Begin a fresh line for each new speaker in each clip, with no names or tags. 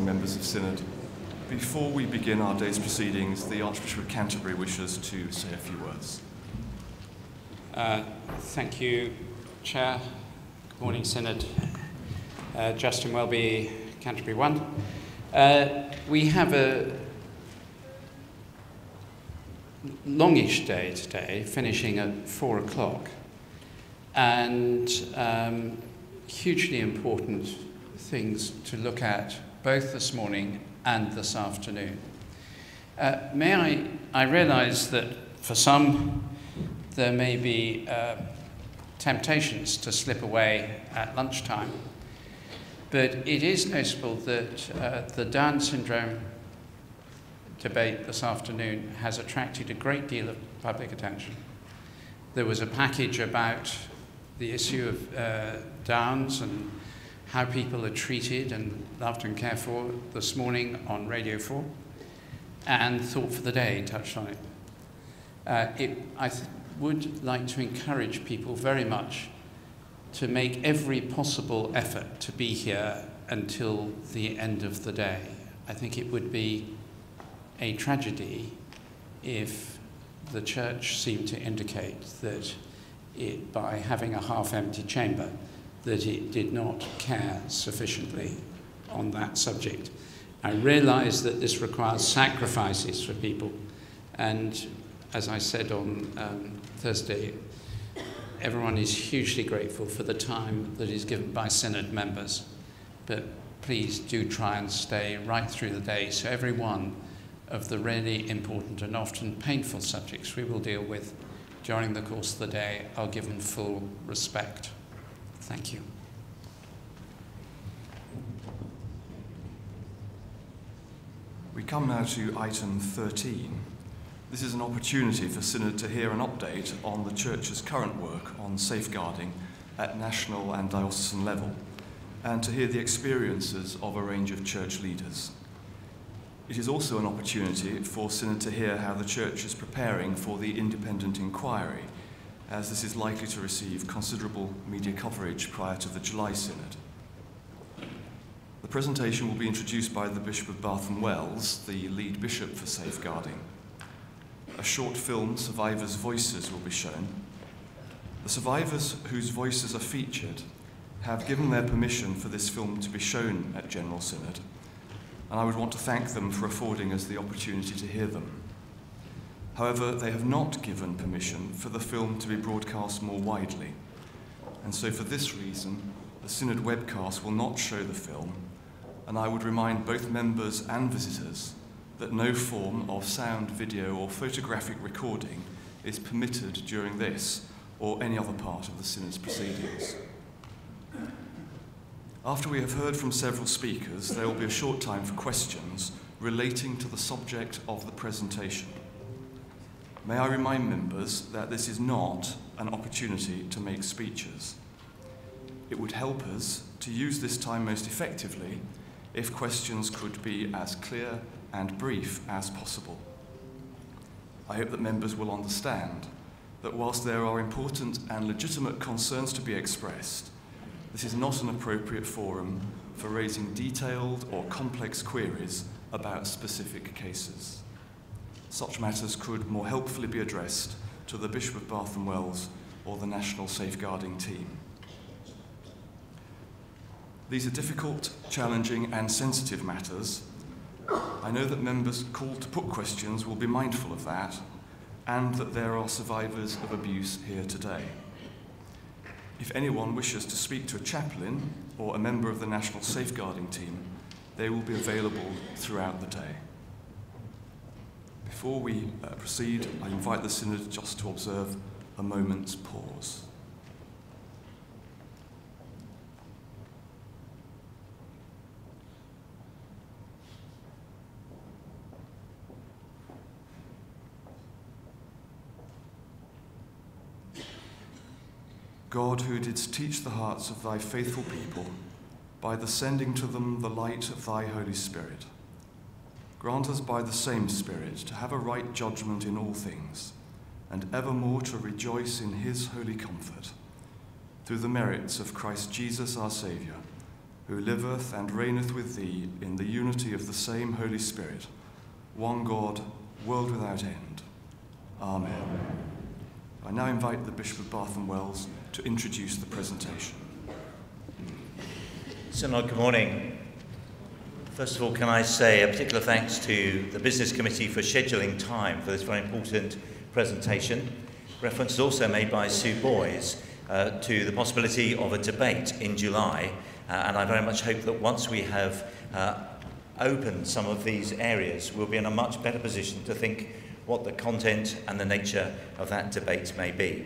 morning, members of Synod. Before we begin our day's proceedings, the Archbishop of Canterbury wishes to say a few words.
Thank you, Chair. Good morning, Synod. Justin Welby, Canterbury 1. We have a longish day today, finishing at 4 o'clock, and hugely important things to look at both this morning and this afternoon. I realise that for some there may be temptations to slip away at lunchtime, but it is noticeable that the Down syndrome debate this afternoon has attracted a great deal of public attention. There was a package about the issue of Downs and how people are treated and loved and cared for this morning on Radio 4, and Thought for the Day touched on it. I would like to encourage people very much to make every possible effort to be here until the end of the day. I think it would be a tragedy if the Church seemed to indicate that it, by having a half-empty chamber, that it did not care sufficiently on that subject. I realise that this requires sacrifices for people, and as I said on Thursday, everyone is hugely grateful for the time that is given by Synod members, but please do try and stay right through the day so every one of the really important and often painful subjects we will deal with during the course of the day are given full respect. Thank you.
We come now to item 13. This is an opportunity for Synod to hear an update on the Church's current work on safeguarding at national and diocesan level, and to hear the experiences of a range of Church leaders. It is also an opportunity for Synod to hear how the Church is preparing for the independent inquiry, as this is likely to receive considerable media coverage prior to the July Synod. The presentation will be introduced by the Bishop of Bath and Wells, the lead bishop for safeguarding. A short film, Survivors' Voices, will be shown. The survivors whose voices are featured have given their permission for this film to be shown at General Synod, and I would want to thank them for affording us the opportunity to hear them. However, they have not given permission for the film to be broadcast more widely, and so for this reason, the Synod webcast will not show the film, and I would remind both members and visitors that no form of sound, video, or photographic recording is permitted during this or any other part of the Synod's proceedings. After we have heard from several speakers, there will be a short time for questions relating to the subject of the presentation. May I remind members that this is not an opportunity to make speeches. It would help us to use this time most effectively if questions could be as clear and brief as possible. I hope that members will understand that whilst there are important and legitimate concerns to be expressed, this is not an appropriate forum for raising detailed or complex queries about specific cases. Such matters could more helpfully be addressed to the Bishop of Bath and Wells or the National Safeguarding Team. These are difficult, challenging and sensitive matters. I know that members called to put questions will be mindful of that, and that there are survivors of abuse here today. If anyone wishes to speak to a chaplain or a member of the National Safeguarding Team, they will be available throughout the day. Before we proceed, I invite the Synod just to observe a moment's pause. God, who didst teach the hearts of thy faithful people by the sending to them the light of thy Holy Spirit, grant us by the same Spirit to have a right judgment in all things, and evermore to rejoice in his holy comfort, through the merits of Christ Jesus our Saviour, who liveth and reigneth with thee in the unity of the same Holy Spirit, one God, world without end. Amen. I now invite the Bishop of Bath and Wells to introduce the presentation.
Synod, good morning. First of all, can I say a particular thanks to the Business Committee for scheduling time for this very important presentation. Reference is also made by Sue Boys to the possibility of a debate in July, and I very much hope that once we have opened some of these areas, we'll be in a much better position to think what the content and the nature of that debate may be.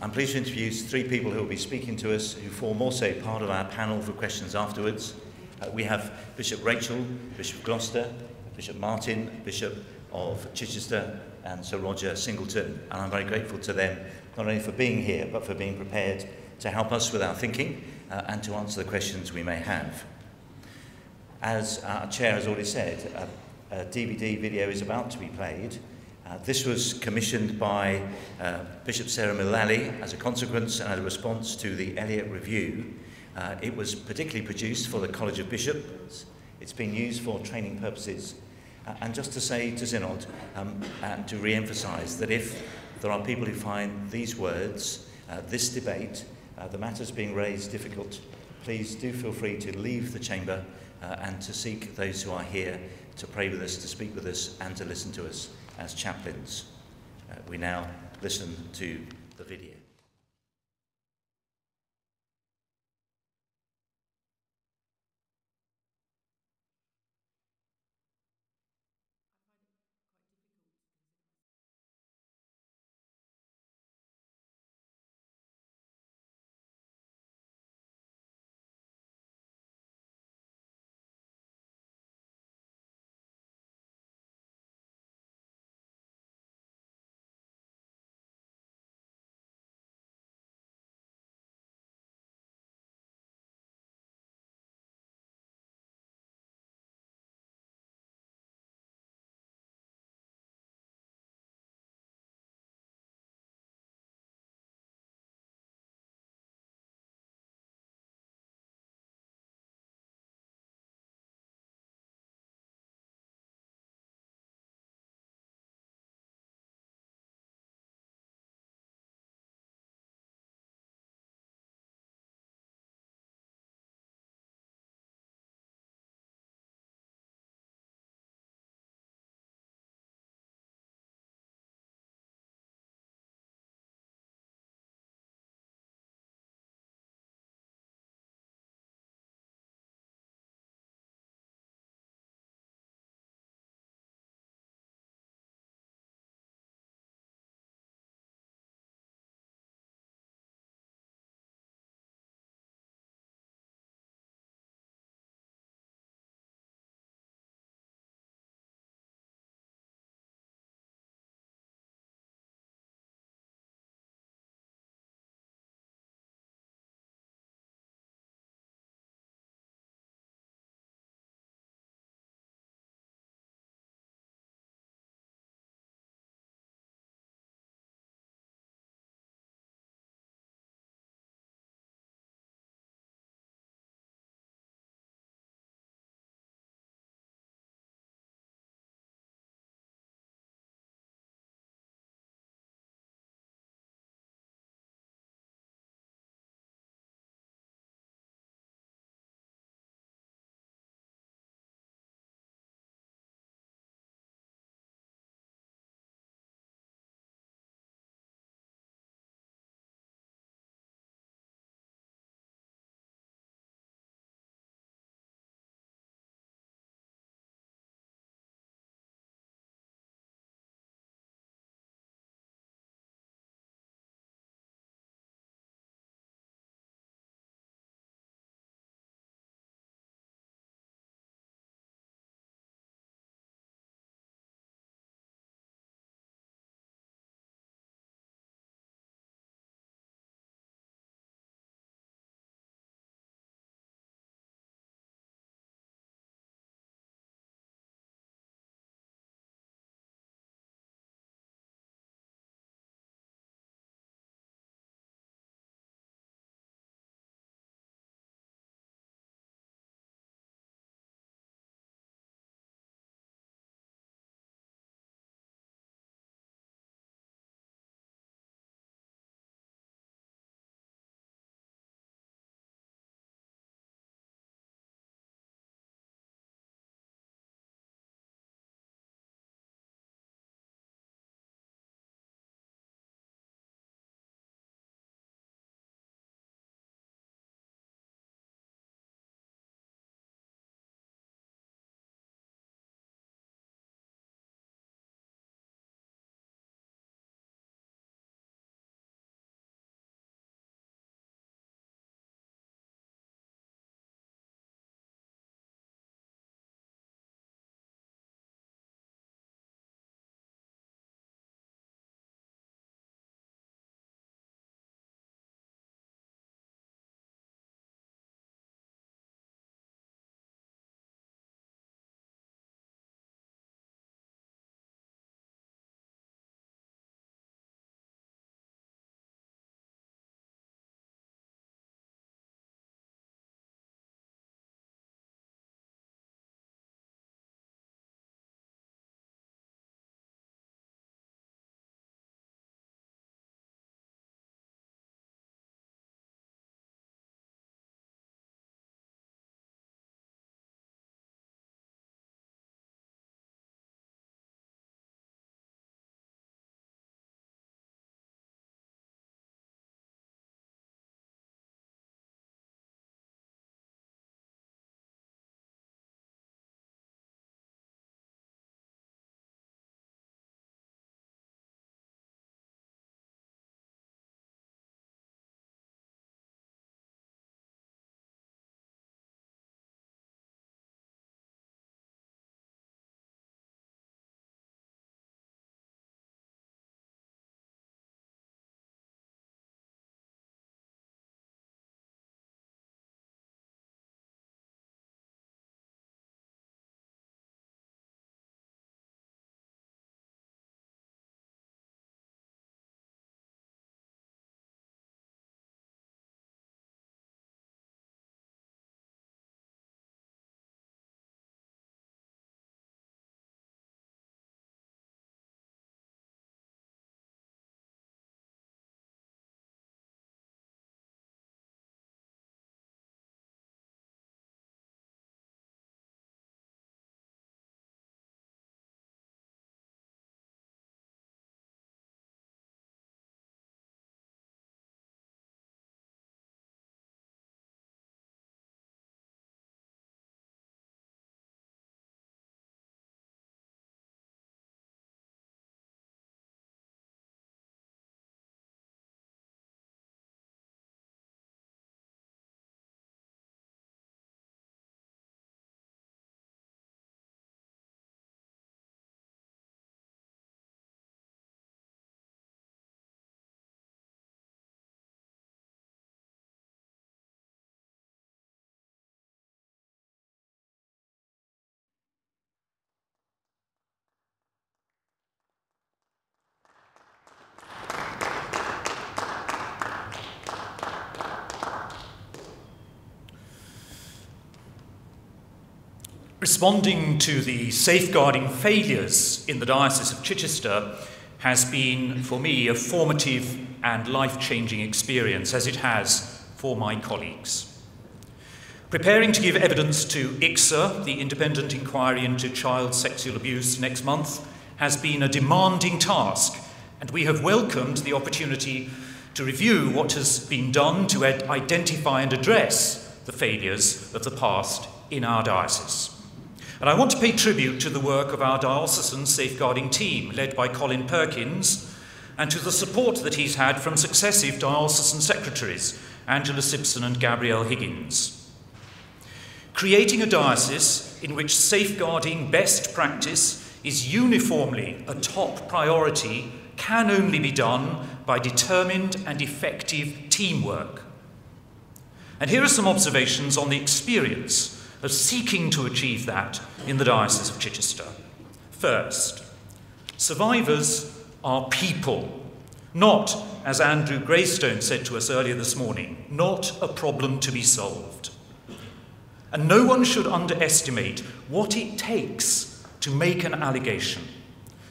I'm pleased to introduce three people who will be speaking to us, who form also part of our panel for questions afterwards. We have Bishop Rachel, Bishop of Gloucester, Bishop Martin, Bishop of Chichester, and Sir Roger Singleton. And I'm very grateful to them, not only for being here, but for being prepared to help us with our thinking and to answer the questions we may have. As our chair has already said, a DVD video is about to be played. This was commissioned by Bishop Sarah Mullally as a consequence and a response to the Elliott Review. It was particularly produced for the College of Bishops. It's been used for training purposes. And just to say to Synod, and to re-emphasise that if there are people who find these words, this debate, the matters being raised difficult, please do feel free to leave the chamber and to seek those who are here to pray with us, to speak with us, and to listen to us as chaplains. We now listen to the video.
Responding to the safeguarding failures in the Diocese of Chichester has been, for me, a formative and life-changing experience, as it has for my colleagues. Preparing to give evidence to IICSA, the Independent Inquiry into Child Sexual Abuse, next month, has been a demanding task, and we have welcomed the opportunity to review what has been done to identify and address the failures of the past in our diocese. And I want to pay tribute to the work of our diocesan safeguarding team, led by Colin Perkins, and to the support that he's had from successive diocesan secretaries, Angela Simpson and Gabrielle Higgins. Creating a diocese in which safeguarding best practice is uniformly a top priority can only be done by determined and effective teamwork. And here are some observations on the experience of seeking to achieve that in the Diocese of Chichester. First, survivors are people, not, as Andrew Greystone said to us earlier this morning, not a problem to be solved. And no one should underestimate what it takes to make an allegation,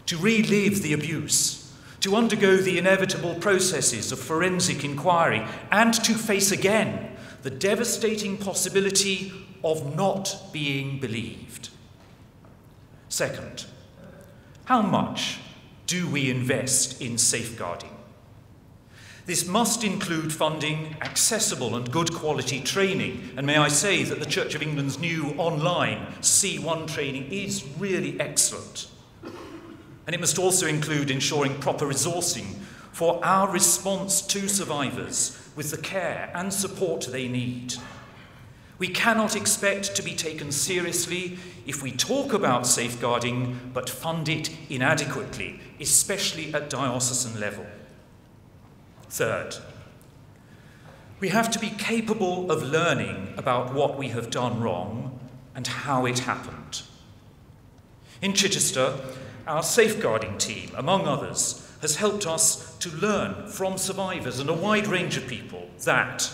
to relive the abuse, to undergo the inevitable processes of forensic inquiry, and to face again the devastating possibility of not being believed. Second, how much do we invest in safeguarding? This must include funding accessible and good quality training, and may I say that the Church of England's new online C1 training is really excellent. And it must also include ensuring proper resourcing for our response to survivors with the care and support they need. We cannot expect to be taken seriously if we talk about safeguarding but fund it inadequately, especially at diocesan level. Third, we have to be capable of learning about what we have done wrong and how it happened. In Chichester, our safeguarding team, among others, has helped us to learn from survivors and a wide range of people that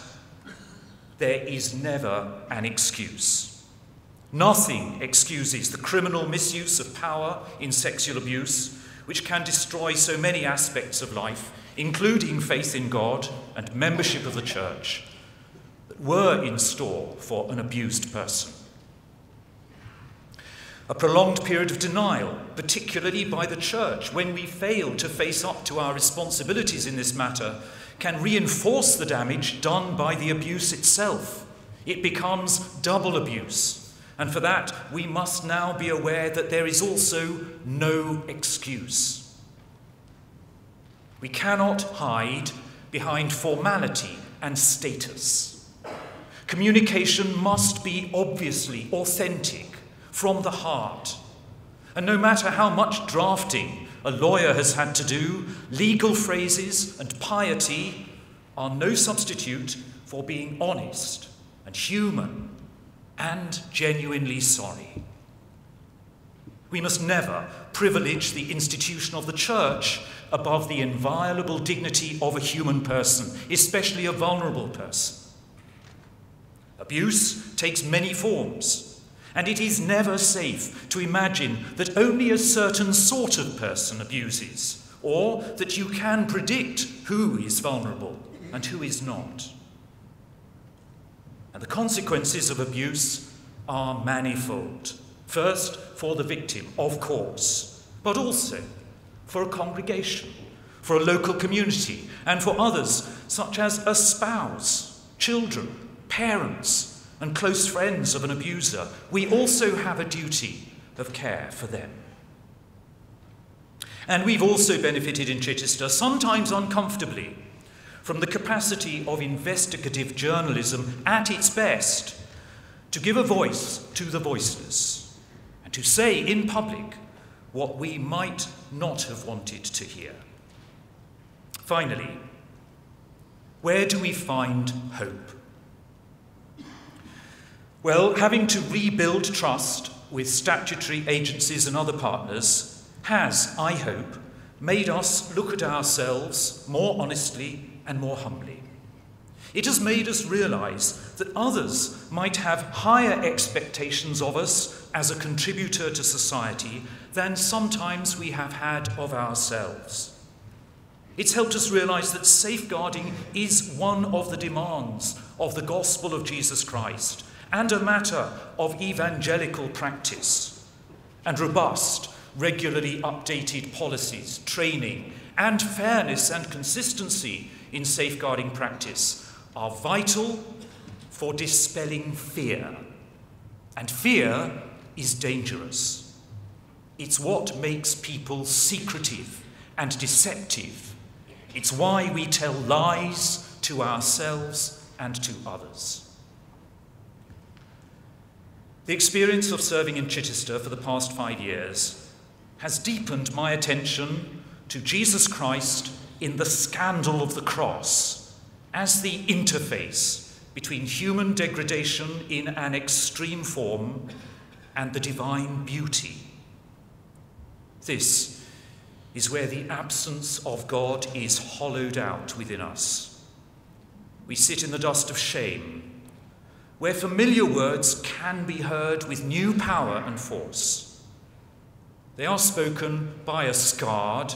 there is never an excuse. Nothing excuses the criminal misuse of power in sexual abuse, which can destroy so many aspects of life, including faith in God and membership of the Church, that were in store for an abused person. A prolonged period of denial, particularly by the Church, when we fail to face up to our responsibilities in this matter, can reinforce the damage done by the abuse itself. It becomes double abuse, and for that we must now be aware that there is also no excuse. We cannot hide behind formality and status. Communication must be obviously authentic, from the heart. And no matter how much drafting a lawyer has had to do, legal phrases and piety are no substitute for being honest and human and genuinely sorry. We must never privilege the institution of the Church above the inviolable dignity of a human person, especially a vulnerable person. Abuse takes many forms, and it is never safe to imagine that only a certain sort of person abuses, or that you can predict who is vulnerable and who is not. And the consequences of abuse are manifold. First, for the victim, of course, but also for a congregation, for a local community, and for others, such as a spouse, children, parents, and close friends of an abuser. We also have a duty of care for them. And we've also benefited in Chichester, sometimes uncomfortably, from the capacity of investigative journalism at its best to give a voice to the voiceless and to say in public what we might not have wanted to hear. Finally, where do we find hope? Well, having to rebuild trust with statutory agencies and other partners has, I hope, made us look at ourselves more honestly and more humbly. It has made us realise that others might have higher expectations of us as a contributor to society than sometimes we have had of ourselves. It's helped us realise that safeguarding is one of the demands of the gospel of Jesus Christ and a matter of evangelical practice. And robust, regularly updated policies, training, and fairness and consistency in safeguarding practice are vital for dispelling fear. And fear is dangerous. It's what makes people secretive and deceptive. It's why we tell lies to ourselves and to others. The experience of serving in Chichester for the past 5 years has deepened my attention to Jesus Christ in the scandal of the cross as the interface between human degradation in an extreme form and the divine beauty. This is where the absence of God is hollowed out within us. We sit in the dust of shame, where familiar words can be heard with new power and force. They are spoken by a scarred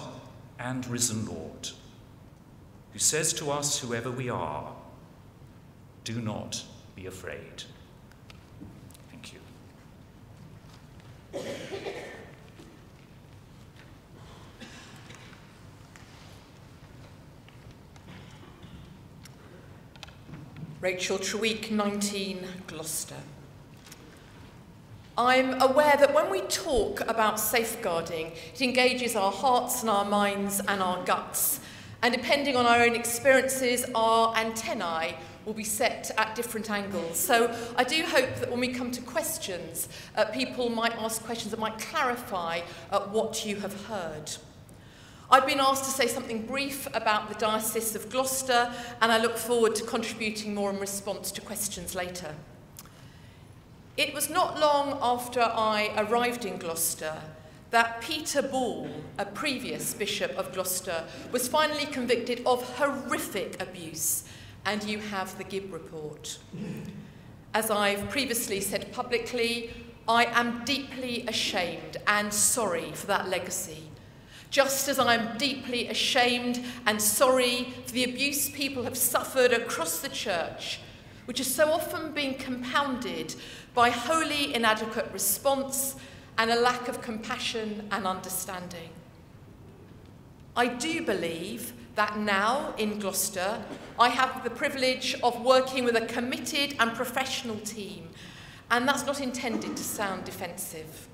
and risen Lord, who says to us, whoever we are, do not be afraid. Thank you.
Rachel Treweek, 19, Gloucester. I'm aware that when we talk about safeguarding, it engages our hearts and our minds and our guts. And depending on our own experiences, our antennae will be set at different angles. So I do hope that when we come to questions, people might ask questions that might clarify what you have heard. I've been asked to say something brief about the Diocese of Gloucester, and I look forward to contributing more in response to questions later. It was not long after I arrived in Gloucester that Peter Ball, a previous Bishop of Gloucester, was finally convicted of horrific abuse, and you have the Gibb report. As I've previously said publicly, I am deeply ashamed and sorry for that legacy. Just as I'm deeply ashamed and sorry for the abuse people have suffered across the church, which has so often been compounded by wholly inadequate response and a lack of compassion and understanding. I do believe that now in Gloucester, I have the privilege of working with a committed and professional team, and that's not intended to sound defensive.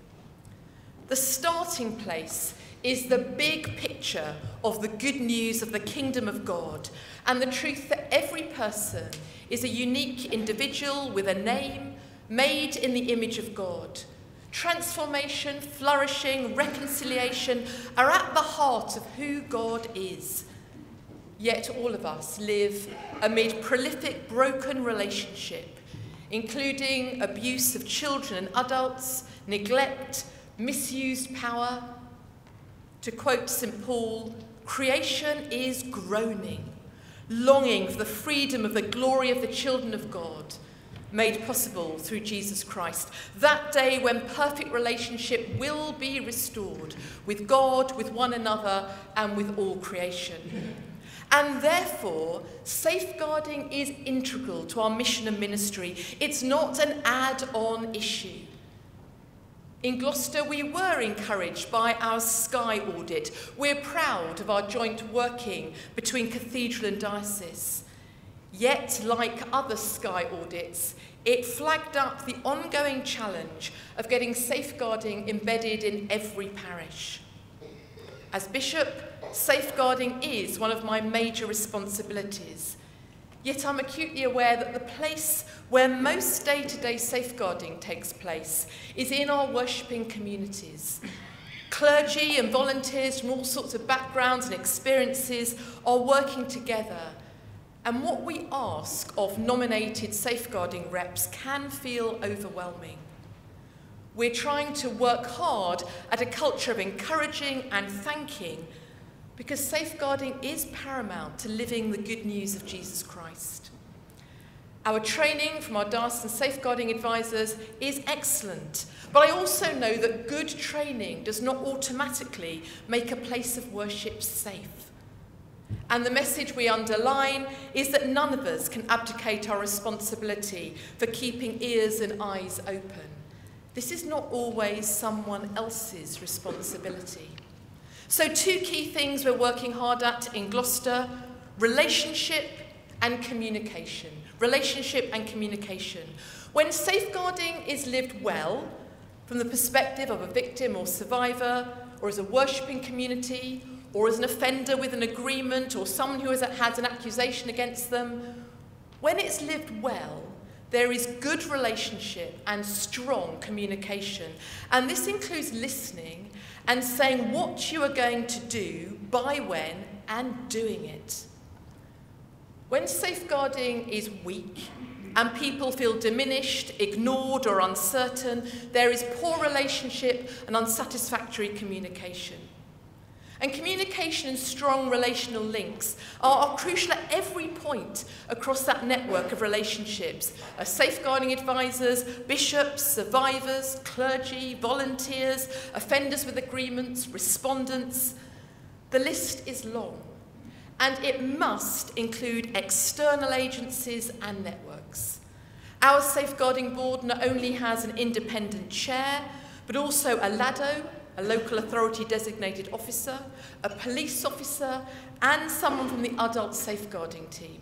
The starting place is the big picture of the good news of the kingdom of God and the truth that every person is a unique individual with a name, made in the image of God. Transformation, flourishing, reconciliation are at the heart of who God is. Yet all of us live amid prolific broken relationship, including abuse of children and adults, neglect, misused power. To quote St. Paul, creation is groaning, longing for the freedom of the glory of the children of God, made possible through Jesus Christ. That day when perfect relationship will be restored with God, with one another, and with all creation. And therefore, safeguarding is integral to our mission and ministry. It's not an add-on issue. In Gloucester, we were encouraged by our Sky audit. We're proud of our joint working between Cathedral and Diocese. Yet, like other Sky audits, it flagged up the ongoing challenge of getting safeguarding embedded in every parish. As Bishop, safeguarding is one of my major responsibilities. Yet I'm acutely aware that the place where most day-to-day safeguarding takes place is in our worshipping communities. Clergy and volunteers from all sorts of backgrounds and experiences are working together. And what we ask of nominated safeguarding reps can feel overwhelming. We're trying to work hard at a culture of encouraging and thanking, because safeguarding is paramount to living the good news of Jesus Christ. Our training from our diocesan safeguarding advisors is excellent, but I also know that good training does not automatically make a place of worship safe. And the message we underline is that none of us can abdicate our responsibility for keeping ears and eyes open. This is not always someone else's responsibility. So 2 key things we're working hard at in Gloucester: relationship and communication. Relationship and communication. When safeguarding is lived well, from the perspective of a victim or survivor, or as a worshipping community, or as an offender with an agreement, or someone who has had an accusation against them, when it's lived well, there is good relationship and strong communication. And this includes listening and saying what you are going to do, by when, and doing it. When safeguarding is weak and people feel diminished, ignored, or uncertain, there is poor relationship and unsatisfactory communication. And communication and strong relational links are crucial at every point across that network of relationships. Safeguarding advisors, bishops, survivors, clergy, volunteers, offenders with agreements, respondents. The list is long, and it must include external agencies and networks. Our safeguarding board not only has an independent chair, but also a LADO, a local authority designated officer, a police officer, and someone from the adult safeguarding team.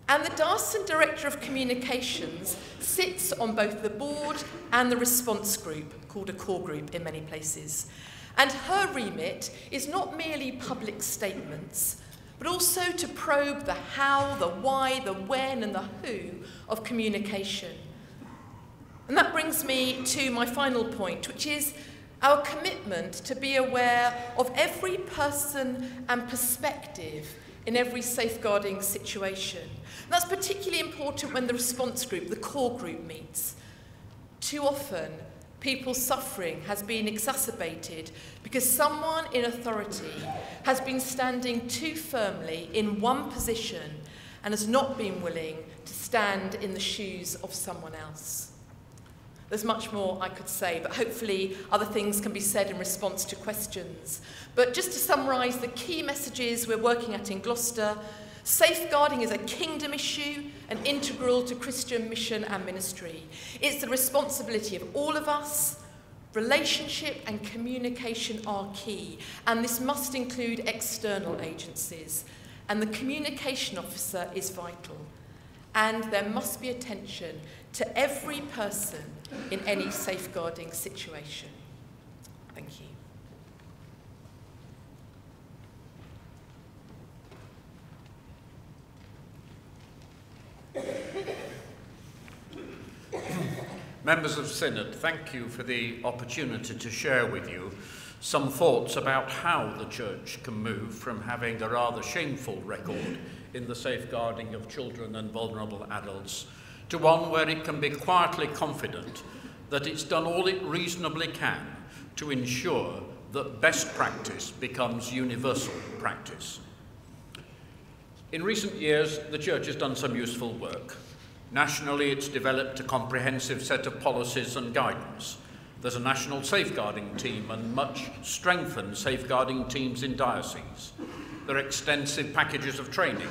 And the diocesan director of communications sits on both the board and the response group, called a core group in many places. And her remit is not merely public statements, but also to probe the how, the why, the when, and the who of communication. And that brings me to my final point, which is our commitment to be aware of every person and perspective in every safeguarding situation. And that's particularly important when the response group, the core group, meets. Too often, people's suffering has been exacerbated because someone in authority has been standing too firmly in one position and has not been willing to stand in the shoes of someone else. There's much more I could say, but hopefully other things can be said in response to questions. But just to summarise the key messages we're working at in Gloucester: safeguarding is a kingdom issue and integral to Christian mission and ministry. It's the responsibility of all of us. Relationship and communication are key, and this must include external agencies. And the communication officer is vital. And there must be attention to every person in any safeguarding situation. Thank you.
Members of Synod, thank you for the opportunity to share with you some thoughts about how the Church can move from having a rather shameful record in the safeguarding of children and vulnerable adults to one where it can be quietly confident that it's done all it reasonably can to ensure that best practice becomes universal practice. In recent years, the Church has done some useful work. Nationally, it's developed a comprehensive set of policies and guidance. There's a national safeguarding team and much strengthened safeguarding teams in dioceses. There are extensive packages of training.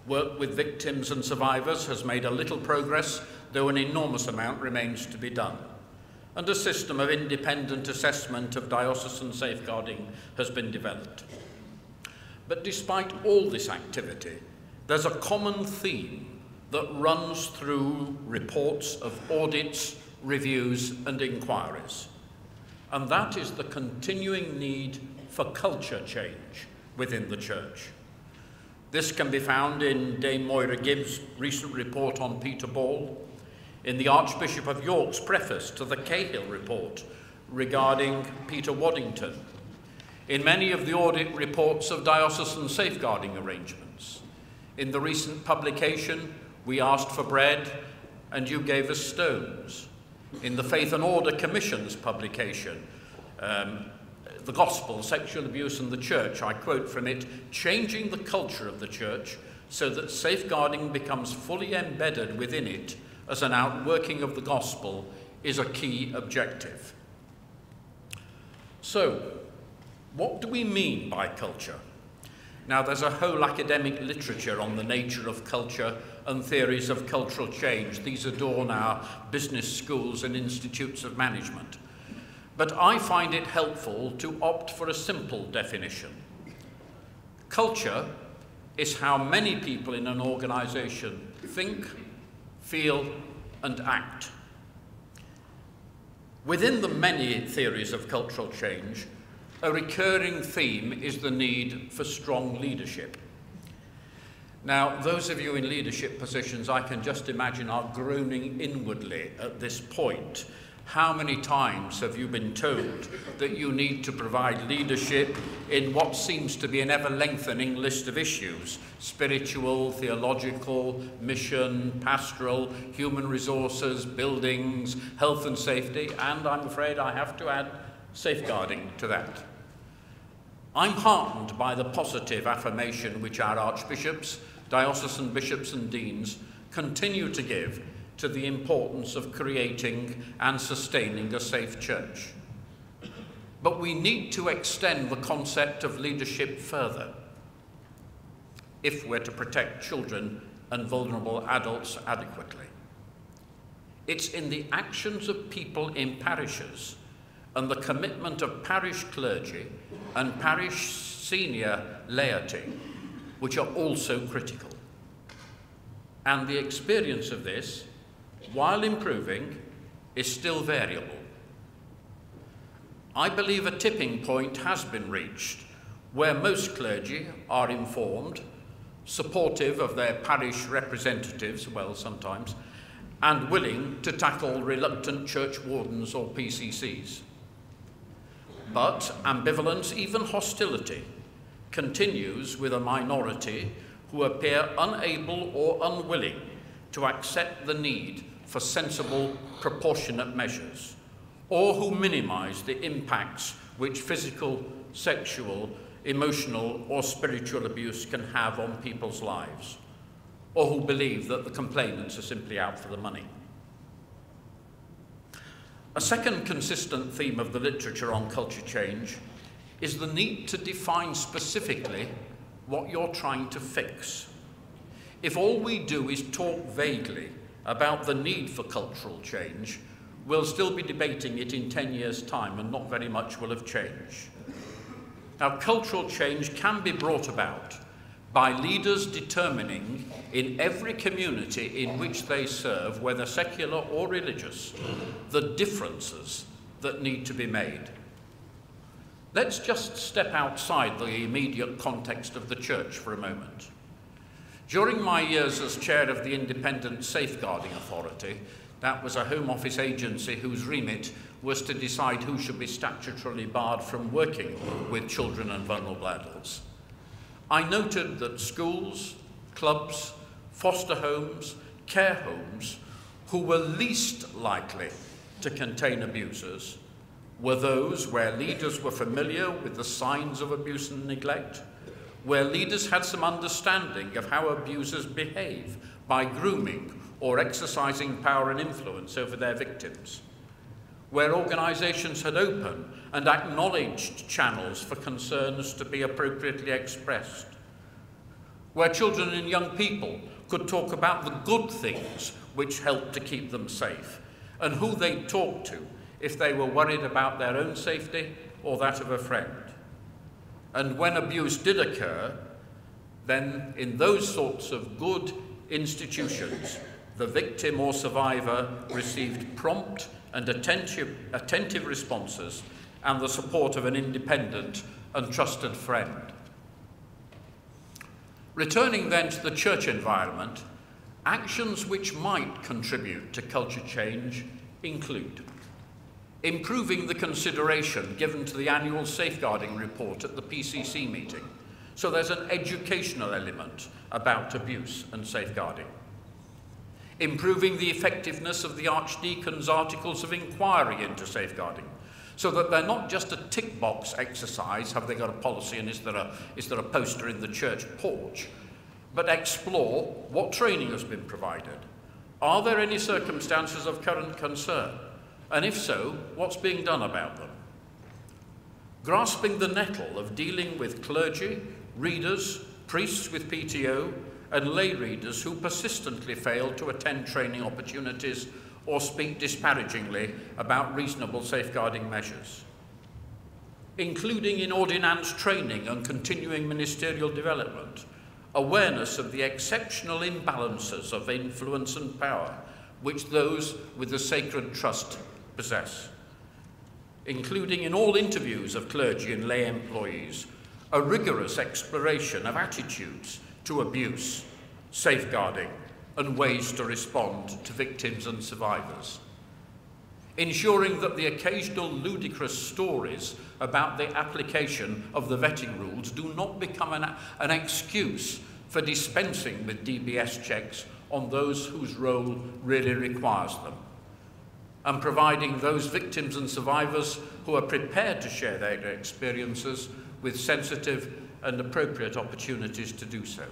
Work with victims and survivors has made a little progress, though an enormous amount remains to be done. And a system of independent assessment of diocesan safeguarding has been developed. But despite all this activity, there's a common theme that runs through reports of audits, reviews, and inquiries. And that is the continuing need for culture change within the Church. This can be found in Dame Moira Gibbs' recent report on Peter Ball, in the Archbishop of York's preface to the Cahill report regarding Peter Waddington, in many of the audit reports of diocesan safeguarding arrangements, in the recent publication, We Asked for Bread and You Gave Us Stones, in the Faith and Order Commission's publication, The Gospel, Sexual Abuse and the Church, I quote from it, changing the culture of the Church so that safeguarding becomes fully embedded within it as an outworking of the gospel is a key objective. So, what do we mean by culture? Now, there's a whole academic literature on the nature of culture and theories of cultural change. These adorn our business schools and institutes of management. But I find it helpful to opt for a simple definition. Culture is how many people in an organisation think, feel, and act. Within the many theories of cultural change, a recurring theme is the need for strong leadership. Now, those of you in leadership positions, I can just imagine, are groaning inwardly at this point. How many times have you been told that you need to provide leadership in what seems to be an ever-lengthening list of issues? Spiritual, theological, mission, pastoral, human resources, buildings, health and safety, and I'm afraid I have to add safeguarding to that. I'm heartened by the positive affirmation which our archbishops, diocesan bishops and deans continue to give to the importance of creating and sustaining a safe church. But we need to extend the concept of leadership further if we're to protect children and vulnerable adults adequately. It's in the actions of people in parishes and the commitment of parish clergy and parish senior laity which are also critical. And the experience of this, while improving, is still variable. I believe a tipping point has been reached where most clergy are informed, supportive of their parish representatives, well, sometimes, and willing to tackle reluctant church wardens or PCCs. But ambivalence, even hostility, continues with a minority who appear unable or unwilling to accept the need for sensible, proportionate measures, or who minimize the impacts which physical, sexual, emotional, or spiritual abuse can have on people's lives, or who believe that the complainants are simply out for the money. A second consistent theme of the literature on culture change is the need to define specifically what you're trying to fix. If all we do is talk vaguely about the need for cultural change, we'll still be debating it in 10 years' time and not very much will have changed. Now, cultural change can be brought about by leaders determining in every community in which they serve, whether secular or religious, the differences that need to be made. Let's just step outside the immediate context of the church for a moment. During my years as chair of the Independent Safeguarding Authority, that was a Home Office agency whose remit was to decide who should be statutorily barred from working with children and vulnerable adults. I noted that schools, clubs, foster homes, care homes, who were least likely to contain abusers were those where leaders were familiar with the signs of abuse and neglect, where leaders had some understanding of how abusers behave by grooming or exercising power and influence over their victims, where organisations had open and acknowledged channels for concerns to be appropriately expressed, where children and young people could talk about the good things which helped to keep them safe, and who they'd talk to if they were worried about their own safety or that of a friend. And when abuse did occur, then in those sorts of good institutions, the victim or survivor received prompt and attentive responses and the support of an independent and trusted friend. Returning then to the church environment, actions which might contribute to culture change include improving the consideration given to the annual safeguarding report at the PCC meeting, so there's an educational element about abuse and safeguarding. Improving the effectiveness of the Archdeacon's articles of inquiry into safeguarding, so that they're not just a tick box exercise, have they got a policy and is there a poster in the church porch, but explore what training has been provided. Are there any circumstances of current concern? And if so, what's being done about them? Grasping the nettle of dealing with clergy, readers, priests with PTO, and lay readers who persistently fail to attend training opportunities or speak disparagingly about reasonable safeguarding measures. Including in ordinance training and continuing ministerial development, awareness of the exceptional imbalances of influence and power which those with the sacred trust possess. Including in all interviews of clergy and lay employees, a rigorous exploration of attitudes to abuse, safeguarding, and ways to respond to victims and survivors. Ensuring that the occasional ludicrous stories about the application of the vetting rules do not become an excuse for dispensing with DBS checks on those whose role really requires them. And providing those victims and survivors who are prepared to share their experiences with sensitive and appropriate opportunities to do so.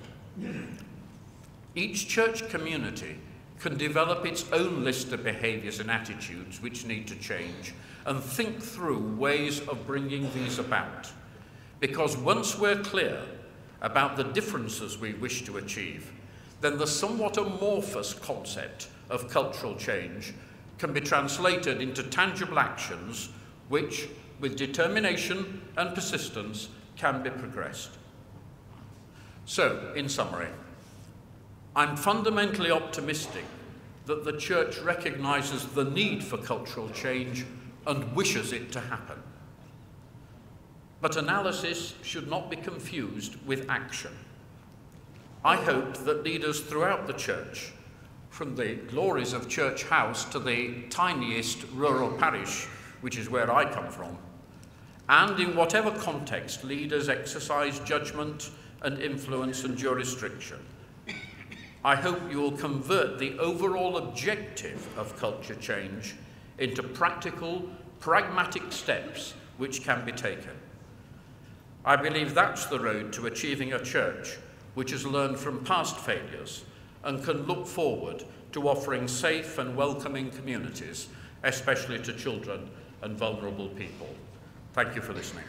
Each church community can develop its own list of behaviours and attitudes which need to change and think through ways of bringing these about. Because once we're clear about the differences we wish to achieve, then the somewhat amorphous concept of cultural change can be translated into tangible actions which, with determination and persistence, can be progressed. So, in summary, I'm fundamentally optimistic that the Church recognises the need for cultural change and wishes it to happen. But analysis should not be confused with action. I hope that leaders throughout the Church, from the glories of Church House to the tiniest rural parish, which is where I come from, and in whatever context leaders exercise judgment and influence and jurisdiction, I hope you will convert the overall objective of culture change into practical, pragmatic steps which can be taken. I believe that's the road to achieving a church which has learned from past failures and can look forward to offering safe and welcoming communities, especially to children and vulnerable people. Thank you for listening.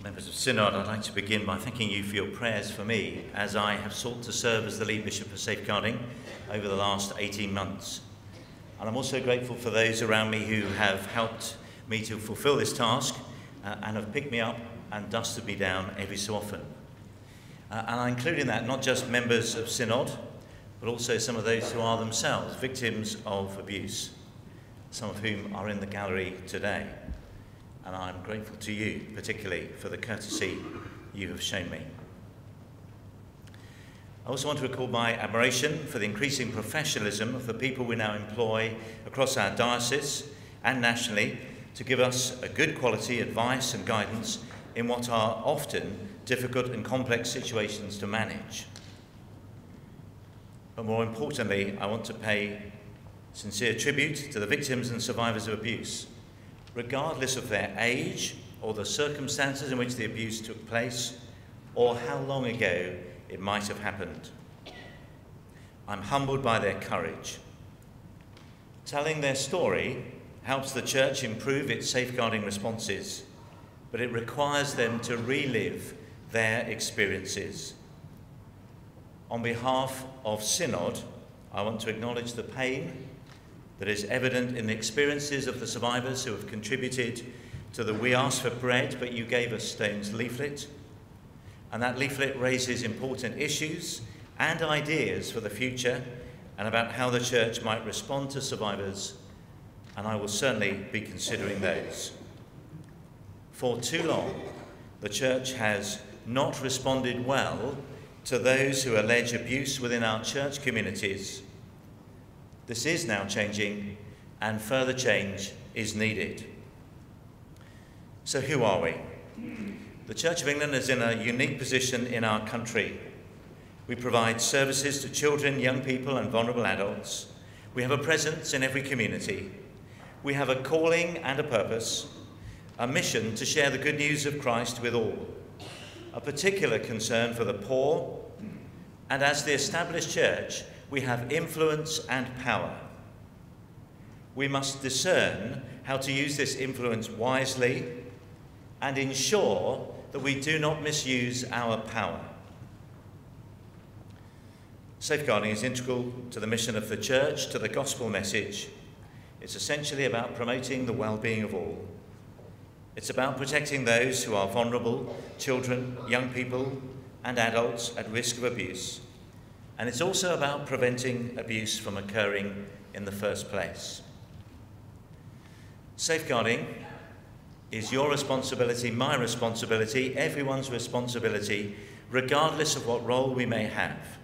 Members of Synod, I'd like to begin by thanking you for your prayers for me as I have sought to serve as the lead bishop for safeguarding over the last 18 months. And I'm also grateful for those around me who have helped me to fulfill this task and have picked me up and dusted me down every so often. And I include in that not just members of Synod, but also some of those who are themselves victims of abuse, some of whom are in the gallery today. And I'm grateful to you, particularly, for the courtesy you have shown me. I also want to record my admiration for the increasing professionalism of the people we now employ across our diocese and nationally to give us a good quality advice and guidance in what are often difficult and complex situations to manage. But more importantly, I want to pay sincere tribute to the victims and survivors of abuse, regardless of their age or the circumstances in which the abuse took place or how long ago it might have happened. I'm humbled by their courage. Telling their story helps the Church improve its safeguarding responses, but it requires them to relive their experiences. On behalf of Synod, I want to acknowledge the pain that is evident in the experiences of the survivors who have contributed to the We Asked for Bread, but You Gave Us Stones leaflet. And that leaflet raises important issues and ideas for the future and about how the Church might respond to survivors, and I will certainly be considering those. For too long, the Church has not responded well to those who allege abuse within our church communities. This is now changing, and further change is needed. So who are we? The Church of England is in a unique position in our country. We provide services to children, young people and vulnerable adults. We have a presence in every community. We have a calling and a purpose, a mission to share the good news of Christ with all, a particular concern for the poor, and as the established church, we have influence and power. We must discern how to use this influence wisely and ensure that we do not misuse our power. Safeguarding is integral to the mission of the church, to the gospel message. It's essentially about promoting the well-being of all. It's about protecting those who are vulnerable, children, young people, and adults at risk of abuse. And it's also about preventing abuse from occurring in the first place. Safeguarding is your responsibility, my responsibility, everyone's responsibility, regardless of what role we may have.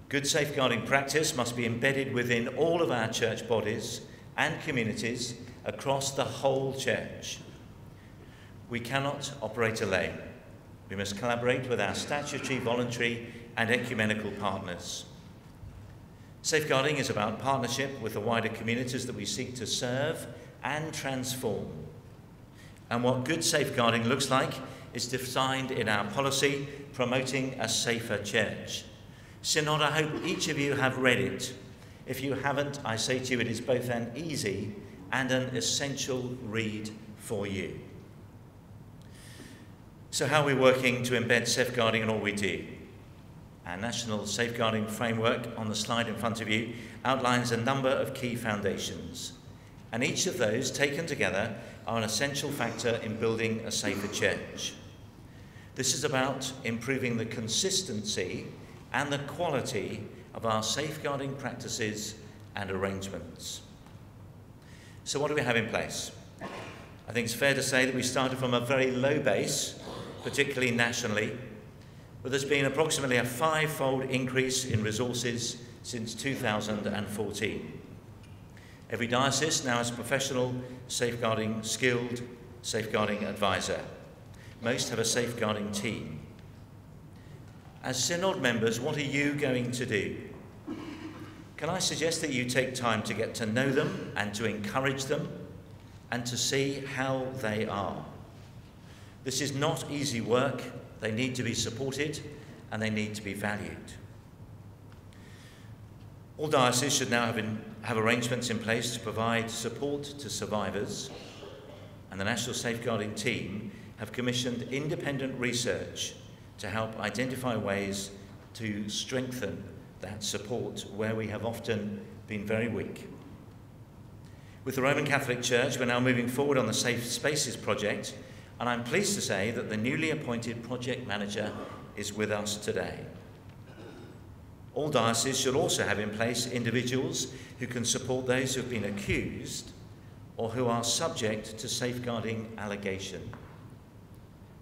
Good safeguarding practice must be embedded within all of our church bodies and communities across the whole church. We cannot operate alone. We must collaborate with our statutory, voluntary, and ecumenical partners. Safeguarding is about partnership with the wider communities that we seek to serve and transform. And what good safeguarding looks like is defined in our policy, promoting a safer church. Synod, I hope each of you have read it. If you haven't, I say to you, it is both an easy and an essential read for you. So how are we working to embed safeguarding in all we do? Our National Safeguarding Framework on the slide in front of you outlines a number of key foundations, and each of those, taken together, are an essential factor in building a safer church. This is about improving the consistency and the quality of our safeguarding practices and arrangements. So what do we have in place? I think it's fair to say that we started from a very low base, particularly nationally, but there's been approximately a 5-fold increase in resources since 2014. Every diocese now has a professional safeguarding, skilled safeguarding advisor. Most have a safeguarding team. As Synod members, what are you going to do? Can I suggest that you take time to get to know them and to encourage them and to see how they are? This is not easy work. They need to be supported and they need to be valued. All dioceses should now have arrangements in place to provide support to survivors, and the National Safeguarding Team have commissioned independent research to help identify ways to strengthen that support where we have often been very weak. With the Roman Catholic Church, we're now moving forward on the Safe Spaces project, and I'm pleased to say that the newly appointed project manager is with us today. All dioceses should also have in place individuals who can support those who have been accused or who are subject to safeguarding allegation.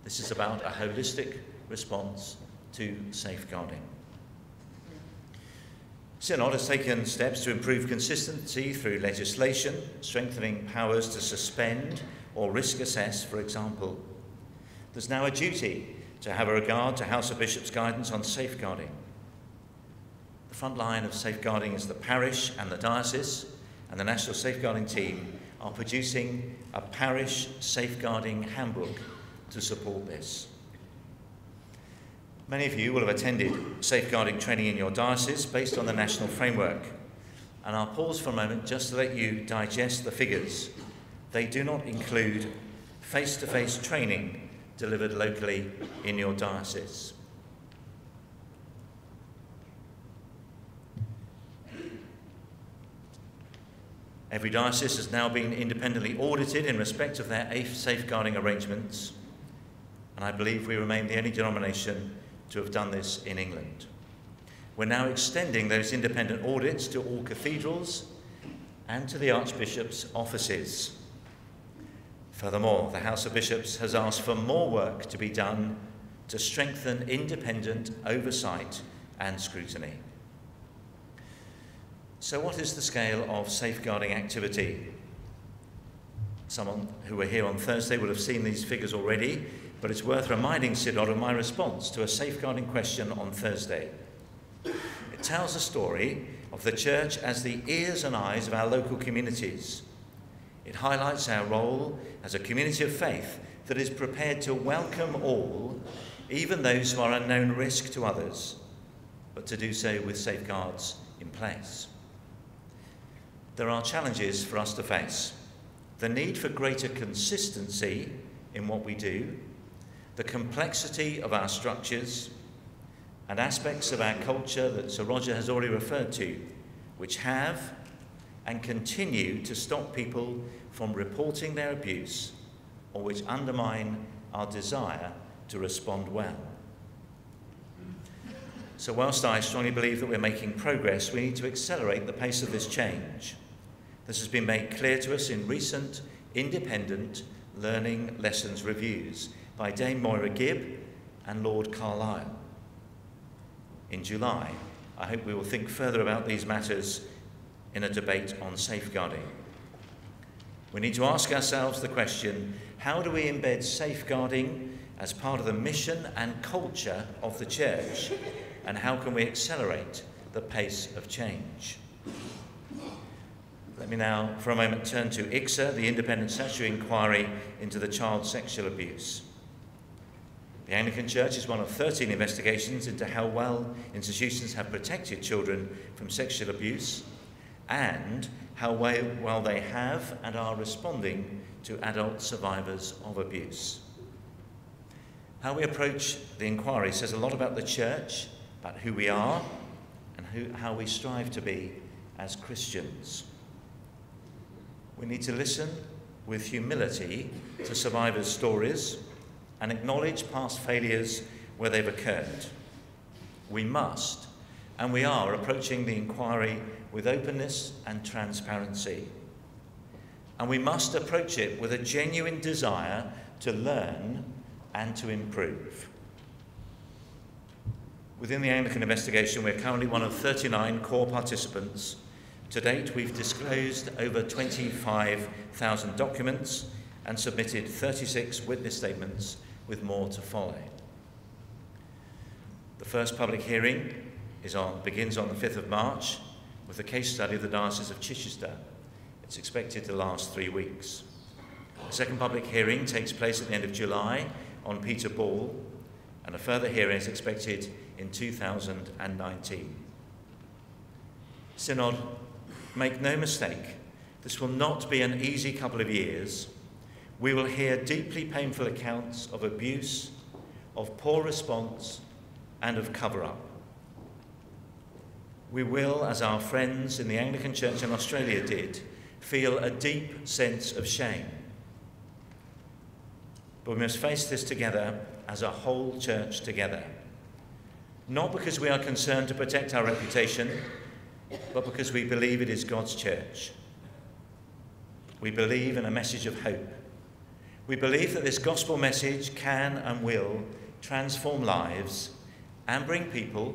This is about a holistic response to safeguarding. Synod has taken steps to improve consistency through legislation, strengthening powers to suspend or risk assess, for example. There's now a duty to have a regard to House of Bishops' guidance on safeguarding. The front line of safeguarding is the parish and the diocese, and the National Safeguarding Team are producing a parish safeguarding handbook to support this. Many of you will have attended safeguarding training in your diocese based on the national framework, and I'll pause for a moment just to let you digest the figures. They do not include face-to-face training delivered locally in your diocese. Every diocese has now been independently audited in respect of their safeguarding arrangements, and I believe we remain the only denomination to have done this in England. We're now extending those independent audits to all cathedrals and to the Archbishop's offices. Furthermore, the House of Bishops has asked for more work to be done to strengthen independent oversight and scrutiny. So what is the scale of safeguarding activity? Someone who were here on Thursday will have seen these figures already, but it's worth reminding Synod of my response to a safeguarding question on Thursday. It tells a story of the church as the ears and eyes of our local communities. It highlights our role as a community of faith that is prepared to welcome all, even those who are a known risk to others, but to do so with safeguards in place. There are challenges for us to face. The need for greater consistency in what we do, the complexity of our structures, and aspects of our culture that Sir Roger has already referred to, which have and continue to stop people from reporting their abuse, or which undermine our desire to respond well. So whilst I strongly believe that we're making progress, we need to accelerate the pace of this change. This has been made clear to us in recent independent learning lessons reviews by Dame Moira Gibb and Lord Carlisle. In July, I hope we will think further about these matters in a debate on safeguarding. We need to ask ourselves the question, how do we embed safeguarding as part of the mission and culture of the church, and how can we accelerate the pace of change? Let me now, for a moment, turn to IICSA, the Independent Statutory Inquiry into the Child Sexual Abuse. The Anglican Church is one of 13 investigations into how well institutions have protected children from sexual abuse and how well they have and are responding to adult survivors of abuse. How we approach the inquiry says a lot about the church, about who we are, and how we strive to be as Christians. We need to listen with humility to survivors' stories and acknowledge past failures where they've occurred. We must, and we are, approaching the inquiry with openness and transparency. And we must approach it with a genuine desire to learn and to improve. Within the Anglican Investigation, we're currently one of 39 core participants. To date, we've disclosed over 25,000 documents and submitted 36 witness statements, with more to follow. The first public hearing begins on the 5th of March with a case study of the Diocese of Chichester. It's expected to last 3 weeks. The second public hearing takes place at the end of July on Peter Ball, and a further hearing is expected in 2019. Synod, make no mistake, this will not be an easy couple of years. We will hear deeply painful accounts of abuse, of poor response, and of cover-up. We will, as our friends in the Anglican Church in Australia did, feel a deep sense of shame. But we must face this together as a whole church together. Not because we are concerned to protect our reputation, but because we believe it is God's church. We believe in a message of hope. We believe that this gospel message can and will transform lives and bring people,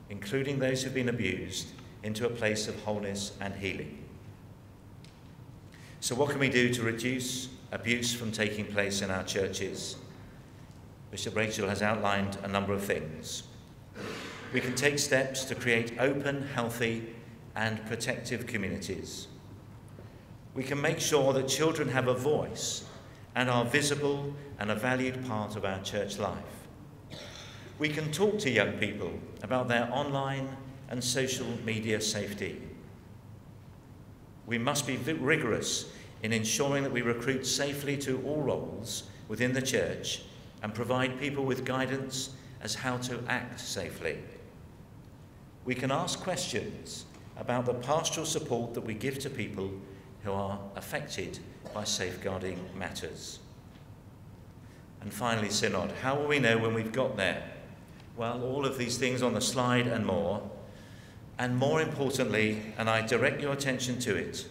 including those who've been abused, into a place of wholeness and healing. So what can we do to reduce abuse from taking place in our churches? Bishop Rachel has outlined a number of things. We can take steps to create open, healthy, and protective communities. We can make sure that children have a voice and are visible and a valued part of our church life. We can talk to young people about their online and social media safety. We must be rigorous in ensuring that we recruit safely to all roles within the church and provide people with guidance as how to act safely. We can ask questions about the pastoral support that we give to people who are affected by safeguarding matters. And finally, Synod, how will we know when we've got there? Well, all of these things on the slide and more importantly, and I direct your attention to it,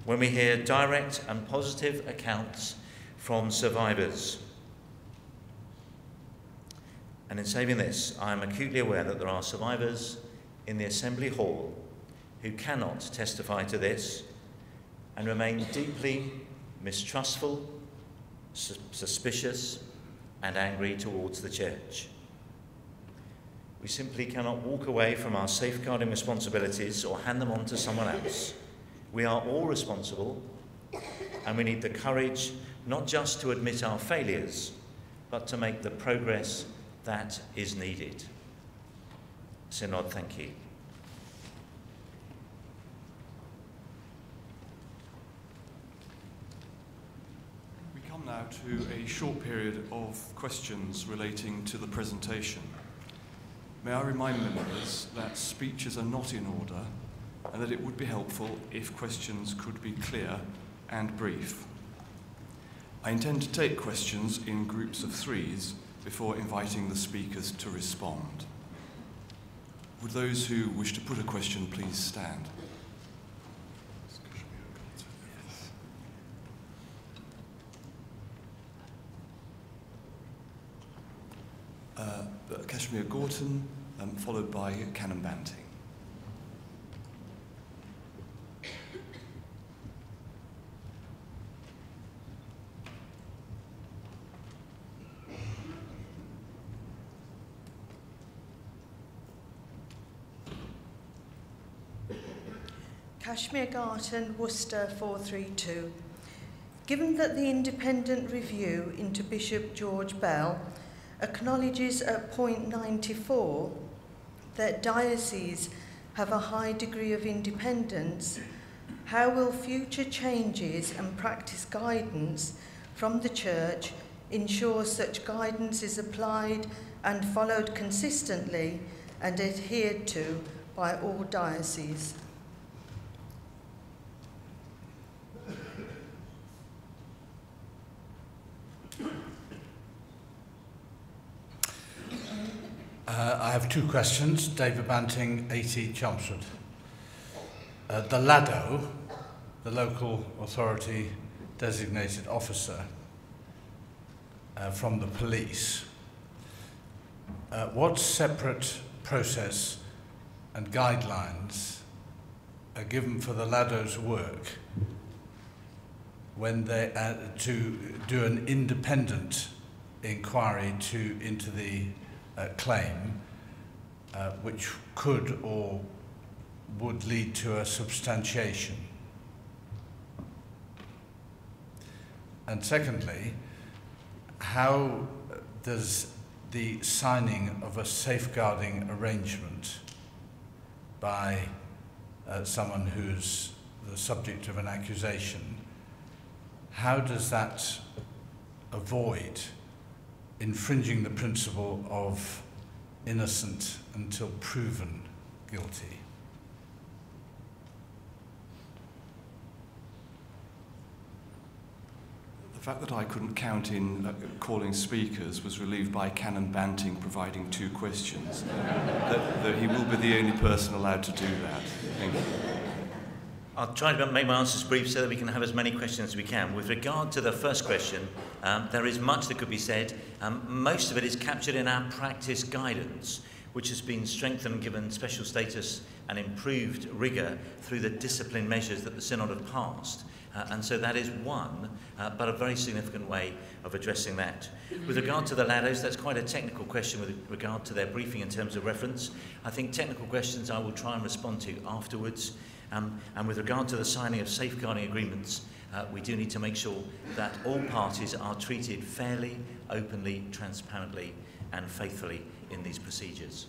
when we hear direct and positive accounts from survivors. And in saying this, I am acutely aware that there are survivors in the Assembly Hall who cannot testify to this and remain deeply mistrustful, suspicious, and angry towards the church. We simply cannot walk away from our safeguarding responsibilities or hand them on to someone else. We are all responsible, and we need the courage not just to admit our failures, but to make the progress that is needed. Synod, thank you.
We come now to a short period of questions relating to the presentation. May I remind members that speeches are not in order and that it would be helpful if questions could be clear and brief. I intend to take questions in groups of threes before inviting the speakers to respond. Would those who wish to put a question please stand? Kashmir Gorton, followed by Canon Banting.
Kashmir Garton, Worcester 432. Given that the independent review into Bishop George Bell acknowledges at point 94 that dioceses have a high degree of independence, how will future changes and practice guidance from the Church ensure such guidance is applied and followed consistently and adhered to by all dioceses?
I have two questions. David Banting, 80 Chelmsford. The LADO, the local authority designated officer from the police, what separate process and guidelines are given for the LADO's work when they to do an independent inquiry into the claim, which could or would lead to a substantiation? And secondly, how does the signing of a safeguarding arrangement by someone who's the subject of an accusation, how does that avoid infringing the principle of innocent until proven guilty?
The fact that I couldn't count in calling speakers was relieved by Canon Banting providing two questions. that he will be the only person allowed to do that. Thank you.
I'll try to make my answers brief so that we can have as many questions as we can. With regard to the first question, there is much that could be said. Most of it is captured in our practice guidance, which has been strengthened and given special status and improved rigour through the discipline measures that the Synod have passed. And so that is one, but a very significant way of addressing that. With regard to the LADOs, that's quite a technical question with regard to their briefing in terms of reference. I think technical questions I will try and respond to afterwards. And with regard to the signing of safeguarding agreements, we do need to make sure that all parties are treated fairly, openly, transparently, and faithfully in these procedures.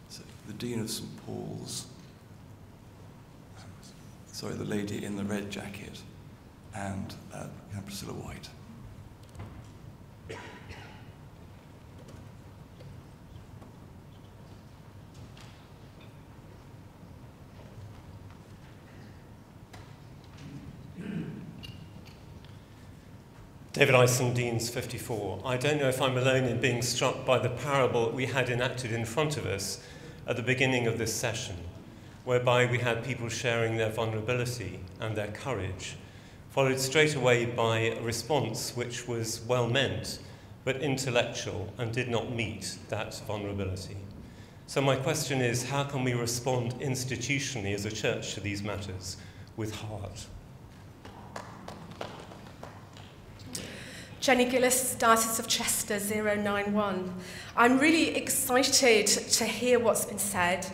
So the Dean of St. Paul's, sorry, the lady in the red jacket, and Priscilla White.
David Ison, Dean's 54. I don't know if I'm alone in being struck by the parable that we had enacted in front of us at the beginning of this session, whereby we had people sharing their vulnerability and their courage, followed straight away by a response which was well meant, but intellectual and did not meet that vulnerability. So my question is, how can we respond institutionally as a church to these matters with heart?
Jenny Gillis, Diocese of Chester 091. I'm really excited to hear what's been said,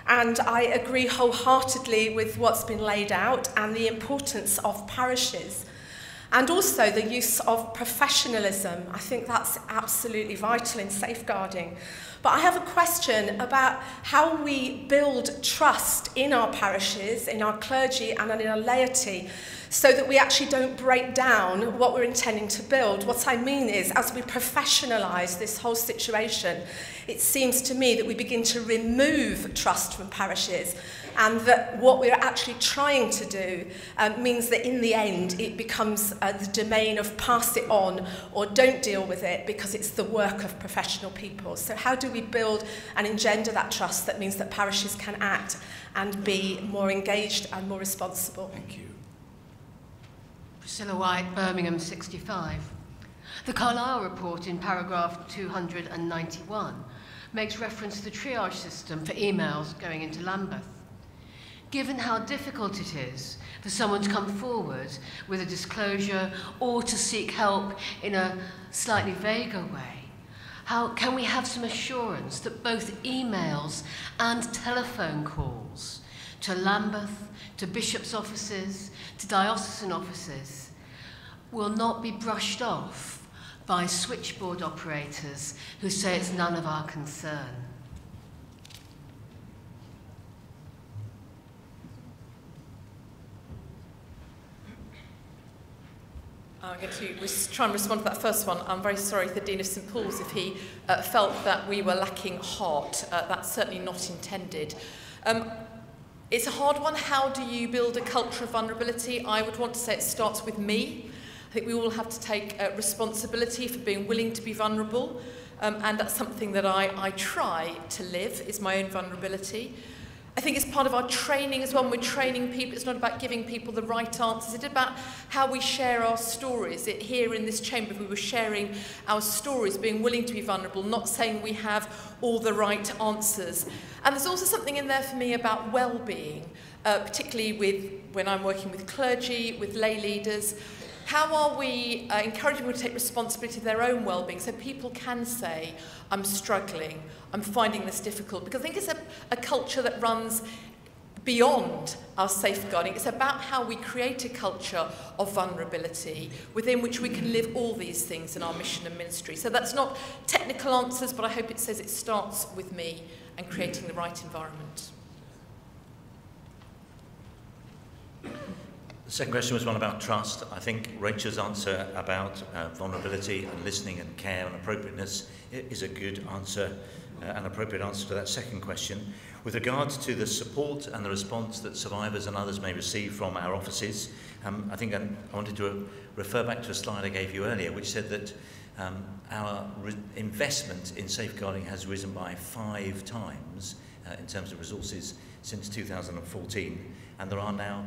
and I agree wholeheartedly with what's been laid out and the importance of parishes, and also the use of professionalism. I think that's absolutely vital in safeguarding. But I have a question about how we build trust in our parishes, in our clergy and in our laity, so that we actually don't break down what we're intending to build. What I mean is, as we professionalise this whole situation, it seems to me that we begin to remove trust from parishes, and that what we're actually trying to do means that in the end it becomes the domain of pass it on or don't deal with it, because it's the work of professional people. So how do we build and engender that trust that means that parishes can act and be more engaged and more responsible?
Thank you.
Priscilla White, Birmingham 65. The Carlisle report in paragraph 291 makes reference to the triage system for emails going into Lambeth. Given how difficult it is for someone to come forward with a disclosure or to seek help in a slightly vaguer way, how can we have some assurance that both emails and telephone calls to Lambeth, to bishops' offices, to diocesan offices will not be brushed off by switchboard operators who say it's none of our concern?
I'm going to try and respond to that first one. I'm very sorry for the Dean of St Paul's if he felt that we were lacking heart. That's certainly not intended. It's a hard one. How do you build a culture of vulnerability? I would want to say it starts with me. I think we all have to take responsibility for being willing to be vulnerable, and that's something that I try to live, is my own vulnerability. I think it's part of our training as well. When we're training people, it's not about giving people the right answers. It's about how we share our stories. Here in this chamber, we were sharing our stories, being willing to be vulnerable, not saying we have all the right answers. And there's also something in there for me about well-being, particularly when I'm working with clergy, with lay leaders. How are we encouraging people to take responsibility for their own well-being, so people can say, I'm struggling, I'm finding this difficult? Because I think it's a culture that runs beyond our safeguarding. It's about how we create a culture of vulnerability within which we can live all these things in our mission and ministry. So that's not technical answers, but I hope it says it starts with me and creating the right environment.
The second question was one about trust. I think Rachel's answer about vulnerability and listening and care and appropriateness is a good answer, an appropriate answer to that second question. With regards to the support and the response that survivors and others may receive from our offices, I think I wanted to refer back to a slide I gave you earlier, which said that our investment in safeguarding has risen by 5 times in terms of resources since 2014. And there are now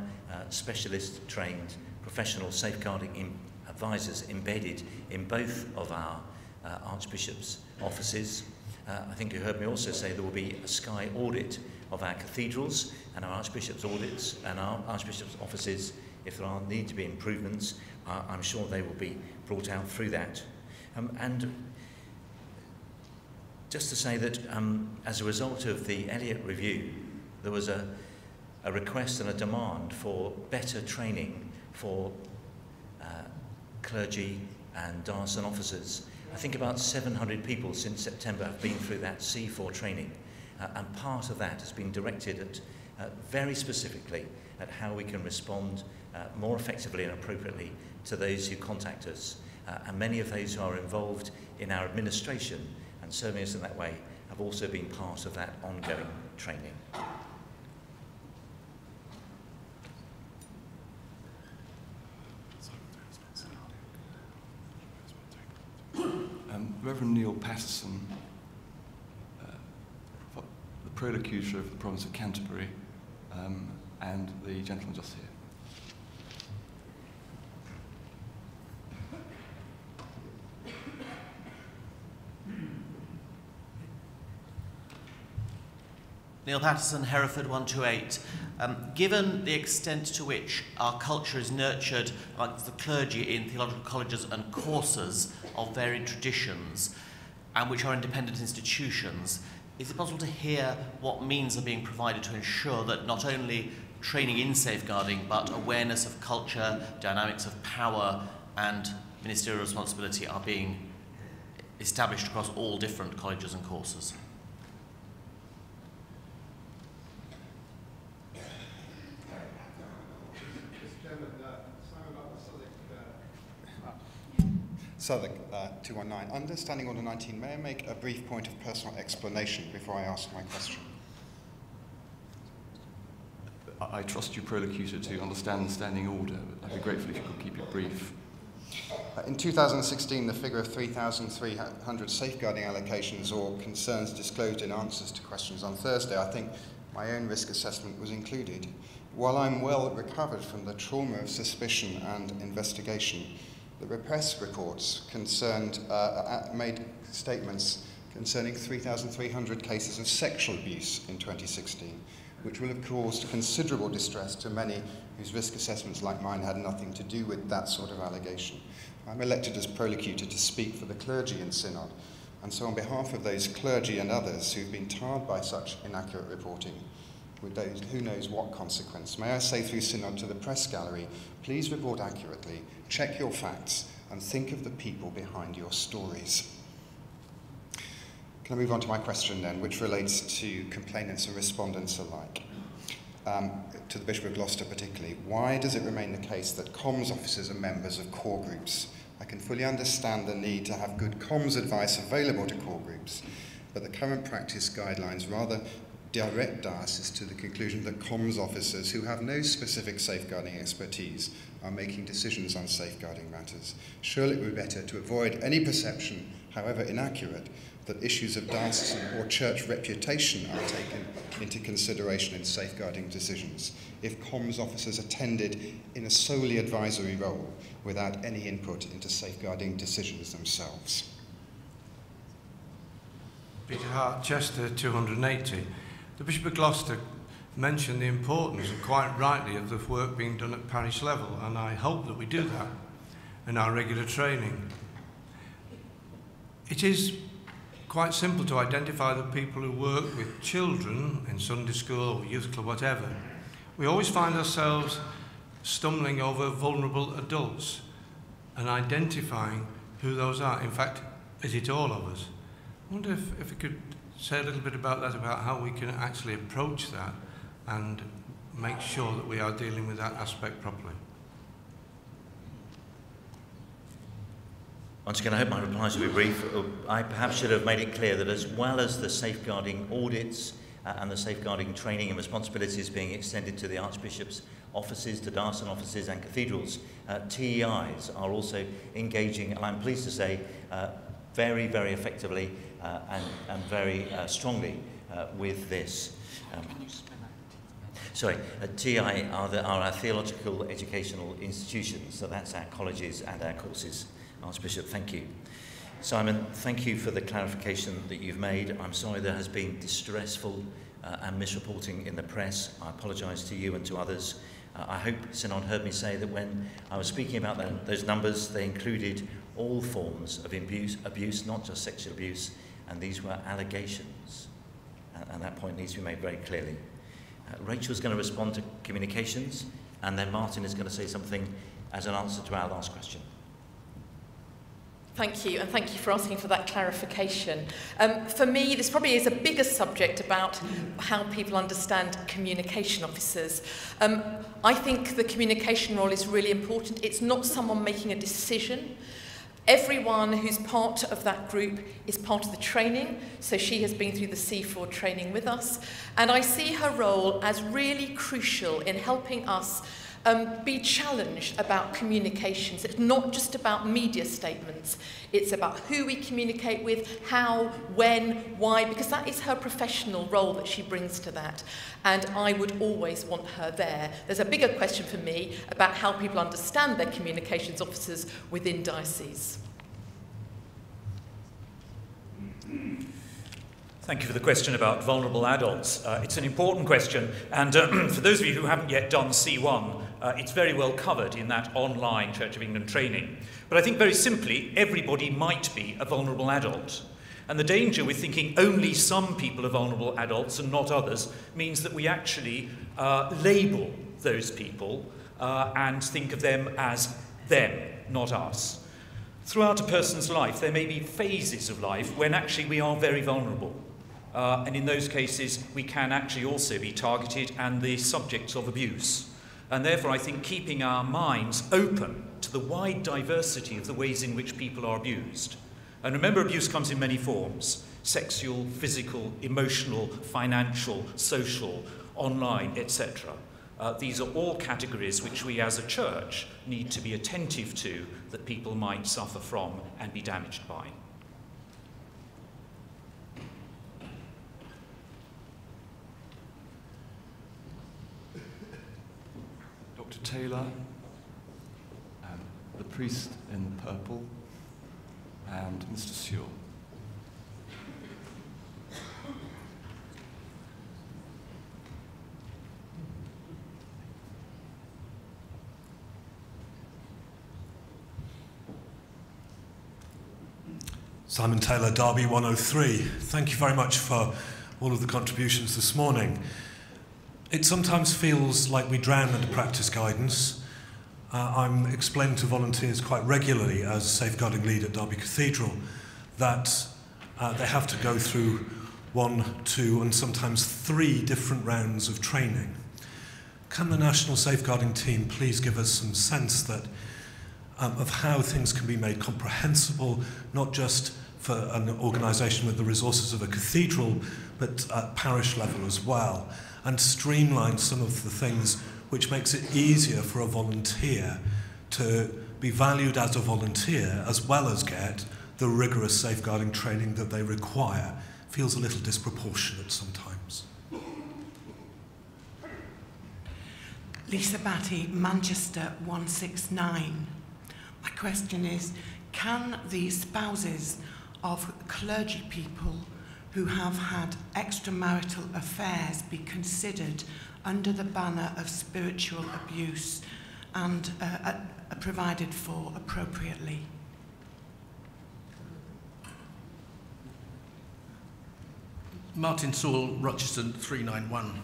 specialist trained professional safeguarding advisors embedded in both of our archbishops' offices. I think you heard me also say there will be a sky audit of our cathedrals and our archbishops' audits and our archbishops' offices. If there need to be improvements, I'm sure they will be brought out through that. And just to say that as a result of the Elliott Review, there was a request and a demand for better training for clergy and diocesan officers. I think about 700 people since September have been through that C4 training, and part of that has been directed at very specifically at how we can respond more effectively and appropriately to those who contact us. And many of those who are involved in our administration and serving us in that way have also been part of that ongoing training.
Reverend Neil Patterson, the Prolocutor of the Province of Canterbury, and the gentleman just here.
Neil Patterson, Hereford 128. Given the extent to which our culture is nurtured amongst the clergy in theological colleges and courses of varied traditions, and which are independent institutions, is it possible to hear what means are being provided to ensure that not only training in safeguarding, but awareness of culture, dynamics of power, and ministerial responsibility are being established across all different colleges and courses?
Southwark, 219. Understanding Order 19, may I make a brief point of personal explanation before I ask my question?
I trust you, Prolocutor, to understand the standing order, but I'd be grateful if you could keep it brief.
In 2016, the figure of 3,300 safeguarding allocations or concerns disclosed in answers to questions on Thursday, I think my own risk assessment was included. While I'm well recovered from the trauma of suspicion and investigation, the press reports made statements concerning 3,300 cases of sexual abuse in 2016, which will have caused considerable distress to many whose risk assessments, like mine, had nothing to do with that sort of allegation. I'm elected as Prolocutor to speak for the clergy in Synod, and so on behalf of those clergy and others who've been tarred by such inaccurate reporting, with those who knows what consequence, may I say through Synod to the press gallery, please report accurately, check your facts, and think of the people behind your stories. Can I move on to my question then, which relates to complainants and respondents alike? To the Bishop of Gloucester particularly, why does it remain the case that comms officers are members of core groups? I can fully understand the need to have good comms advice available to core groups, but the current practice guidelines rather direct diocese to the conclusion that comms officers who have no specific safeguarding expertise are making decisions on safeguarding matters. Surely it would be better to avoid any perception, however inaccurate, that issues of diocesan or church reputation are taken into consideration in safeguarding decisions if comms officers attended in a solely advisory role without any input into safeguarding decisions themselves.
Peter Hart, Chester 280. The Bishop of Gloucester mentioned the importance, and quite rightly, of the work being done at parish level, and I hope that we do that in our regular training. It is quite simple to identify the people who work with children in Sunday school or youth club, whatever. We always find ourselves stumbling over vulnerable adults and identifying who those are. In fact, is it all of us? I wonder if we could say a little bit about that, about how we can actually approach that and make sure that we are dealing with that aspect properly.
Once again, I hope my replies will be brief. I perhaps should have made it clear that as well as the safeguarding audits and the safeguarding training and responsibilities being extended to the Archbishop's offices, to diocesan offices and cathedrals, TEIs are also engaging, and I'm pleased to say, very, very effectively and very strongly with this. TEI are our theological educational institutions, so that's our colleges and our courses. Archbishop, thank you. Simon, thank you for the clarification that you've made. I'm sorry there has been distressful and misreporting in the press. I apologise to you and to others. I hope Synod heard me say that when I was speaking about those numbers, they included all forms of abuse, not just sexual abuse, and these were allegations. And that point needs to be made very clearly. Rachel's going to respond to communications, and then Martin is going to say something as an answer to our last question.
Thank you, and thank you for asking for that clarification. For me, this probably is a bigger subject about how people understand communication officers. I think the communication role is really important. It's not someone making a decision. Everyone who's part of that group is part of the training, so she has been through the C4 training with us, and I see her role as really crucial in helping us be challenged about communications. It's not just about media statements. It's about who we communicate with, how, when, why, because that is her professional role that she brings to that. And I would always want her there. There's a bigger question for me about how people understand their communications officers within dioceses.
Thank you for the question about vulnerable adults. It's an important question, and for those of you who haven't yet done C1, it's very well covered in that online Church of England training. But I think very simply, everybody might be a vulnerable adult. And the danger with thinking only some people are vulnerable adults and not others means that we actually label those people and think of them as them, not us. Throughout a person's life, there may be phases of life when actually we are very vulnerable. And in those cases, we can actually also be targeted and the subjects of abuse. And therefore, I think keeping our minds open to the wide diversity of the ways in which people are abused. And remember, abuse comes in many forms: sexual, physical, emotional, financial, social, online, etc. These are all categories which we as a church need to be attentive to, that people might suffer from and be damaged by.
Dr. Taylor, the priest in the purple, and Mr. Sewell.
Simon Taylor, Derby 103. Thank you very much for all of the contributions this morning. It sometimes feels like we drown under practice guidance. I'm explaining to volunteers quite regularly as safeguarding lead at Derby Cathedral that they have to go through 1, 2 and sometimes 3 different rounds of training. Can the National Safeguarding Team please give us some sense that of how things can be made comprehensible, not just for an organisation with the resources of a cathedral, but at parish level as well, and streamline some of the things which makes it easier for a volunteer to be valued as a volunteer, as well as get the rigorous safeguarding training that they require. Feels a little disproportionate sometimes.
Lisa Batty, Manchester 169. My question is, can the spouses of clergy people who have had extramarital affairs be considered under the banner of spiritual abuse and provided for appropriately?
Martin Sewell, Rochester 391.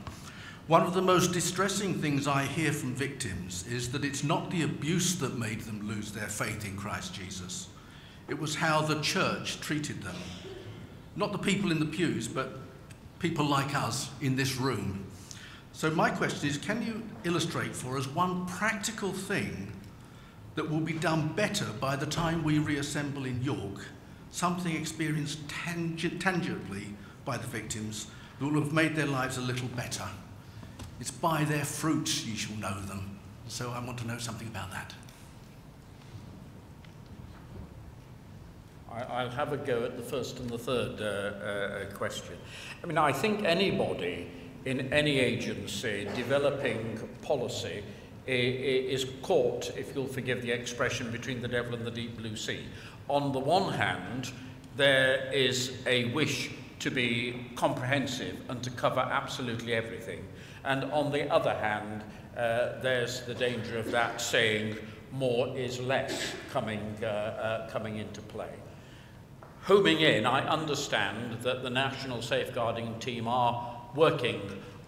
One of the most distressing things I hear from victims is that it's not the abuse that made them lose their faith in Christ Jesus. It was how the church treated them. Not the people in the pews, but people like us in this room. So my question is, can you illustrate for us one practical thing that will be done better by the time we reassemble in York, something experienced tangibly by the victims that will have made their lives a little better? It's by their fruits ye shall know them. So I want to know something about that.
I'll have a go at the first and the third question. I mean, I think anybody in any agency developing policy is caught, if you'll forgive the expression, between the devil and the deep blue sea. On the one hand, there is a wish to be comprehensive and to cover absolutely everything. And on the other hand, there's the danger of that saying more is less coming into play. Homing in, I understand that the National Safeguarding Team are working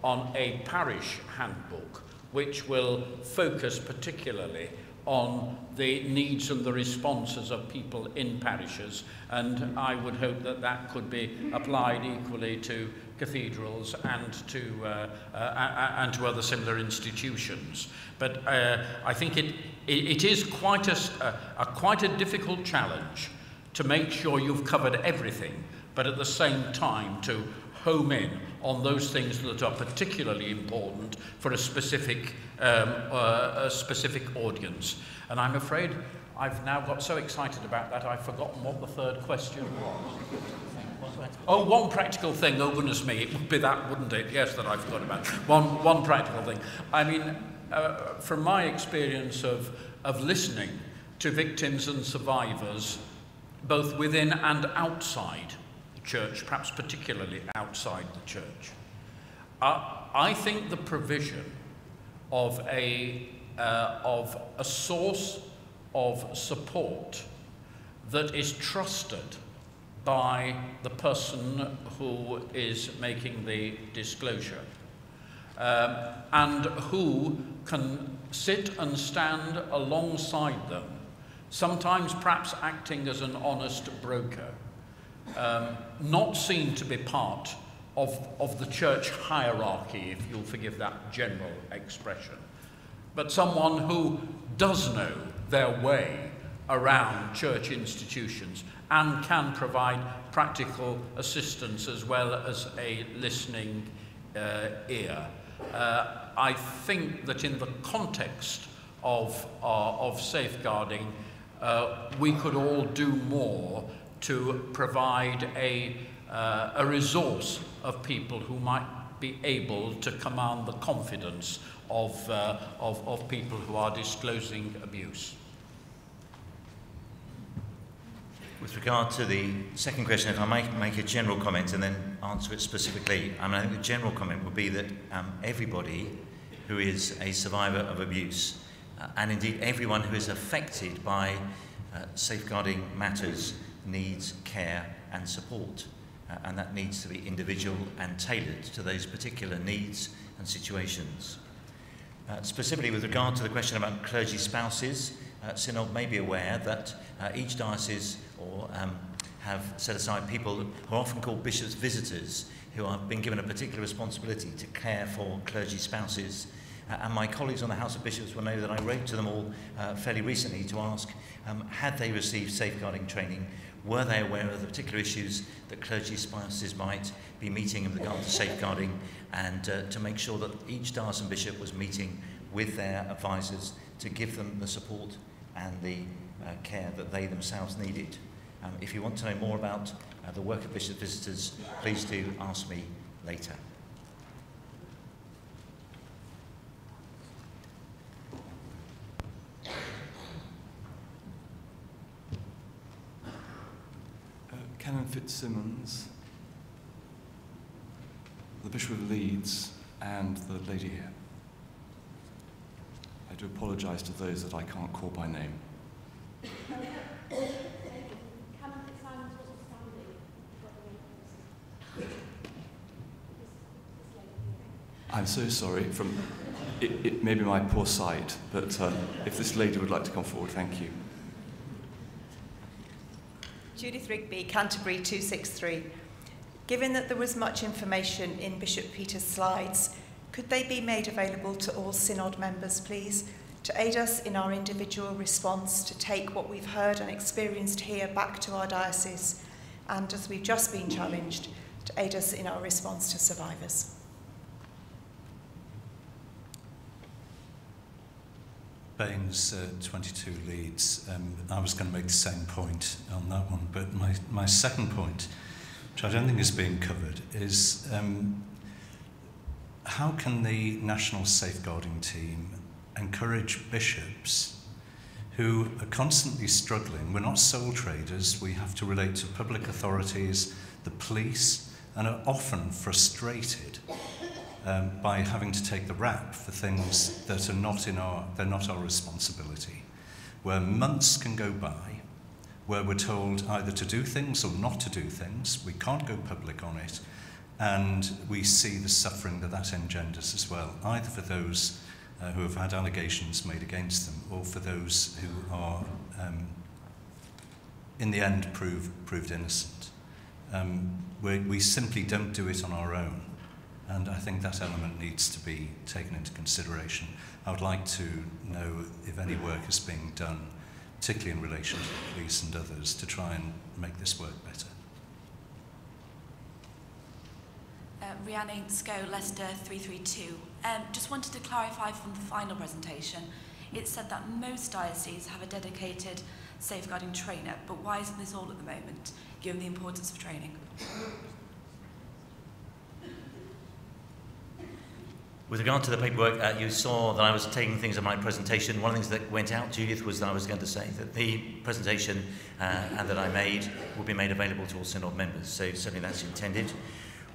on a parish handbook which will focus particularly on the needs and the responses of people in parishes, and I would hope that that could be applied equally to cathedrals and to other similar institutions. But I think it is quite a difficult challenge to make sure you've covered everything, but at the same time to home in on those things that are particularly important for a specific audience. And I'm afraid I've now got so excited about that I've forgotten what the third question was. Oh, one practical thing. Oh, goodness me, it would be that, wouldn't it? Yes, that I forgot about. One practical thing. I mean, from my experience of listening to victims and survivors, both within and outside church, perhaps particularly outside the church. I think the provision of a source of support that is trusted by the person who is making the disclosure, and who can sit and stand alongside them, sometimes perhaps acting as an honest broker, not seen to be part of the church hierarchy, if you'll forgive that general expression, but someone who does know their way around church institutions and can provide practical assistance as well as a listening ear. I think that in the context of safeguarding, we could all do more to provide a resource of people who might be able to command the confidence of people who are disclosing abuse.
With regard to the second question, if I might make a general comment and then answer it specifically, I think the general comment would be that everybody who is a survivor of abuse, and indeed everyone who is affected by safeguarding matters, needs care and support. And that needs to be individual and tailored to those particular needs and situations. Specifically with regard to the question about clergy spouses, Synod may be aware that each diocese have set aside people who are often called bishops' visitors, who have been given a particular responsibility to care for clergy spouses. And my colleagues on the House of Bishops will know that I wrote to them all fairly recently to ask, had they received safeguarding training? Were they aware of the particular issues that clergy spouses might be meeting in regard to safeguarding, and to make sure that each diocesan bishop was meeting with their advisors to give them the support and the care that they themselves needed. If you want to know more about the work of bishop visitors, please do ask me later.
Canon Fitzsimmons, the Bishop of Leeds, and the lady here. I do apologise to those that I can't call by name. I'm so sorry. It may be my poor sight, but if this lady would like to come forward, thank you.
Judith Rigby, Canterbury 263. Given that there was much information in Bishop Peter's slides, could they be made available to all Synod members, please, to aid us in our individual response, to take what we've heard and experienced here back to our diocese, and as we've just been challenged, to aid us in our response to survivors?
Baines 22 Leeds. I was going to make the same point on that one, but my second point, which I don't think is being covered, is how can the National Safeguarding Team encourage bishops who are constantly struggling? We're not sole traders, we have to relate to public authorities, the police, and are often frustrated by having to take the rap for things that are they're not our responsibility, where months can go by, where we're told either to do things or not to do things. We can't go public on it, and we see the suffering that engenders as well, either for those who have had allegations made against them, or for those who are, in the end, proved innocent. We simply don't do it on our own. And I think that element needs to be taken into consideration. I would like to know if any work is being done, particularly in relation to the police and others, to try and make this work better.
Rhiannon Sco, Leicester 332. Just wanted to clarify from the final presentation. It said that most dioceses have a dedicated safeguarding trainer, but why isn't this all at the moment, given the importance of training?
With regard to the paperwork, you saw that I was taking things in my presentation. One of the things that went out, Judith, was that I was going to say that the presentation and that I made will be made available to all Synod members. So certainly that's intended.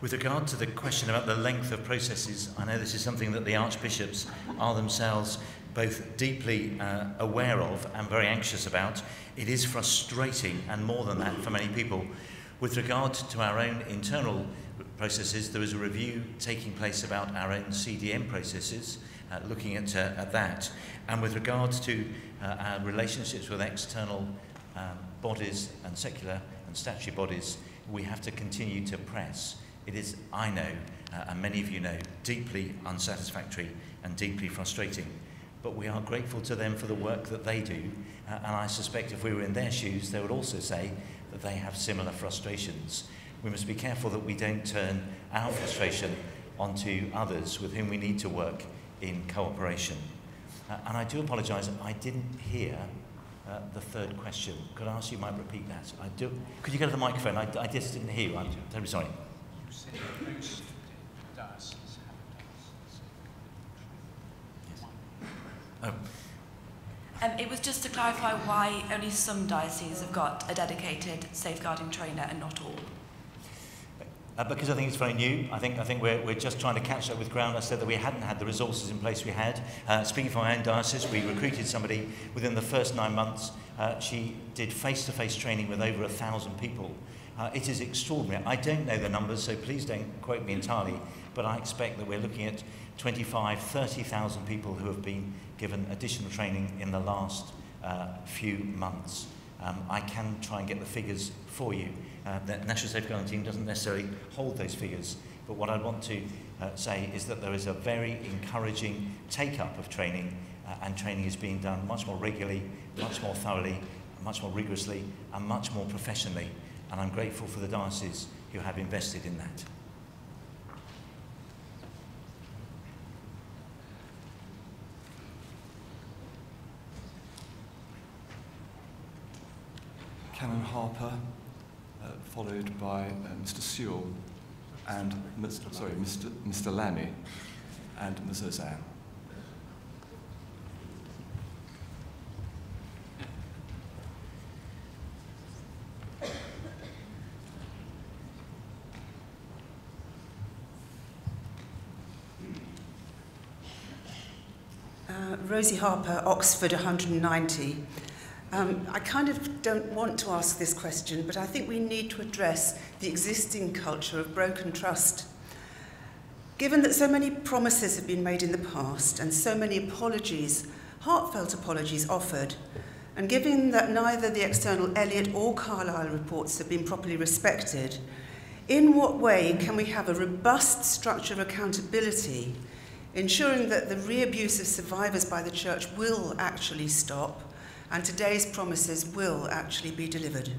With regard to the question about the length of processes, I know this is something that the archbishops are themselves both deeply aware of and very anxious about. It is frustrating, and more than that, for many people. With regard to our own internal processes, there is a review taking place about our own CDM processes, looking at that. And with regards to our relationships with external bodies and secular and statutory bodies, we have to continue to press. It is, I know, and many of you know, deeply unsatisfactory and deeply frustrating. But we are grateful to them for the work that they do, and I suspect if we were in their shoes, they would also say that they have similar frustrations. We must be careful that we don't turn our frustration onto others with whom we need to work in cooperation. And I do apologise, I didn't hear the third question. Could I ask you might repeat that? Could you go to the microphone? I just didn't hear you. I'm terribly sorry.
You said most dioceses have a
Oh.
It was just to clarify why only some dioceses have got a dedicated safeguarding trainer and not all.
Because I think it's very new. I think we're just trying to catch up with ground. I said that we hadn't had the resources in place we had. Speaking for my own diocese, we recruited somebody within the first 9 months. She did face-to-face training with over 1,000 people. It is extraordinary. I don't know the numbers, so please don't quote me entirely, but I expect that we're looking at 25,000, 30,000 people who have been given additional training in the last few months. I can try and get the figures for you. The National Safeguarding Team doesn't necessarily hold those figures, but what I want to say is that there is a very encouraging take-up of training, and training is being done much more regularly, much more thoroughly, much more rigorously, and much more professionally. And I'm grateful for the dioceses who have invested in that.
Canon Harper, followed by Mr. Sewell and Mr. Lammy and Ms. Ozanne.
Rosie Harper, Oxford 190. I kind of don't want to ask this question, but I think we need to address the existing culture of broken trust. Given that so many promises have been made in the past and so many apologies, heartfelt apologies offered, and given that neither the external Elliott or Carlisle reports have been properly respected, in what way can we have a robust structure of accountability, ensuring that the re-abuse of survivors by the Church will actually stop and today's promises will actually be delivered?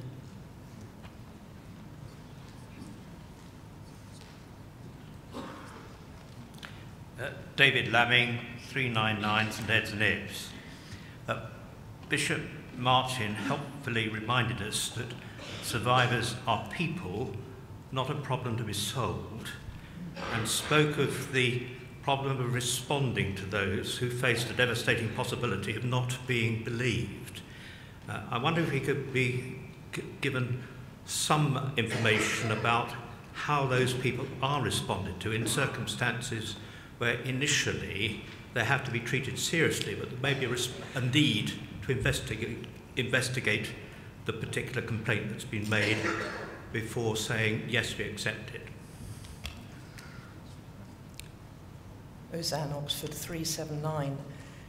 David Lamming, 399 St Ed's and Ibs. Bishop Martin helpfully reminded us that survivors are people, not a problem to be solved, and spoke of the problem of responding to those who faced a devastating possibility of not being believed. I wonder if he could be given some information about how those people are responded to in circumstances where initially they have to be treated seriously, but there may be a need to investigate the particular complaint that's been made before saying, yes, we accept it.
Ozanne, Oxford 379.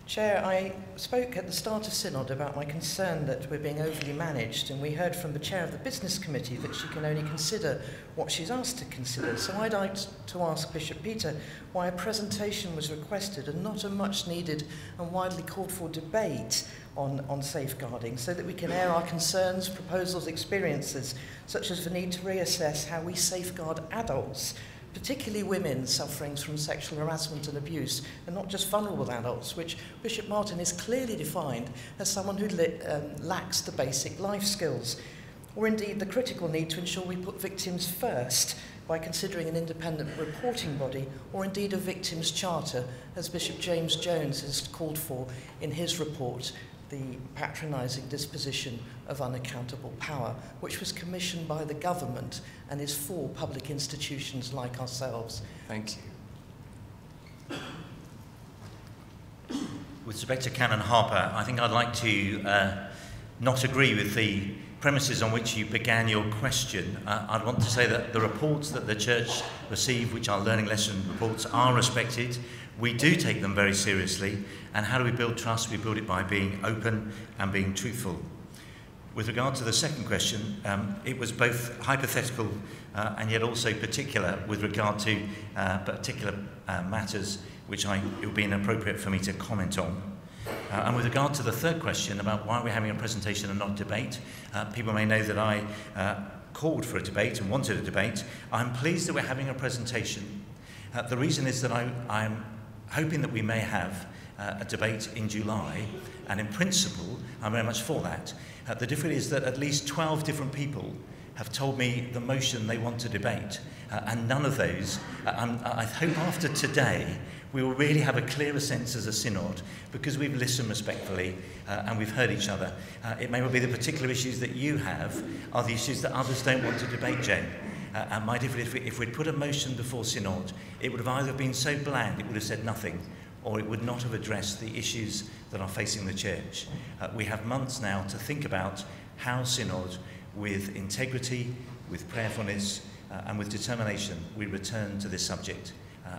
Chair, I spoke at the start of Synod about my concern that we're being overly managed, and we heard from the Chair of the Business Committee that she can only consider what she's asked to consider. So I'd like to ask Bishop Peter why a presentation was requested and not a much needed and widely called for debate on safeguarding, so that we can air our concerns, proposals, experiences, such as the need to reassess how we safeguard adults, particularly women suffering from sexual harassment and abuse, and not just vulnerable adults, which Bishop Martin is clearly defined as someone who lacks the basic life skills, or indeed the critical need to ensure we put victims first by considering an independent reporting body or indeed a victims' charter, as Bishop James Jones has called for in his report, The Patronising Disposition of Unaccountable Power, which was commissioned by the government and is for public institutions like ourselves.
Thank you.
With respect to Canon Harper, I think I'd like to not agree with the premises on which you began your question. I'd want to say that the reports that the Church receive, which are learning lesson reports, are respected. We do take them very seriously. And how do we build trust? We build it by being open and being truthful. With regard to the second question, it was both hypothetical and yet also particular with regard to particular matters which it would be inappropriate for me to comment on. And with regard to the third question about why we're having a presentation and not debate, people may know that I called for a debate and wanted a debate. I'm pleased that we're having a presentation. The reason is that I'm hoping that we may have a debate in July, and in principle, I'm very much for that. The difference is that at least 12 different people have told me the motion they want to debate, and none of those, I hope after today, we will really have a clearer sense as a synod, because we've listened respectfully and we've heard each other. It may well be the particular issues that you have are the issues that others don't want to debate, Jane. And my difference, if we'd put a motion before synod, it would have either been so bland it would have said nothing, or it would not have addressed the issues that are facing the Church. We have months now to think about how synod, with integrity, with prayerfulness, and with determination, we return to this subject.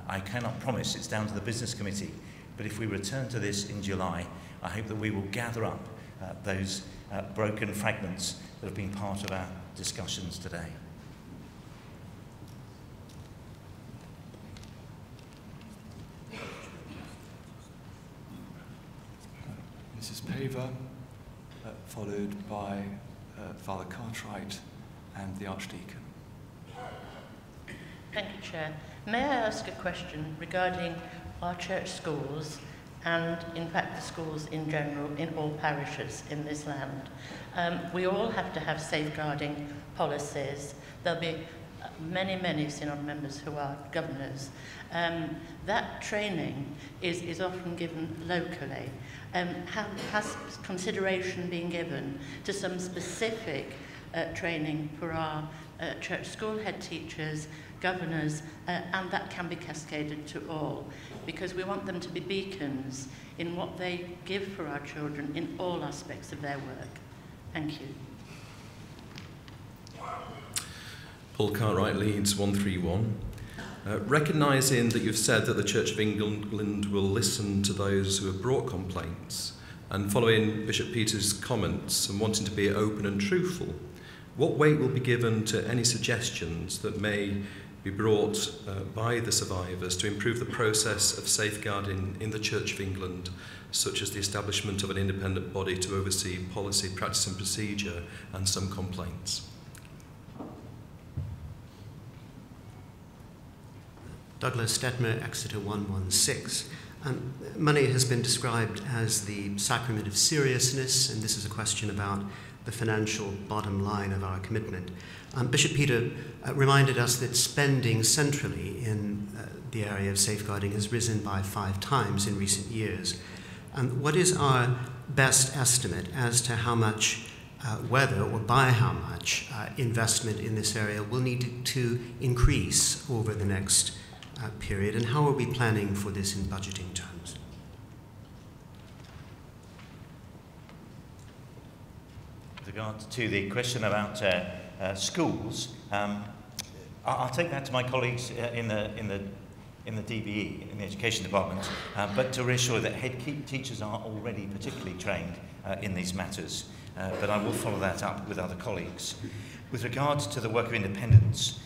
I cannot promise it's down to the business committee, but if we return to this in July, I hope that we will gather up those broken fragments that have been part of our discussions today.
Mrs. Paver, followed by Father Cartwright and the Archdeacon.
Thank you, Chair. May I ask a question regarding our church schools and, in fact, the schools in general in all parishes in this land? We all have to have safeguarding policies. There'll be many synod members who are governors. That training is often given locally. Has consideration been given to some specific training for our church school head teachers, governors, and that can be cascaded to all, because we want them to be beacons in what they give for our children in all aspects of their work. Thank you.
Paul Cartwright, Leeds 131. Recognising that you've said that the Church of England will listen to those who have brought complaints, and following Bishop Peter's comments and wanting to be open and truthful, what weight will be given to any suggestions that may be brought by the survivors to improve the process of safeguarding in the Church of England, such as the establishment of an independent body to oversee policy, practice and procedure, and some complaints?
Douglas Stetmer, Exeter 116. Money has been described as the sacrament of seriousness, and this is a question about the financial bottom line of our commitment. Bishop Peter reminded us that spending centrally in the area of safeguarding has risen by 5 times in recent years. What is our best estimate as to how much, whether or by how much, investment in this area will need to increase over the next period, and how are we planning for this in budgeting terms?
With regard to the question about schools, I'll take that to my colleagues in the DBE, in the Education Department, but to reassure that head teachers are already particularly trained in these matters, but I will follow that up with other colleagues. With regard to the work of independence,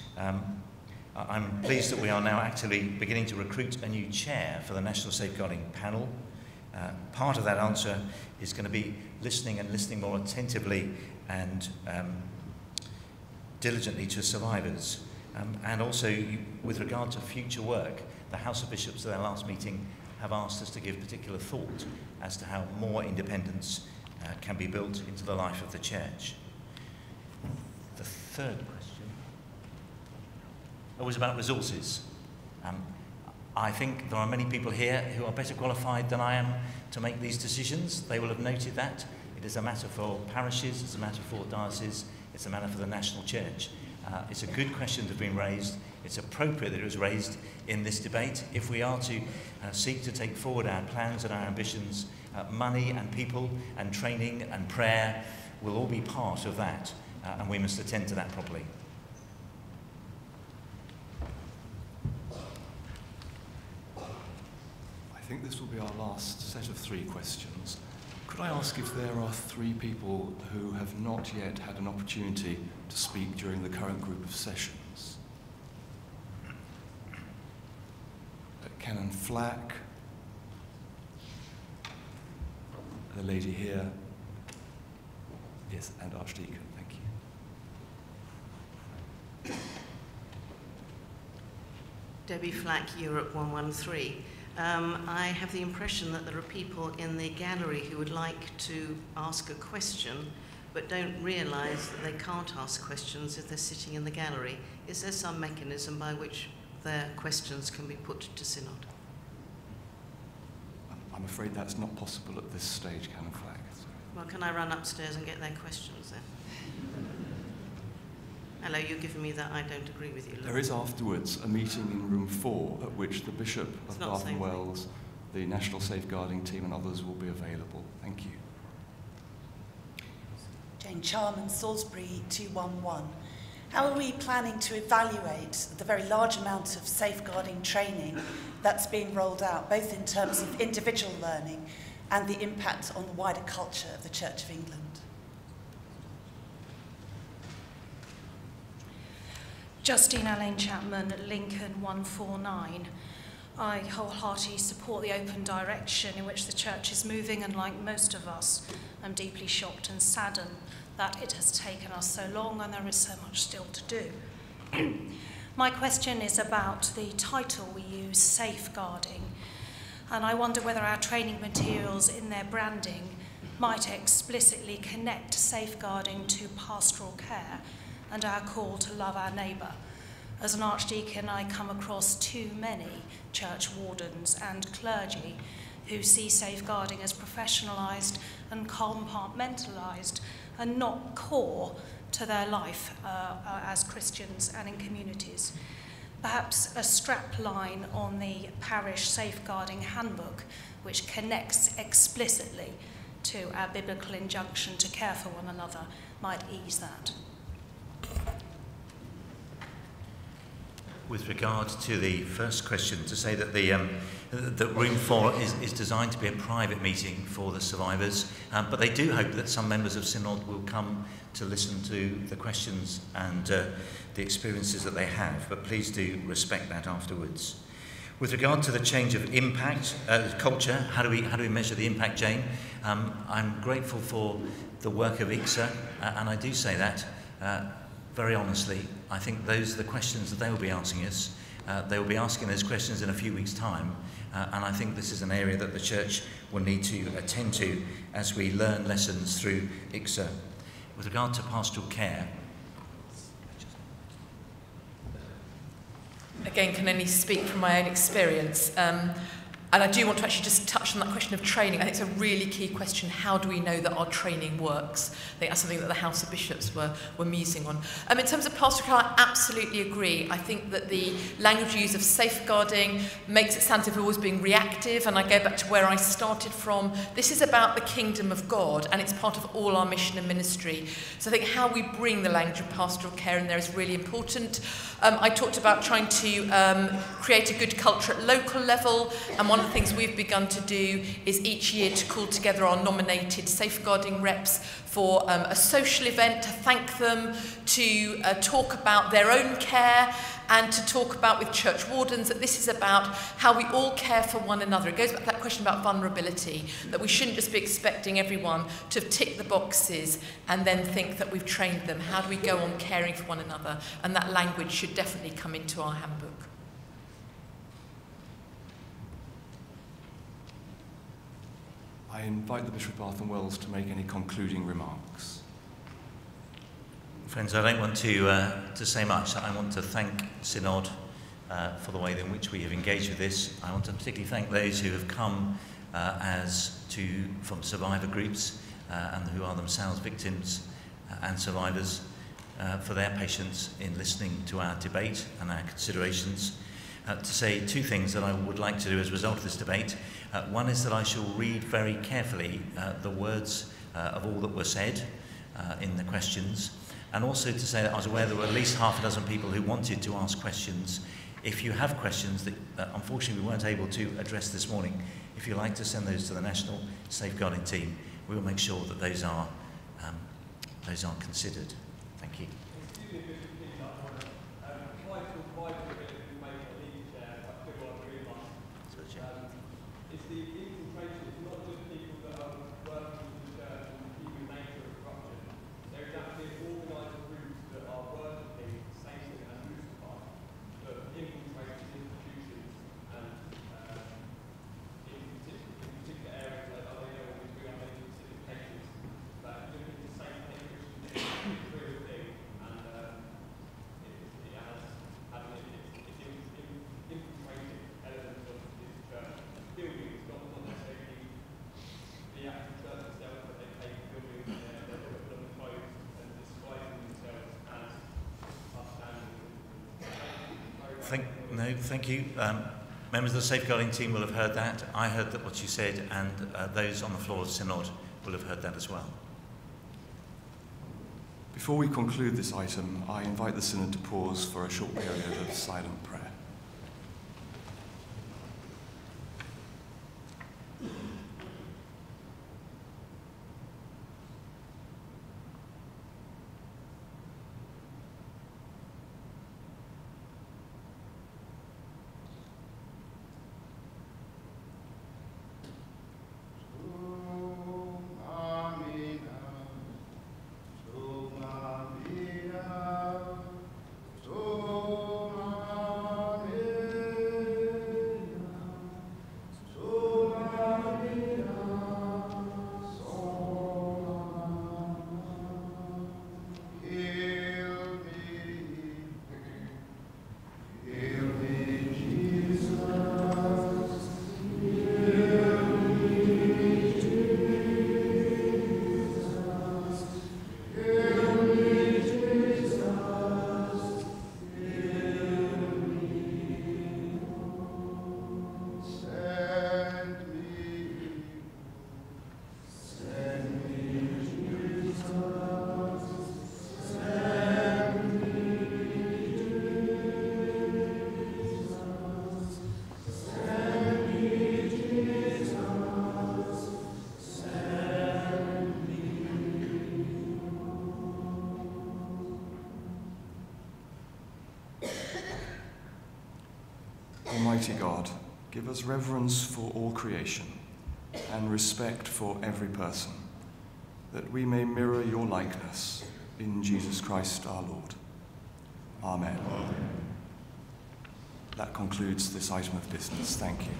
I'm pleased that we are now actively beginning to recruit a new chair for the National Safeguarding Panel. Part of that answer is going to be listening more attentively and diligently to survivors. And also, with regard to future work, the House of Bishops at their last meeting have asked us to give particular thought as to how more independence can be built into the life of the Church. The third question. always about resources. I think there are many people here who are better qualified than I am to make these decisions. They will have noted that. It is a matter for parishes, it's a matter for dioceses, it's a matter for the national church. It's a good question to have been raised. It's appropriate that it was raised in this debate. If we are to seek to take forward our plans and our ambitions, money and people and training and prayer will all be part of that, and we must attend to that properly.
I think this will be our last set of 3 questions. Could I ask if there are 3 people who have not yet had an opportunity to speak during the current group of sessions? Canon Flack, the lady here, yes, and Archdeacon, thank you.
Debbie Flack, Europe 113. I have the impression that there are people in the gallery who would like to ask a question but don't realise that they can't ask questions if they're sitting in the gallery. Is there some mechanism by which their questions can be put to Synod?
I'm afraid that's not possible at this stage, Canon Flack.
Well, can I run upstairs and get their questions then? Hello, you're giving me that I don't agree with you.
There is afterwards a meeting in room 4 at which the Bishop of Bath and Wells, the National Safeguarding Team and others will be available. Thank you.
Jane Charman, Salisbury 211. How are we planning to evaluate the very large amount of safeguarding training that's being rolled out, both in terms of individual learning and the impact on the wider culture of the Church of England?
Justine Alain Chapman, Lincoln 149. I wholeheartedly support the open direction in which the Church is moving, and like most of us, I'm deeply shocked and saddened that it has taken us so long and there is so much still to do. My question is about the title we use, safeguarding, and I wonder whether our training materials in their branding might explicitly connect safeguarding to pastoral care and our call to love our neighbour. As an archdeacon, I come across too many church wardens and clergy who see safeguarding as professionalised and compartmentalised and not core to their life as Christians and in communities. Perhaps a strap line on the parish safeguarding handbook which connects explicitly to our biblical injunction to care for one another might ease that.
With regard to the first question, to say that that room 4 is designed to be a private meeting for the survivors, but they do hope that some members of Synod will come to listen to the questions and the experiences that they have, but please do respect that afterwards. With regard to the change of impact, culture, how do we measure the impact, Jane? I'm grateful for the work of IICSA, and I do say that very honestly. I think those are the questions that they will be asking us. They will be asking those questions in a few weeks' time, and I think this is an area that the Church will need to attend to as we learn lessons through IICSA. With regard to pastoral care,
again, can only speak from my own experience. And I do want to actually just touch on that question of training. I think it's a really key question. How do we know that our training works? I think that's something that the House of Bishops were musing on. In terms of pastoral care, I absolutely agree. I think that the language use of safeguarding makes it sound as if we're always being reactive, and I go back to where I started from. This is about the kingdom of God, and it's part of all our mission and ministry. So I think how we bring the language of pastoral care in there is really important. I talked about trying to create a good culture at local level, and one of the things we've begun to do is each year to call together our nominated safeguarding reps for a social event, to thank them, to talk about their own care, and to talk about with church wardens that this is about how we all care for one another. It goes back to that question about vulnerability, that we shouldn't just be expecting everyone to tick the boxes and then think that we've trained them. How do we go on caring for one another? And that language should definitely come into our handbook. I invite the Bishop of Bath and Wells to make any concluding remarks.
Friends, I don't want to say much. I want to thank Synod for the way in which we have engaged with this. I want to particularly thank those who have come from survivor groups and who are themselves victims and survivors for their patience in listening to our debate and our considerations. To say two things that I would like to do as a result of this debate. One is that I shall read very carefully the words of all that were said in the questions, and also to say that I was aware there were at least half a dozen people who wanted to ask questions. If you have questions that unfortunately we weren't able to address this morning, if you'd like to send those to the National Safeguarding Team, we will make sure that those are considered. Thank you. Thank you. Members of the Safeguarding Team will have heard that. I heard that what you said, and those on the floor of Synod will have heard that as well.
Before we conclude this item, I invite the Synod to pause for a short period of silent prayer. Almighty God, give us reverence for all creation and respect for every person, that we may mirror your likeness in Jesus Christ our Lord. Amen. That concludes this item of business. Thank you.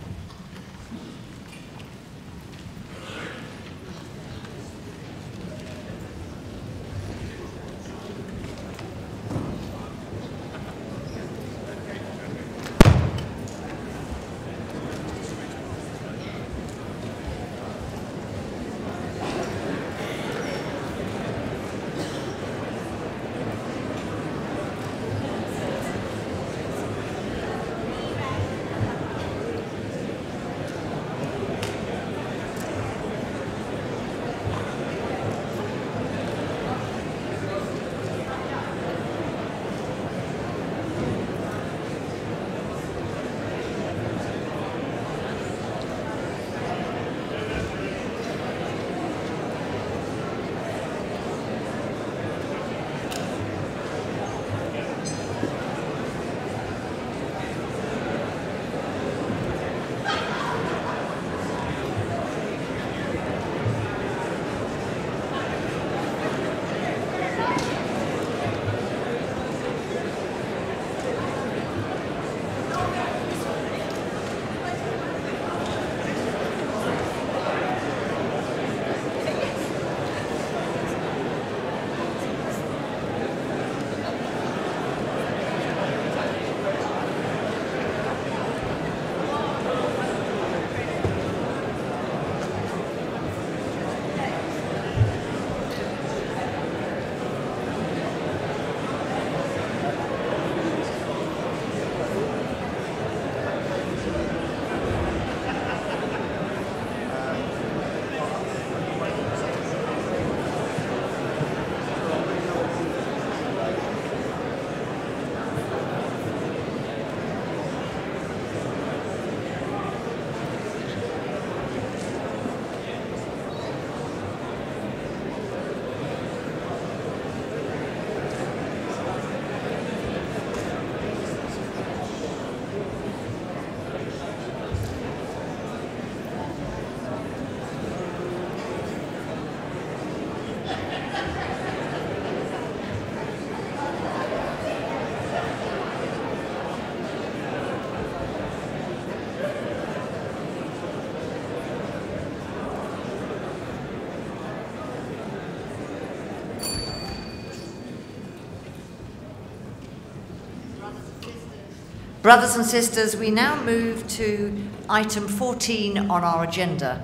Brothers and sisters, we now move to item 14 on our agenda,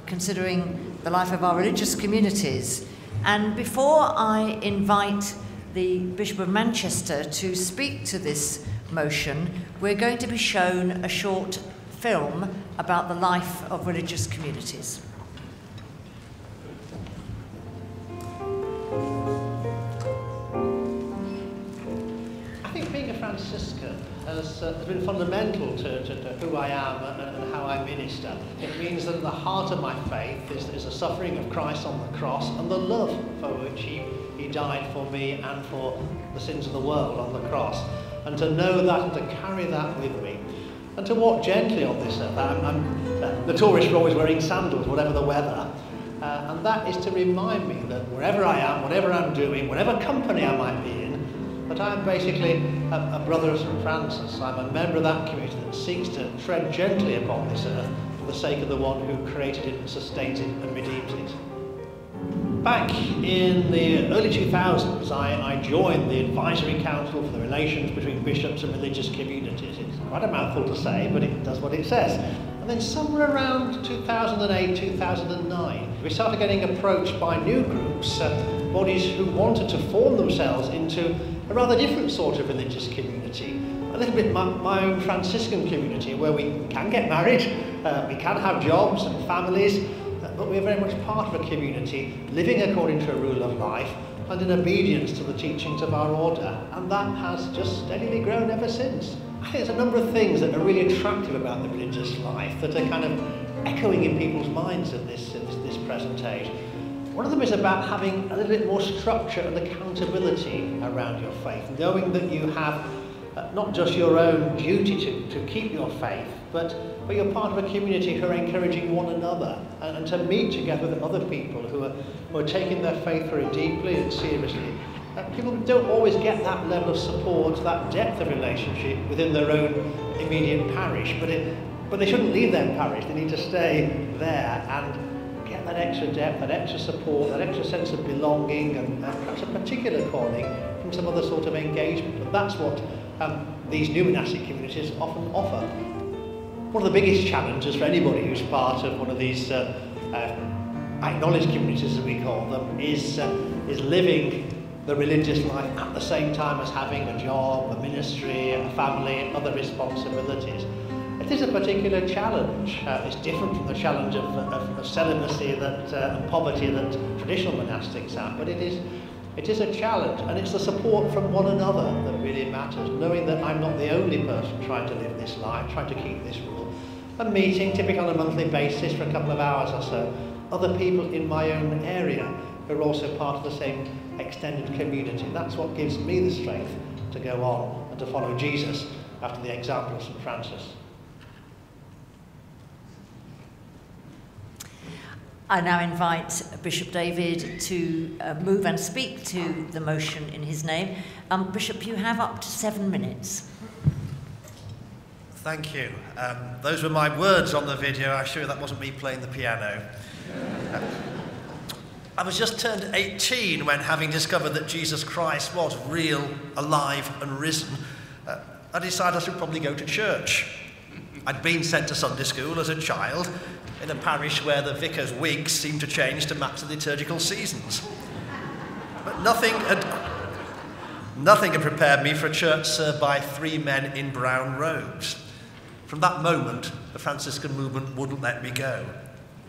considering the life of our religious communities. And before I invite the Bishop of Manchester to speak to this motion, we're going to be shown a short film about the life of religious communities.
I think being a Franciscan has been fundamental to who I am and how I minister. It means that at the heart of my faith is the suffering of Christ on the cross and the love for which he died for me and for the sins of the world on the cross. And to know that and to carry that with me and to walk gently on this earth. I'm notorious for always wearing sandals, whatever the weather. And that is to remind me that wherever I am, whatever I'm doing, whatever company I might be in, that I'm basically a brother of St. Francis. I'm a member of that community that seeks to tread gently upon this earth for the sake of the one who created it and sustains it and redeems it. Back in the early 2000s, I joined the Advisory Council for the Relations between Bishops and Religious Communities. It's quite a mouthful to say, but it does what it says. And then somewhere around 2008, 2009, we started getting approached by new groups, bodies who wanted to form themselves into a rather different sort of religious community. A little bit my own Franciscan community, where we can get married, we can have jobs and families, but we're very much part of a community, living according to a rule of life and in obedience to the teachings of our order. And that has just steadily grown ever since. I think there's a number of things that are really attractive about the religious life that are kind of echoing in people's minds at this present age. One of them is about having a little bit more structure and accountability around your faith, knowing that you have not just your own duty to keep your faith, but you're part of a community who are encouraging one another and to meet together with other people who are taking their faith very deeply and seriously. People don't always get that level of support, that depth of relationship within their own immediate parish, but they shouldn't leave their parish. They need to stay there and get that extra depth, that extra support, that extra sense of belonging and perhaps a particular calling from some other sort of engagement. And that's what these new monastic communities often offer. One of the biggest challenges for anybody who's part of one of these acknowledged communities, as we call them, is living the religious life at the same time as having a job, a ministry, a family, and other responsibilities. It is a particular challenge. It's different from the challenge of celibacy and poverty that traditional monastics have, but it is a challenge, and it's the support from one another that really matters, knowing that I'm not the only person trying to live this life, trying to keep this rule. A meeting, typically on a monthly basis for a couple of hours or so, other people in my own area who are also part of the same extended community. That's what gives me the strength to go on and to follow Jesus after the example of St. Francis.
I now invite Bishop David to move and speak to the motion in his name. Bishop, you have up to 7 minutes.
Thank you. Those were my words on the video. I assure you that wasn't me playing the piano. I was just turned 18 when, having discovered that Jesus Christ was real, alive and risen, I decided I should probably go to church. I'd been sent to Sunday school as a child in a parish where the vicar's wigs seemed to change to match the liturgical seasons. But nothing had prepared me for a church served by 3 men in brown robes. From that moment, the Franciscan movement wouldn't let me go.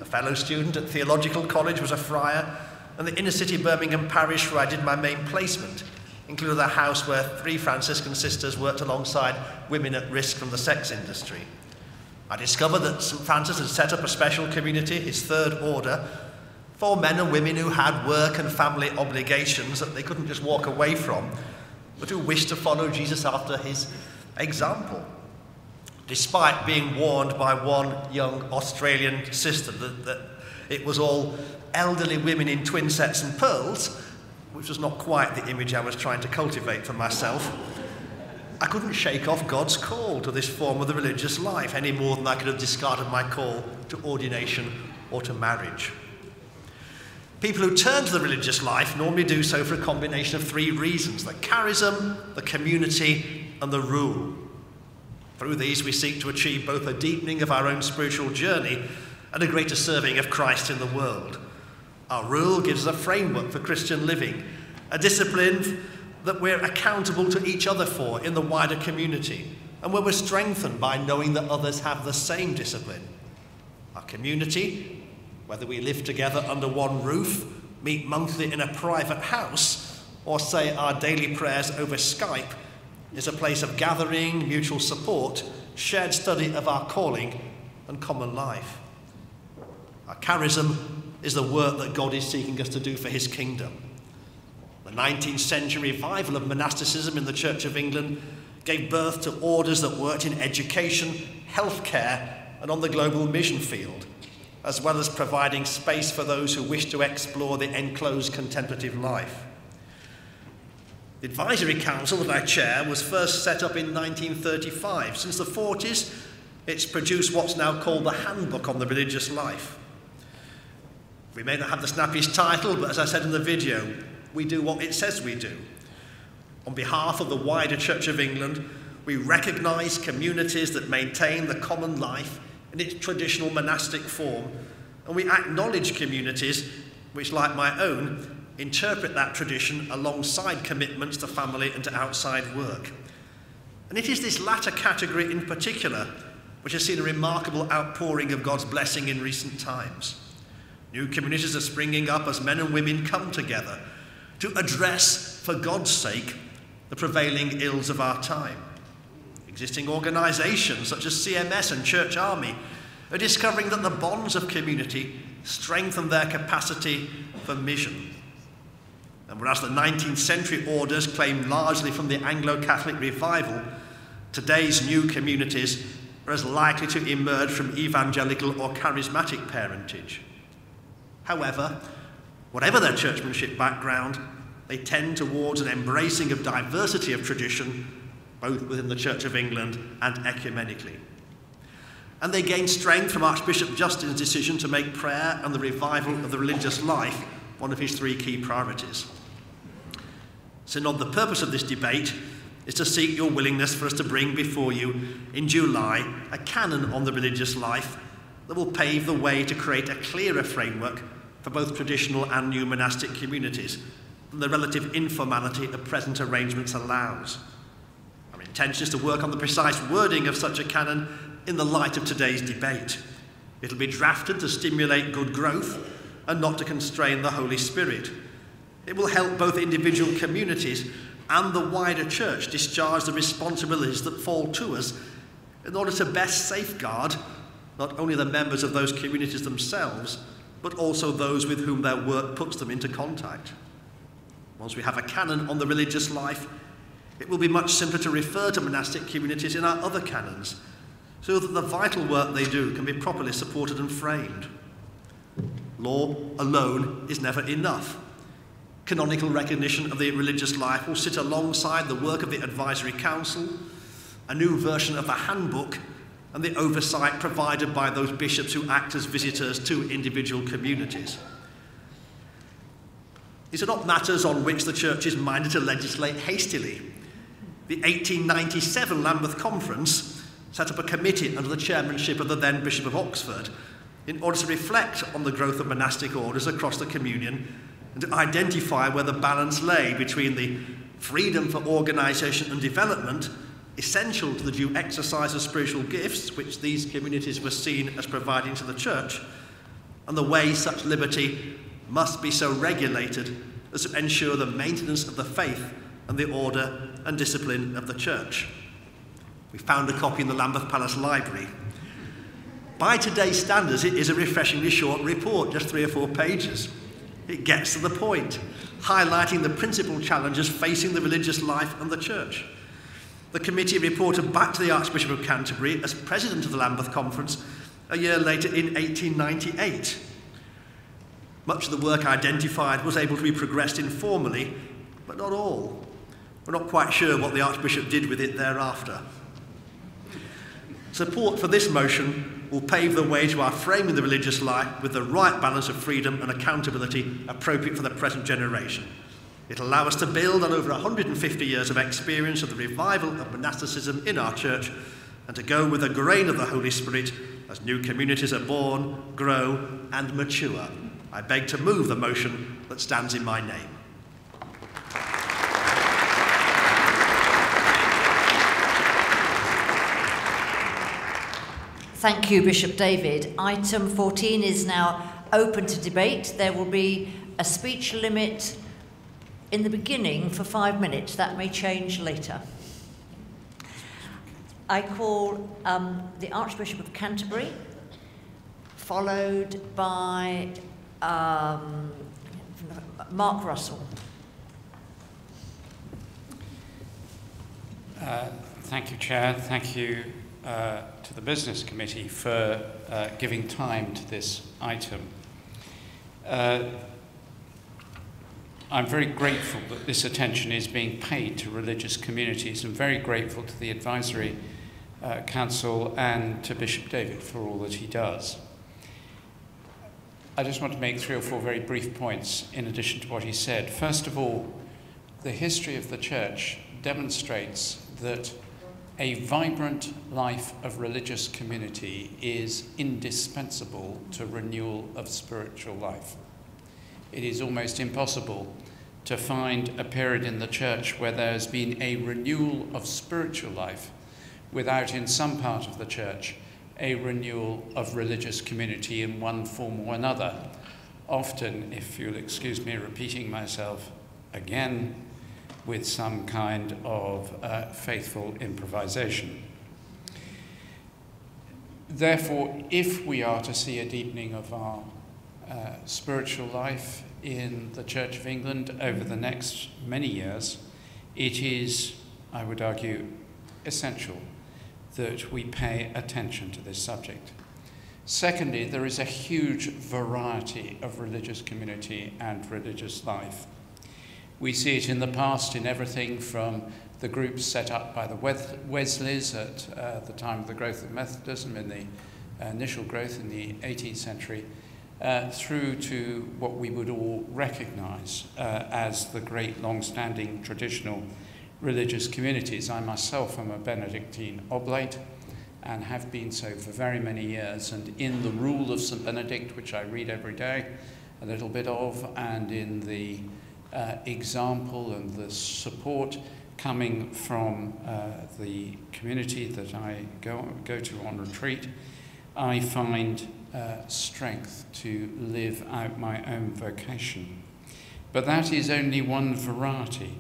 A fellow student at Theological College was a friar, and the inner-city Birmingham parish where I did my main placement included a house where 3 Franciscan sisters worked alongside women at risk from the sex industry. I discovered that St. Francis had set up a special community, his third order, for men and women who had work and family obligations that they couldn't just walk away from, but who wished to follow Jesus after his example. Despite being warned by one young Australian sister that it was all elderly women in twin sets and pearls, which was not quite the image I was trying to cultivate for myself, I couldn't shake off God's call to this form of the religious life any more than I could have discarded my call to ordination or to marriage. People who turn to the religious life normally do so for a combination of 3 reasons: the charism, the community, and the rule. Through these we seek to achieve both a deepening of our own spiritual journey and a greater serving of Christ in the world. Our rule gives us a framework for Christian living, a discipline that we're accountable to each other for in the wider community, and where we're strengthened by knowing that others have the same discipline. Our community, whether we live together under one roof, meet monthly in a private house, or say our daily prayers over Skype, is a place of gathering, mutual support, shared study of our calling and common life. Our charism is the work that God is seeking us to do for his kingdom. The 19th century revival of monasticism in the Church of England gave birth to orders that worked in education, healthcare, and on the global mission field, as well as providing space for those who wish to explore the enclosed contemplative life. The Advisory Council that I chair was first set up in 1935. Since the 40s, it's produced what's now called the Handbook on the Religious Life. We may not have the snappiest title, but as I said in the video, we do what it says we do. On behalf of the wider Church of England, we recognise communities that maintain the common life in its traditional monastic form, and we acknowledge communities which, like my own, interpret that tradition alongside commitments to family and to outside work. And it is this latter category in particular which has seen a remarkable outpouring of God's blessing in recent times. New communities are springing up as men and women come together to address, for God's sake, the prevailing ills of our time. Existing organisations such as CMS and Church Army are discovering that the bonds of community strengthen their capacity for mission. And whereas the 19th century orders claim largely from the Anglo-Catholic revival, today's new communities are as likely to emerge from evangelical or charismatic parentage. However, whatever their churchmanship background, they tend towards an embracing of diversity of tradition, both within the Church of England and ecumenically. And they gain strength from Archbishop Justin's decision to make prayer and the revival of the religious life one of his three key priorities. Synod, the purpose of this debate is to seek your willingness for us to bring before you in July a canon on the religious life that will pave the way to create a clearer framework for both traditional and new monastic communities than the relative informality of present arrangements allows. Our intention is to work on the precise wording of such a canon in the light of today's debate. It'll be drafted to stimulate good growth and not to constrain the Holy Spirit. It will help both individual communities and the wider church discharge the responsibilities that fall to us in order to best safeguard not only the members of those communities themselves, but also those with whom their work puts them into contact. Once we have a canon on the religious life, it will be much simpler to refer to monastic communities in our other canons, so that the vital work they do can be properly supported and framed. Law alone is never enough. Canonical recognition of the religious life will sit alongside the work of the Advisory Council, a new version of the handbook, and the oversight provided by those bishops who act as visitors to individual communities. These are not matters on which the Church is minded to legislate hastily. The 1897 Lambeth Conference set up a committee under the chairmanship of the then Bishop of Oxford in order to reflect on the growth of monastic orders across the communion and to identify where the balance lay between the freedom for organisation and development essential to the due exercise of spiritual gifts, which these communities were seen as providing to the Church, and the way such liberty must be so regulated as to ensure the maintenance of the faith and the order and discipline of the Church. We found a copy in the Lambeth Palace Library. By today's standards, it is a refreshingly short report, just 3 or 4 pages. It gets to the point, highlighting the principal challenges facing the religious life and the Church. The committee reported back to the Archbishop of Canterbury as president of the Lambeth Conference a year later in 1898. Much of the work identified was able to be progressed informally, but not all. We're not quite sure what the Archbishop did with it thereafter. Support for this motion will pave the way to our framing the religious life with the right balance of freedom and accountability appropriate for the present generation. It'll allow us to build on over 150 years of experience of the revival of monasticism in our Church and to go with the grain of the Holy Spirit as new communities are born, grow and mature. I beg to move the motion that stands in my name.
Thank you, Bishop David. Item 14 is now open to debate. There will be a speech limit in the beginning for 5 minutes. That may change later. I call the Archbishop of Canterbury, followed by Mark Russell.
Thank you, Chair. Thank you to the Business Committee for giving time to this item. I'm very grateful that this attention is being paid to religious communities, and very grateful to the Advisory Council and to Bishop David for all that he does. I just want to make 3 or 4 very brief points in addition to what he said. First of all, the history of the Church demonstrates that a vibrant life of religious community is indispensable to renewal of spiritual life. It is almost impossible to find a period in the Church where there has been a renewal of spiritual life without, in some part of the Church, a renewal of religious community in one form or another. Often, if you'll excuse me repeating myself again, with some kind of faithful improvisation. Therefore, if we are to see a deepening of our spiritual life in the Church of England over the next many years, it is, I would argue, essential that we pay attention to this subject. Secondly, there is a huge variety of religious community and religious life. We see it in the past in everything from the groups set up by the Wesleys at the time of the growth of Methodism, in the initial growth in the 18th century, through to what we would all recognize as the great long-standing traditional religious communities. I myself am a Benedictine oblate and have been so for very many years, and in the Rule of St. Benedict, which I read every day a little bit of, and in the example and the support coming from the community that I go to on retreat, I find strength to live out my own vocation. But that is only one variety.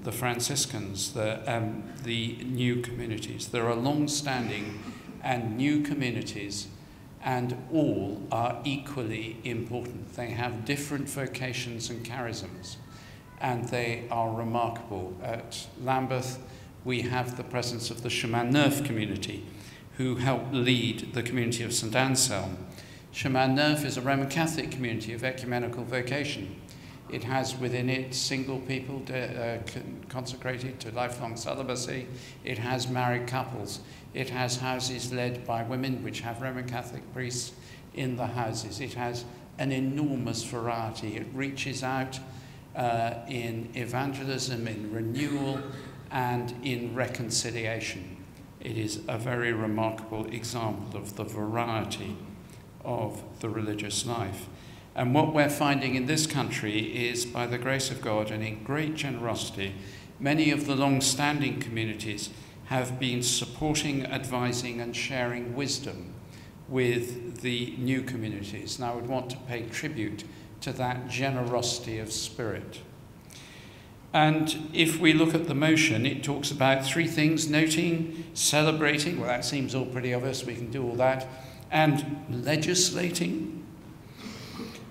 The Franciscans, the new communities. There are long-standing and new communities, and all are equally important. They have different vocations and charisms, and they are remarkable. At Lambeth, we have the presence of the Chemin Neuf community, who helped lead the community of St. Anselm. Chemin Neuf is a Roman Catholic community of ecumenical vocation. It has within it single people consecrated to lifelong celibacy. It has married couples. It has houses led by women, which have Roman Catholic priests in the houses. It has an enormous variety. It reaches out in evangelism, in renewal, and in reconciliation. It is a very remarkable example of the variety of the religious life. And what we're finding in this country is, by the grace of God and in great generosity, many of the long-standing communities have been supporting, advising, and sharing wisdom with the new communities. And I would want to pay tribute to that generosity of spirit. And if we look at the motion, it talks about 3 things: noting, celebrating, well, that seems all pretty obvious, we can do all that, and legislating.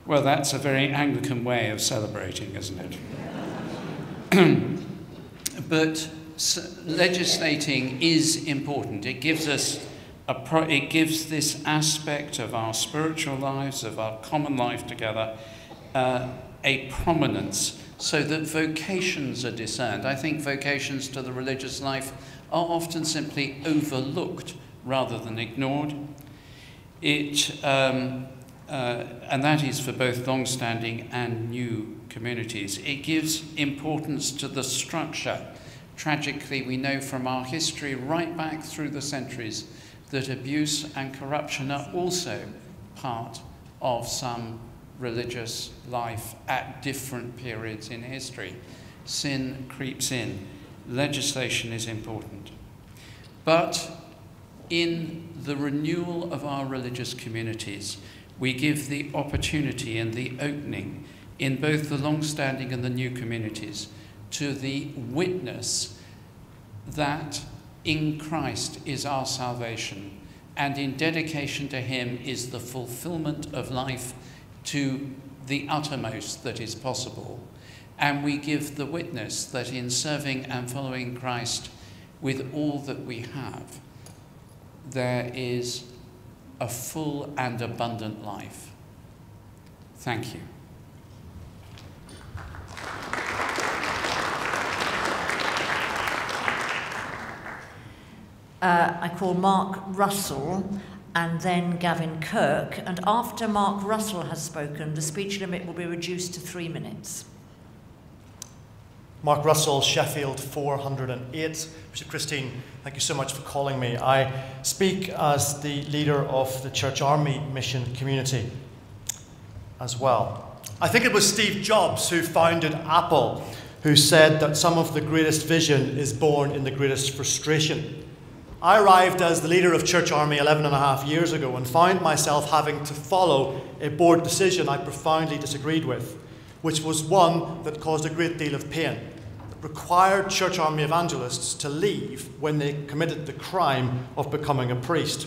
Well, that's a very Anglican way of celebrating, isn't it? But legislating is important. It gives us it gives this aspect of our spiritual lives, of our common life together, a prominence, so that vocations are discerned. I think vocations to the religious life are often simply overlooked rather than ignored. And that is for both long-standing and new communities. It gives importance to the structure Tragically, we know from our history right back through the centuries that abuse and corruption are also part of some religious life at different periods in history. Sin creeps in. Legislation is important. But in the renewal of our religious communities, we give the opportunity and the opening in both the long-standing and the new communities to the witness that in Christ is our salvation, and in dedication to him is the fulfillment of life to the uttermost that is possible. And we give the witness that in serving and following Christ with all that we have, there is a full and abundant life. Thank you.
I call Mark Russell and then Gavin Kirk, and after Mark Russell has spoken, the speech limit will be reduced to 3 minutes.
Mark Russell, Sheffield 408. Bishop Christine, thank you so much for calling me. I speak as the leader of the Church Army Mission community as well. I think it was Steve Jobs who founded Apple, who said that some of the greatest vision is born in the greatest frustration. I arrived as the leader of Church Army 11.5 years ago and found myself having to follow a board decision I profoundly disagreed with, which was one that caused a great deal of pain. It required Church Army evangelists to leave when they committed the crime of becoming a priest.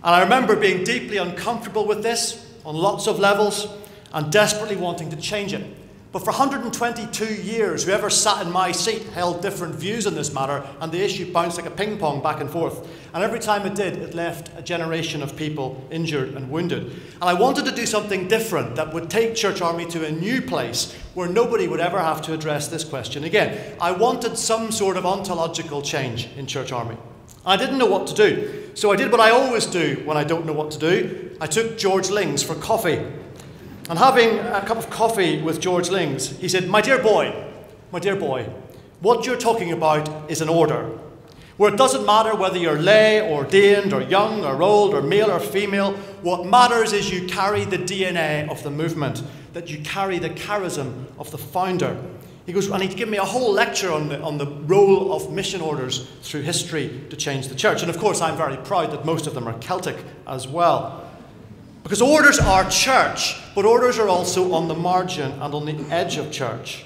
And I remember being deeply uncomfortable with this on lots of levels and desperately wanting to change it. But for 122 years, whoever sat in my seat held different views on this matter, and the issue bounced like a ping pong back and forth. And every time it did, it left a generation of people injured and wounded. And I wanted to do something different that would take Church Army to a new place where nobody would ever have to address this question again. I wanted some sort of ontological change in Church Army. I didn't know what to do, so I did what I always do when I don't know what to do. I took George Lings for coffee. And having a cup of coffee with George Lings, he said, my dear boy, what you're talking about is an order, where it doesn't matter whether you're lay, ordained, or young, or old, or male, or female. What matters is you carry the DNA of the movement, that you carry the charism of the founder. He goes, and he'd give me a whole lecture on the role of mission orders through history to change the church. And of course, I'm very proud that most of them are Celtic as well. Because orders are church, but orders are also on the margin and on the edge of church.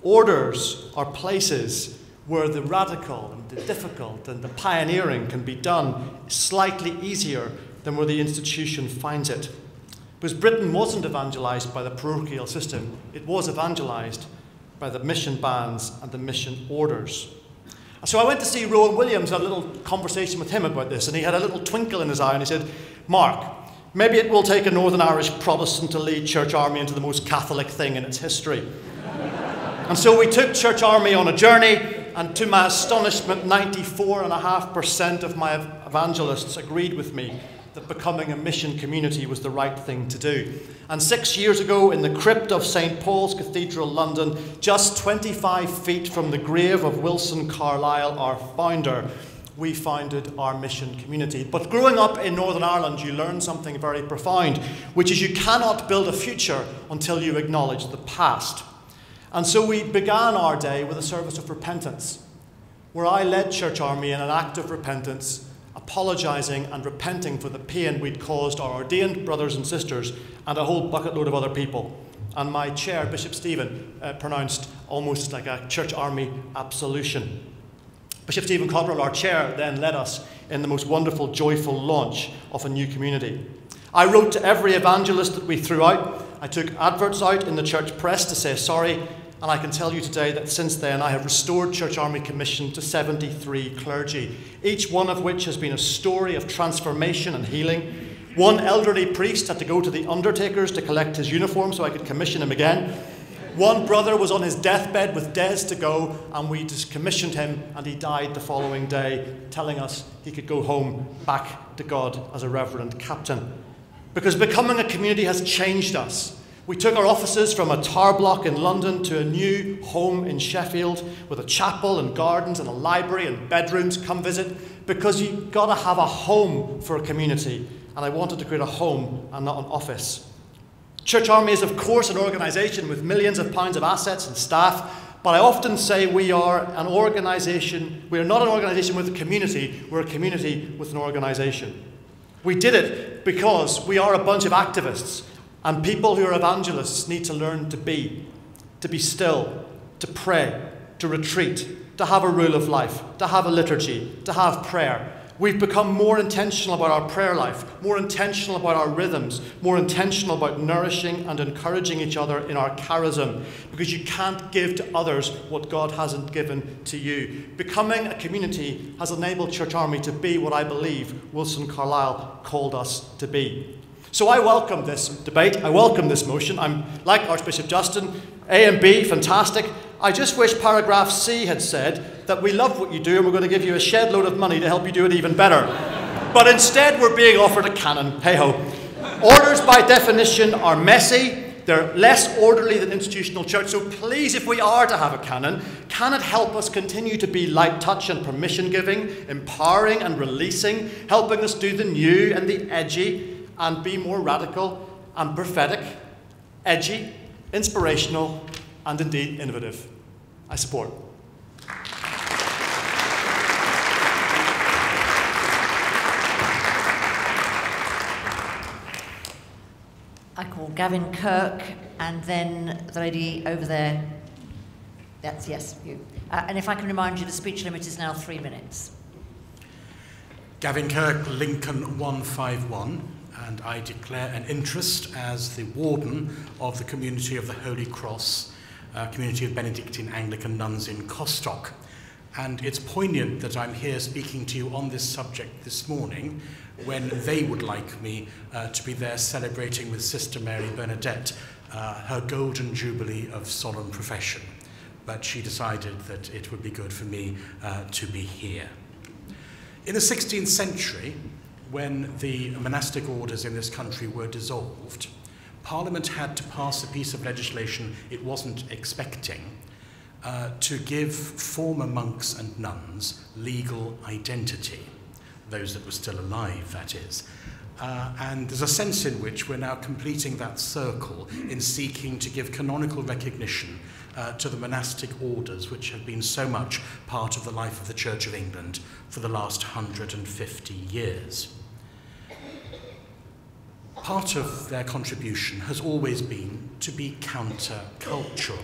Orders are places where the radical and the difficult and the pioneering can be done slightly easier than where the institution finds it. Because Britain wasn't evangelized by the parochial system, it was evangelized by the mission bands and the mission orders. So I went to see Rowan Williams, had a little conversation with him about this, and he had a little twinkle in his eye and he said, Mark, maybe it will take a Northern Irish Protestant to lead Church Army into the most Catholic thing in its history. And so we took Church Army on a journey, and to my astonishment, 94.5% of my evangelists agreed with me that becoming a mission community was the right thing to do. And 6 years ago, in the crypt of St. Paul's Cathedral, London, just 25 feet from the grave of Wilson Carlyle, our founder, we founded our mission community. But growing up in Northern Ireland, you learn something very profound, which is you cannot build a future until you acknowledge the past. And so we began our day with a service of repentance, where I led Church Army in an act of repentance, apologising and repenting for the pain we'd caused our ordained brothers and sisters and a whole bucket load of other people. And my chair, Bishop Stephen, pronounced almost like a Church Army absolution. Bishop Stephen Cotterill, our chair, then led us in the most wonderful, joyful launch of a new community. I wrote to every evangelist that we threw out. I took adverts out in the church press to say sorry, and I can tell you today that since then I have restored Church Army Commission to 73 clergy, each one of which has been a story of transformation and healing. One elderly priest had to go to the undertakers to collect his uniform so I could commission him again. One brother was on his deathbed with days to go, and we just commissioned him, and he died the following day, telling us he could go home back to God as a reverend captain. Because becoming a community has changed us. We took our offices from a tower block in London to a new home in Sheffield with a chapel and gardens and a library and bedrooms. Come visit, because you've got to have a home for a community. And I wanted to create a home and not an office. Church Army is, of course, an organisation with millions of pounds of assets and staff. But I often say we are an organisation. We are not an organisation with a community. We're a community with an organisation. We did it because we are a bunch of activists, and people who are evangelists need to learn to be still, to pray, to retreat, to have a rule of life, to have a liturgy, to have prayer. We've become more intentional about our prayer life, more intentional about our rhythms, more intentional about nourishing and encouraging each other in our charism, because you can't give to others what God hasn't given to you. Becoming a community has enabled Church Army to be what I believe Wilson Carlyle called us to be. So I welcome this debate. I welcome this motion. I'm like Archbishop Justin. A and B, fantastic. I just wish paragraph C had said that we love what you do and we're going to give you a shed load of money to help you do it even better. But instead we're being offered a canon. Hey-ho. Orders by definition are messy. They're less orderly than institutional church. So please, if we are to have a canon, can it help us continue to be light touch and permission giving, empowering and releasing, helping us do the new and the edgy and be more radical and prophetic, edgy, inspirational, and indeed innovative. I support.
I call Gavin Kirk, and then the lady over there. That's, yes, you. And if I can remind you, the speech limit is now 3 minutes.
Gavin Kirk, Lincoln 151, and I declare an interest as the warden of the Community of the Holy Cross, Community of Benedictine Anglican Nuns in Costock. And it's poignant that I'm here speaking to you on this subject this morning, when they would like me to be there celebrating with Sister Mary Bernadette her golden jubilee of solemn profession. But she decided that it would be good for me to be here. In the 16th century, when the monastic orders in this country were dissolved, Parliament had to pass a piece of legislation it wasn't expecting to give former monks and nuns legal identity. Those that were still alive, that is. And there's a sense in which we're now completing that circle in seeking to give canonical recognition to the monastic orders, which have been so much part of the life of the Church of England for the last 150 years. Part of their contribution has always been to be counter-cultural.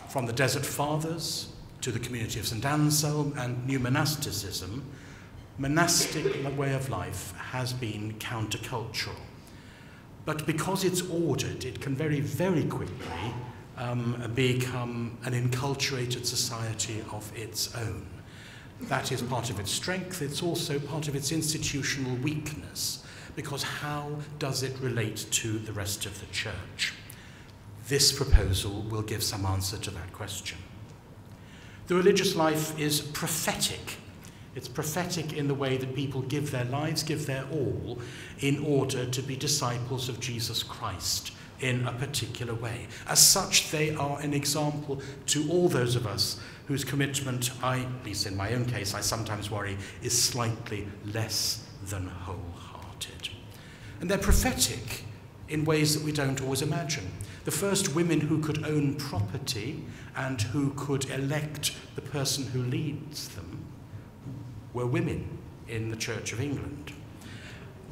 From the Desert Fathers to the Community of St. Anselm and New Monasticism, monastic way of life has been countercultural. But because it's ordered, it can very, very quickly become an enculturated society of its own. That is part of its strength. It's also part of its institutional weakness, because how does it relate to the rest of the church? This proposal will give some answer to that question. The religious life is prophetic. It's prophetic in the way that people give their lives, give their all, in order to be disciples of Jesus Christ in a particular way. As such, they are an example to all those of us whose commitment, at least in my own case, I sometimes worry, is slightly less than wholehearted. And they're prophetic in ways that we don't always imagine. The first women who could own property and who could elect the person who leads them were women in the Church of England.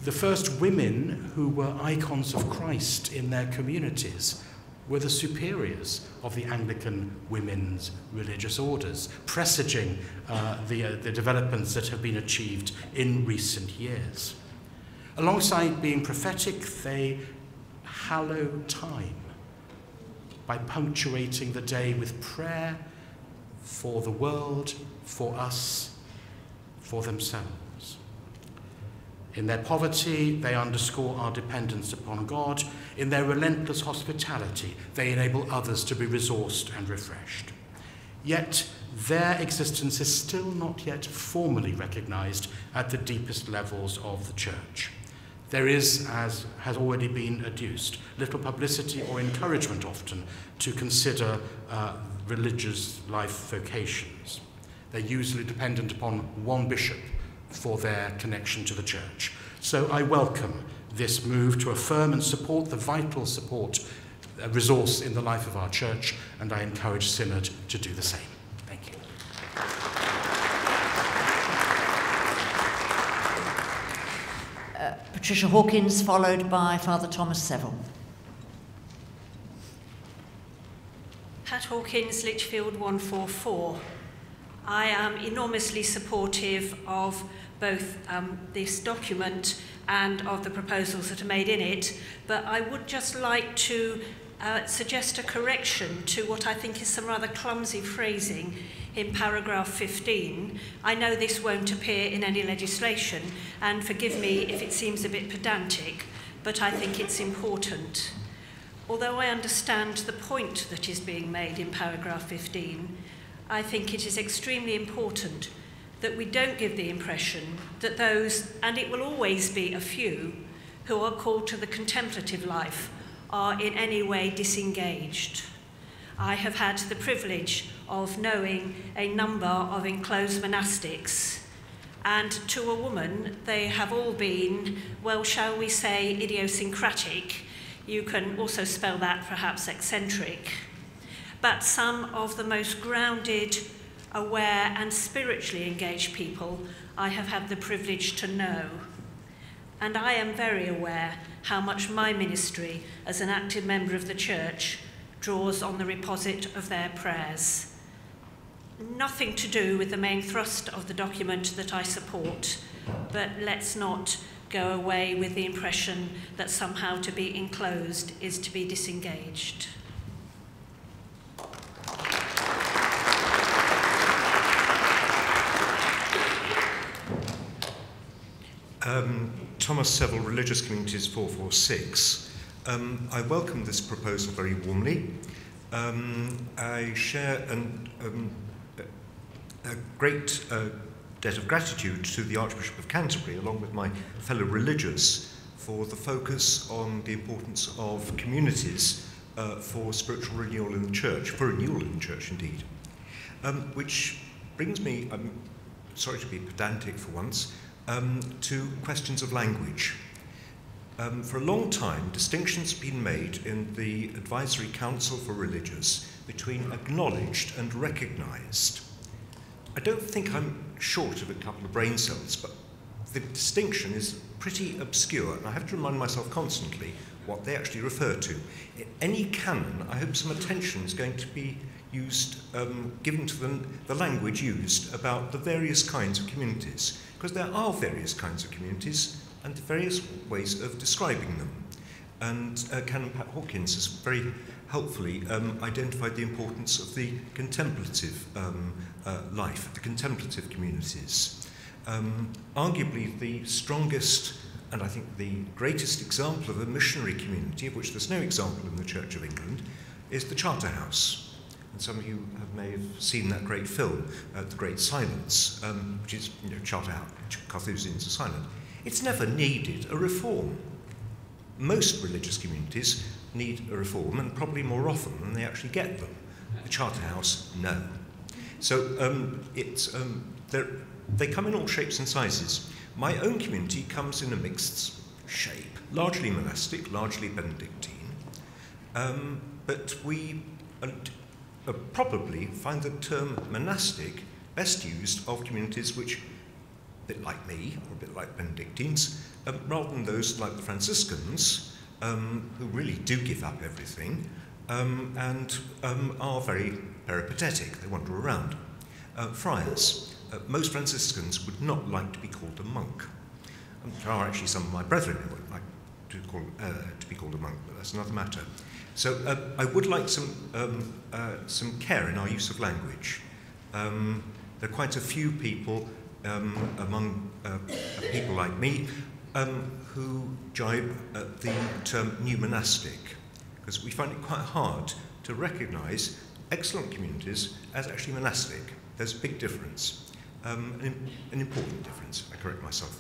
The first women who were icons of Christ in their communities were the superiors of the Anglican women's religious orders, presaging the developments that have been achieved in recent years. Alongside being prophetic, they hallow time by punctuating the day with prayer for the world, for us, for themselves. In their poverty, they underscore our dependence upon God. In their relentless hospitality, they enable others to be resourced and refreshed. Yet, their existence is still not yet formally recognized at the deepest levels of the Church. there is, as has already been adduced, little publicity or encouragement often to consider religious life vocations. They're usually dependent upon one bishop for their connection to the church. So I welcome this move to affirm and support the vital resource in the life of our church, and I encourage Synod to do the same. Thank you.
Patricia Hawkins, followed by Father Thomas Seville.
Pat Hawkins, Lichfield 144. I am enormously supportive of both this document and of the proposals that are made in it, but I would just like to suggest a correction to what I think is some rather clumsy phrasing in paragraph 15. I know this won't appear in any legislation, and forgive me if it seems a bit pedantic, but I think it's important. Although I understand the point that is being made in paragraph 15, I think it is extremely important that we don't give the impression that those, and it will always be a few, who are called to the contemplative life are in any way disengaged. I have had the privilege of knowing a number of enclosed monastics, and to a woman they have all been, well, shall we say, idiosyncratic. You can also spell that perhaps eccentric. But some of the most grounded, aware and spiritually engaged people I have had the privilege to know. And I am very aware how much my ministry as an active member of the church draws on the reposit of their prayers. Nothing to do with the main thrust of the document that I support, but let's not go away with the impression that somehow to be enclosed is to be disengaged.
Thomas Seville, Religious Communities 446. I welcome this proposal very warmly. I share a great debt of gratitude to the Archbishop of Canterbury, along with my fellow religious, for the focus on the importance of communities for spiritual renewal in the church, for renewal in the church indeed. Which brings me, I'm sorry to be pedantic for once, to questions of language. For a long time, distinctions have been made in the Advisory Council for Religious between acknowledged and recognised. I don't think I'm short of a couple of brain cells, but the distinction is pretty obscure, and I have to remind myself constantly what they actually refer to. In any canon, I hope some attention is going to be used, given to the language used about the various kinds of communities, because there are various kinds of communities and various ways of describing them. And Canon Pat Hawkins has very helpfully identified the importance of the contemplative life, the contemplative communities. Arguably the strongest and I think the greatest example of a missionary community, of which there's no example in the Church of England, is the Charterhouse. And some of you may have seen that great film, The Great Silence, which is, Charterhouse, Carthusians are silent. It's never needed a reform. Most religious communities need a reform, and probably more often than they actually get them. The Charterhouse, no. So they come in all shapes and sizes. My own community comes in a mixed shape, largely monastic, largely Benedictine, but we probably find the term monastic best used of communities which, a bit like me, or a bit like Benedictines, rather than those like the Franciscans, who really do give up everything and are very peripatetic. They wander around. Friars. Most Franciscans would not like to be called a monk. There are actually some of my brethren who would like to be called a monk, but that's another matter. So I would like some care in our use of language. There are quite a few people among people like me who jibe at the term new monastic, because we find it quite hard to recognise excellent communities as actually monastic. There's a big difference. An important difference, I correct myself.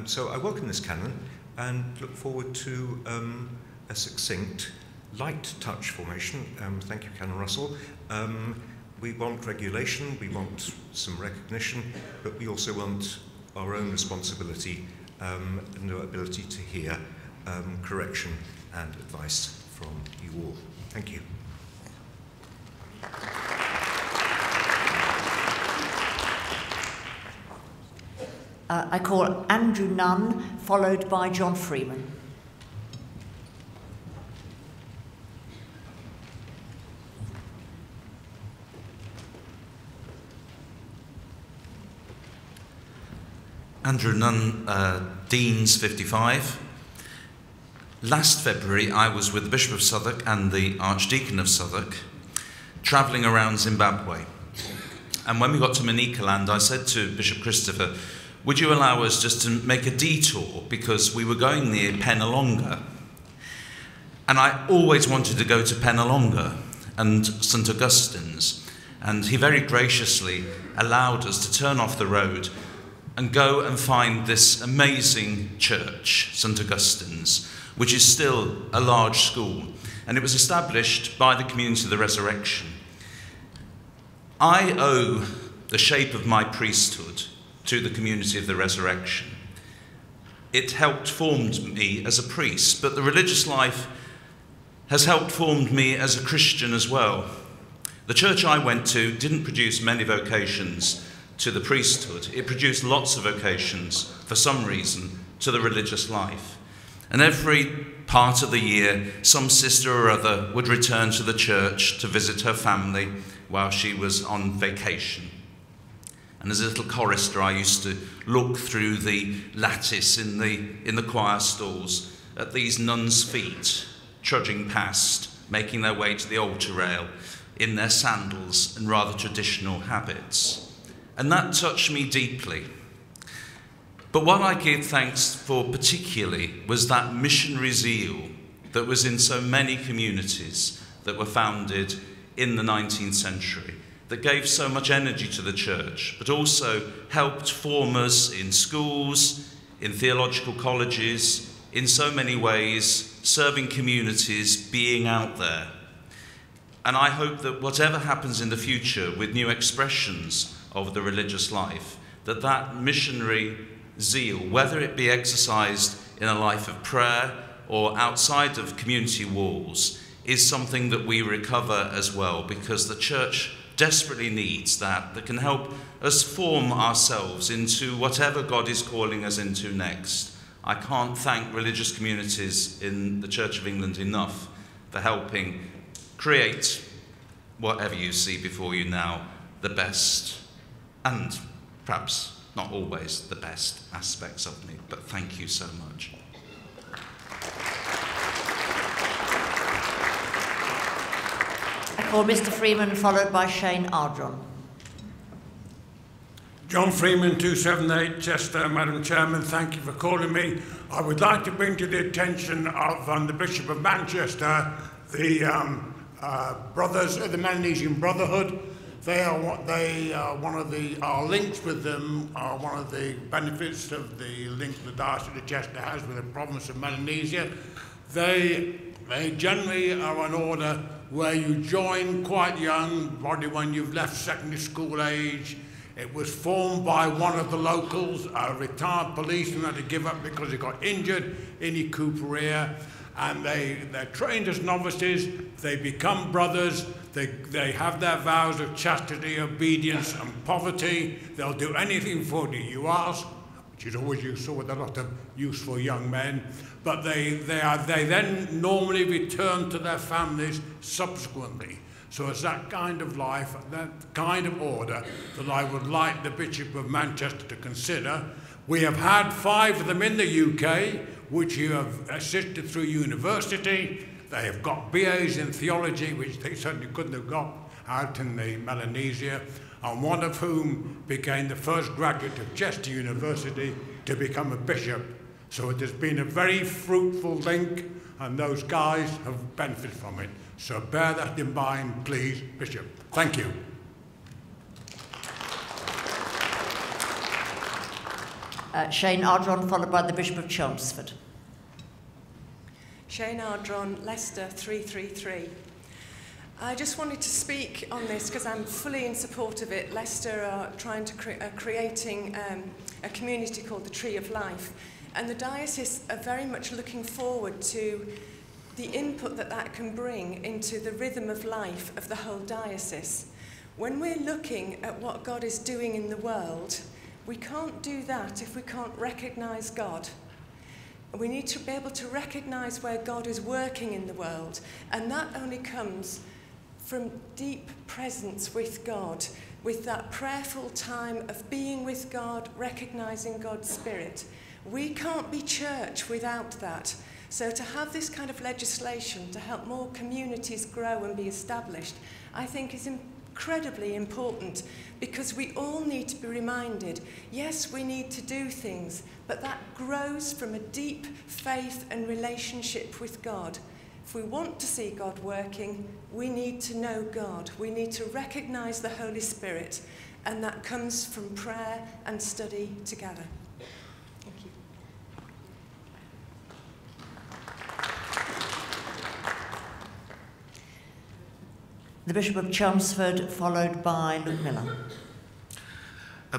So I welcome this canon. and look forward to a succinct, light touch formation. Thank you, Canon Russell. We want regulation, we want some recognition, but we also want our own responsibility and the ability to hear correction and advice from you all. Thank you.
I call Andrew Nunn, followed by John Freeman.
Andrew Nunn, Deans 55. Last February, I was with the Bishop of Southwark and the Archdeacon of Southwark, travelling around Zimbabwe. And when we got to Manicaland, I said to Bishop Christopher, would you allow us just to make a detour, because we were going near Penalonga. And I always wanted to go to Penalonga and St Augustine's. And he very graciously allowed us to turn off the road and go and find this amazing church, St Augustine's, which is still a large school. And it was established by the Community of the Resurrection. I owe the shape of my priesthood to the Community of the Resurrection. It helped form me as a priest, but the religious life has helped form me as a Christian as well. The church I went to didn't produce many vocations to the priesthood. It produced lots of vocations, for some reason, to the religious life. And every part of the year, some sister or other would return to the church to visit her family while she was on vacation. And as a little chorister, I used to look through the lattice in the choir stalls at these nuns' feet, trudging past, making their way to the altar rail in their sandals and rather traditional habits. And that touched me deeply. But what I gave thanks for particularly was that missionary zeal that was in so many communities that were founded in the 19th century, that gave so much energy to the church, but also helped form us in schools, in theological colleges, in so many ways, serving communities, being out there. And I hope that whatever happens in the future with new expressions of the religious life, that missionary zeal, whether it be exercised in a life of prayer or outside of community walls, is something that we recover as well, because the church desperately needs that can help us form ourselves into whatever God is calling us into next. I can't thank religious communities in the Church of England enough for helping create whatever you see before you now, the best, and perhaps not always the best aspects of me, but thank you so much.
I call Mr. Freeman, followed by Shane Ardron.
John Freeman, 278 Chester. Madam Chairman, thank you for calling me. I would like to bring to the attention of the Bishop of Manchester the brothers of the Melanesian Brotherhood. Our links with them are one of the benefits of the link the Diocese of Chester has with the province of Melanesia. They generally are an order where you join quite young, probably when you've left secondary school age. It was formed by one of the locals, a retired policeman, had to give up because he got injured in Ikupuria, and they're trained as novices. They become brothers. They have their vows of chastity, obedience, and poverty. They'll do anything for you ask, which is always useful with a lot of useful young men. But they then normally return to their families subsequently. So it's that kind of life, that kind of order that I would like the Bishop of Manchester to consider. We have had 5 of them in the UK, which you have assisted through university. They have got BAs in theology, which they certainly couldn't have got out in the Melanesia, and one of whom became the first graduate of Chester University to become a bishop. So it has been a very fruitful link, and those guys have benefited from it. So bear that in mind, please, Bishop. Thank you.
Shane Ardron, followed by the Bishop of Chelmsford.
Shane Ardron, Leicester 333. I just wanted to speak on this because I'm fully in support of it. Leicester are trying to creating a community called the Tree of Life, and the diocese are very much looking forward to the input that can bring into the rhythm of life of the whole diocese. When we're looking at what God is doing in the world, we can't do that if we can't recognise God. We need to be able to recognise where God is working in the world, and that only comes from deep presence with God, with that prayerful time of being with God, recognising God's Spirit. We can't be church without that. So to have this kind of legislation to help more communities grow and be established, I think is incredibly important, because we all need to be reminded, yes, we need to do things, but that grows from a deep faith and relationship with God. If we want to see God working, we need to know God. We need to recognise the Holy Spirit, and that comes from prayer and study together. Thank you.
The Bishop of Chelmsford, followed by Luke Miller.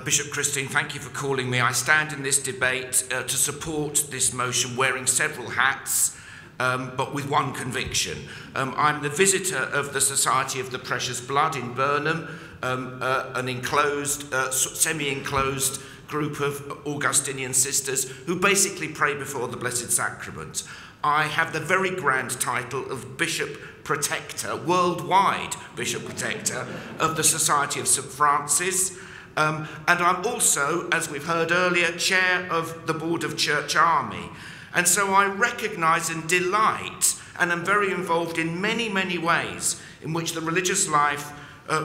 Bishop Christine, thank you for calling me. I stand in this debate to support this motion wearing several hats, but with one conviction. I'm the visitor of the Society of the Precious Blood in Burnham, an enclosed, semi-enclosed group of Augustinian sisters who basically pray before the Blessed Sacrament. I have the very grand title of Bishop Protector, worldwide Bishop Protector of the Society of St. Francis. And I'm also, as we've heard earlier, chair of the Board of Church Army. And so I recognise and delight and am very involved in many, many ways in which the religious life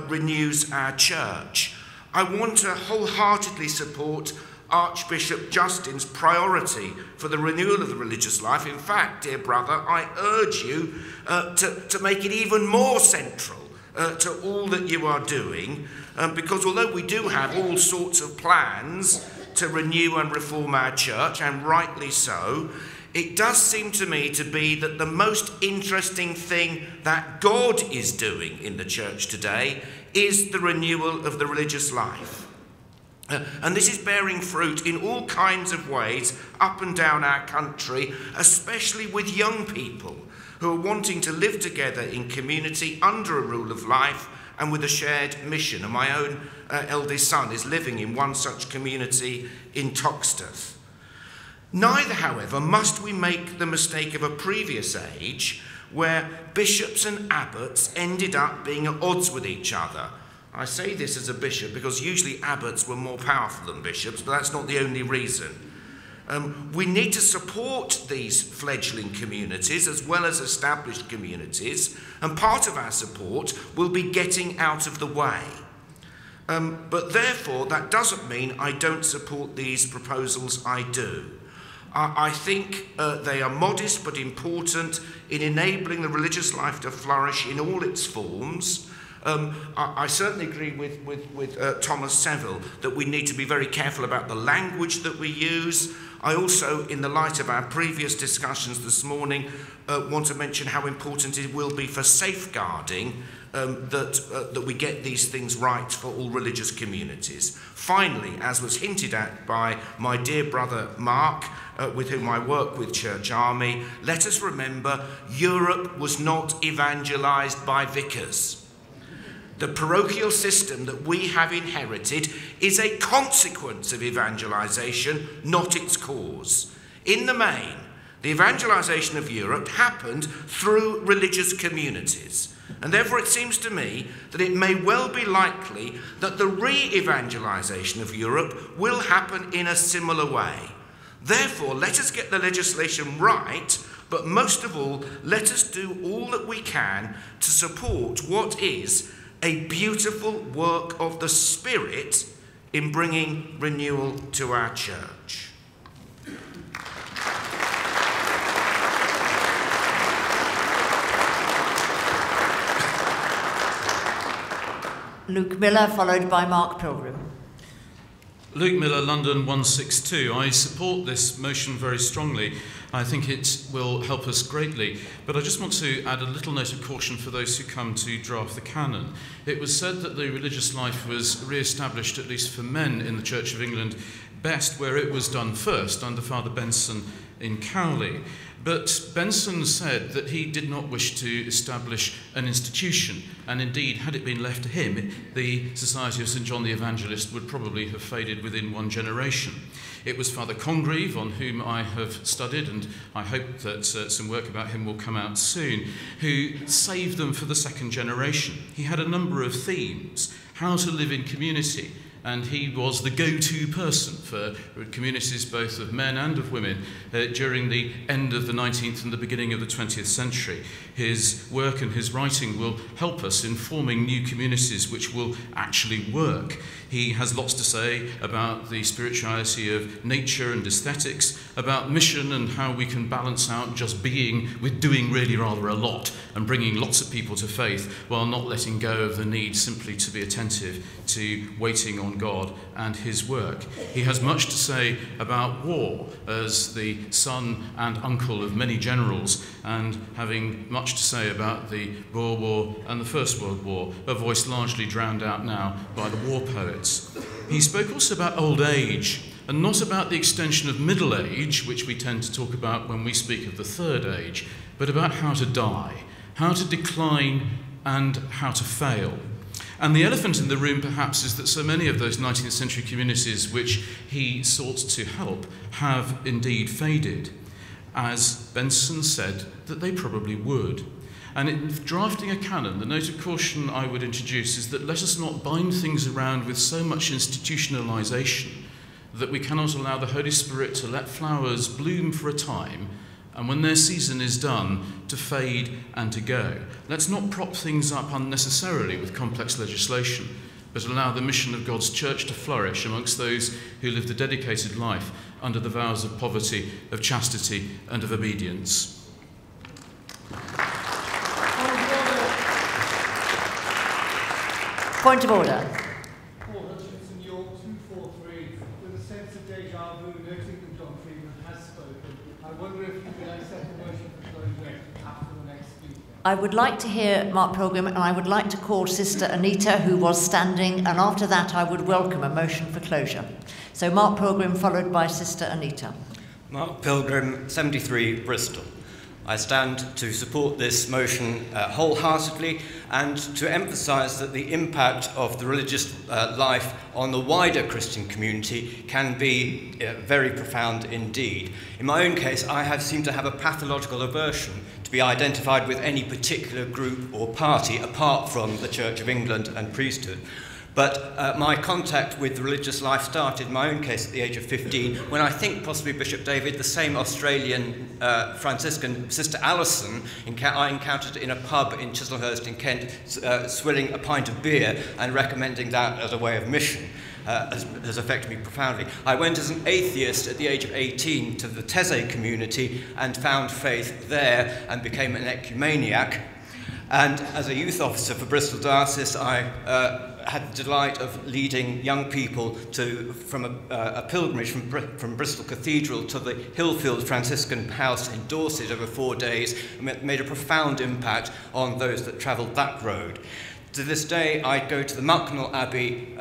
renews our church. I want to wholeheartedly support Archbishop Justin's priority for the renewal of the religious life. In fact, dear brother, I urge you to make it even more central to all that you are doing, because although we do have all sorts of plans to renew and reform our church, and rightly so, it does seem to me to be that the most interesting thing that God is doing in the church today is the renewal of the religious life. And this is bearing fruit in all kinds of ways up and down our country, especially with young people who are wanting to live together in community under a rule of life and with a shared mission. And my own eldest son is living in one such community in Toxteth. Neither, however, must we make the mistake of a previous age where bishops and abbots ended up being at odds with each other. I say this as a bishop because usually abbots were more powerful than bishops, but that's not the only reason. We need to support these fledgling communities as well as established communities, and part of our support will be getting out of the way. But therefore, that doesn't mean I don't support these proposals. I do. I think they are modest but important in enabling the religious life to flourish in all its forms. I certainly agree with Thomas Seville that we need to be very careful about the language that we use. I also, in the light of our previous discussions this morning, want to mention how important it will be for safeguarding that we get these things right for all religious communities. Finally, as was hinted at by my dear brother Mark, with whom I work with Church Army, let us remember Europe was not evangelised by vicars. The parochial system that we have inherited is a consequence of evangelisation, not its cause. In the main, the evangelisation of Europe happened through religious communities. And therefore it seems to me that it may well be likely that the re-evangelisation of Europe will happen in a similar way. Therefore, let us get the legislation right, but most of all, let us do all that we can to support what is a beautiful work of the Spirit in bringing renewal to our church.
Luke Miller, followed by Mark Pilgrim.
Luke Miller, London 162. I support this motion very strongly. I think it will help us greatly. But I just want to add a little note of caution for those who come to draft the canon. It was said that the religious life was re-established, at least for men in the Church of England, best where it was done first, under Father Benson in Cowley. But Benson said that he did not wish to establish an institution, and indeed, had it been left to him, the Society of St. John the Evangelist would probably have faded within one generation. It was Father Congreve, on whom I have studied, and I hope that some work about him will come out soon, who saved them for the second generation. He had a number of themes: how to live in community, and he was the go-to person for communities both of men and of women during the end of the 19th and the beginning of the 20th century. His work and his writing will help us in forming new communities which will actually work. He has lots to say about the spirituality of nature and aesthetics, about mission and how we can balance out just being with doing really rather a lot and bringing lots of people to faith while not letting go of the need simply to be attentive to waiting on God and his work. He has much to say about war as the son and uncle of many generals, and having much to say about the Boer War and the First World War, a voice largely drowned out now by the war poets. He spoke also about old age, and not about the extension of middle age, which we tend to talk about when we speak of the third age, but about how to die, how to decline, and how to fail. And the elephant in the room, perhaps, is that so many of those 19th century communities which he sought to help have indeed faded, as Benson said that they probably would. And in drafting a canon, the note of caution I would introduce is that let us not bind things around with so much institutionalization that we cannot allow the Holy Spirit to let flowers bloom for a time, and when their season is done, to fade and to go. Let's not prop things up unnecessarily with complex legislation, but allow the mission of God's church to flourish amongst those who lived a dedicated life under the vows of poverty, of chastity, and of obedience.
Point of order. I would like to hear Mark Pilgrim, and I would like to call Sister Anita, who was standing, and after that I would welcome a motion for closure. So Mark Pilgrim, followed by Sister Anita.
Mark Pilgrim, 73, Bristol. I stand to support this motion wholeheartedly and to emphasise that the impact of the religious life on the wider Christian community can be very profound indeed. In my own case, I seem to have a pathological aversion to be identified with any particular group or party apart from the Church of England and priesthood. But my contact with religious life started, in my own case, at the age of 15, when I think possibly Bishop David, the same Australian Franciscan Sister Alison, I encountered in a pub in Chislehurst in Kent, swilling a pint of beer and recommending that as a way of mission. Has affected me profoundly. I went as an atheist at the age of 18 to the Taizé community and found faith there and became an ecumeniac. And as a youth officer for Bristol Diocese, I had the delight of leading young people from a pilgrimage from Bristol Cathedral to the Hillfield Franciscan House in Dorset over 4 days, and made a profound impact on those that travelled that road. To this day, I go to the Mucknell Abbey,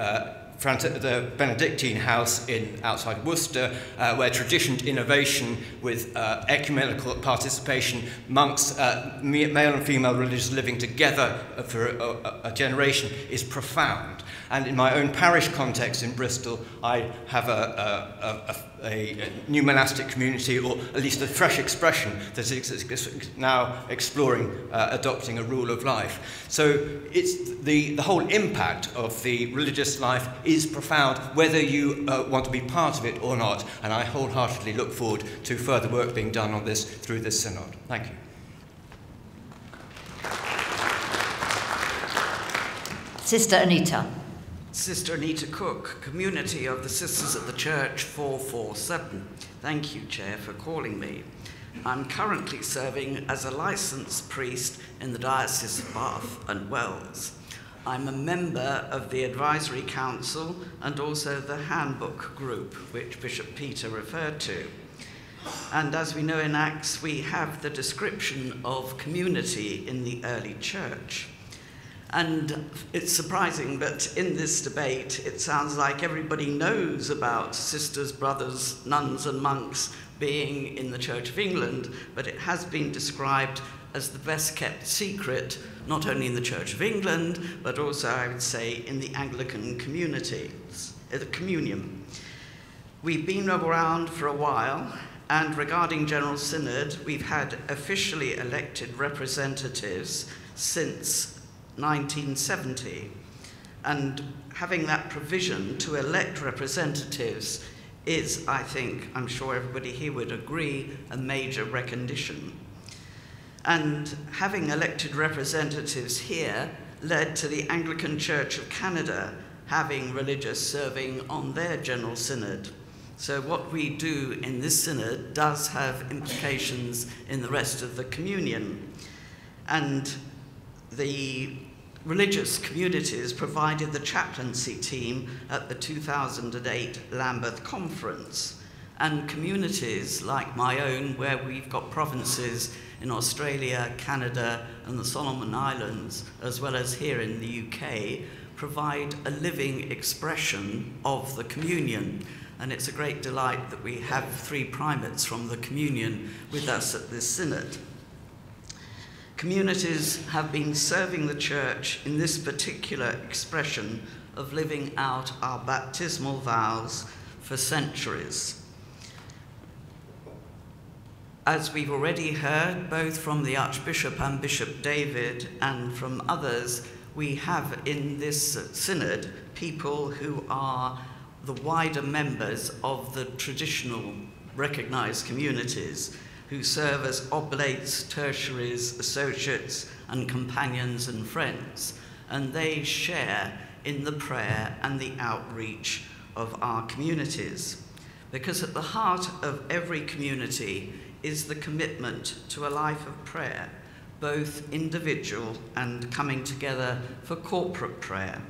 the Benedictine house outside Worcester, where tradition to innovation with ecumenical participation, monks, male and female religious living together for a generation is profound. And in my own parish context in Bristol, I have a new monastic community, or at least a fresh expression that is now exploring adopting a rule of life. So it's the whole impact of the religious life is profound, whether you want to be part of it or not. And I wholeheartedly look forward to further work being done on this through this synod. Thank you.
Sister Anita.
Sister Anita Cook, Community of the Sisters of the Church 447. Thank you, Chair, for calling me. I'm currently serving as a licensed priest in the Diocese of Bath and Wells. I'm a member of the Advisory Council and also the Handbook Group, which Bishop Peter referred to. And as we know in Acts, we have the description of community in the early church. And it's surprising, but in this debate, it sounds like everybody knows about sisters, brothers, nuns and monks being in the Church of England, but it has been described as the best kept secret, not only in the Church of England, but also, I would say, in the Anglican community, the communion. We've been around for a while, and regarding General Synod, we've had officially elected representatives since 1970. And having that provision to elect representatives is, I think, I'm sure everybody here would agree, a major recognition. And having elected representatives here led to the Anglican Church of Canada having religious serving on their General Synod. So what we do in this synod does have implications in the rest of the communion. And the religious communities provided the chaplaincy team at the 2008 Lambeth Conference. And communities like my own, where we've got provinces in Australia, Canada, and the Solomon Islands, as well as here in the UK, provide a living expression of the communion. And it's a great delight that we have 3 primates from the communion with us at this synod. Communities have been serving the church in this particular expression of living out our baptismal vows for centuries. As we've already heard, both from the Archbishop and Bishop David and from others, we have in this synod people who are the wider members of the traditional recognised communities who serve as oblates, tertiaries, associates, and companions and friends, and they share in the prayer and the outreach of our communities. Because at the heart of every community is the commitment to a life of prayer, both individual and coming together for corporate prayer,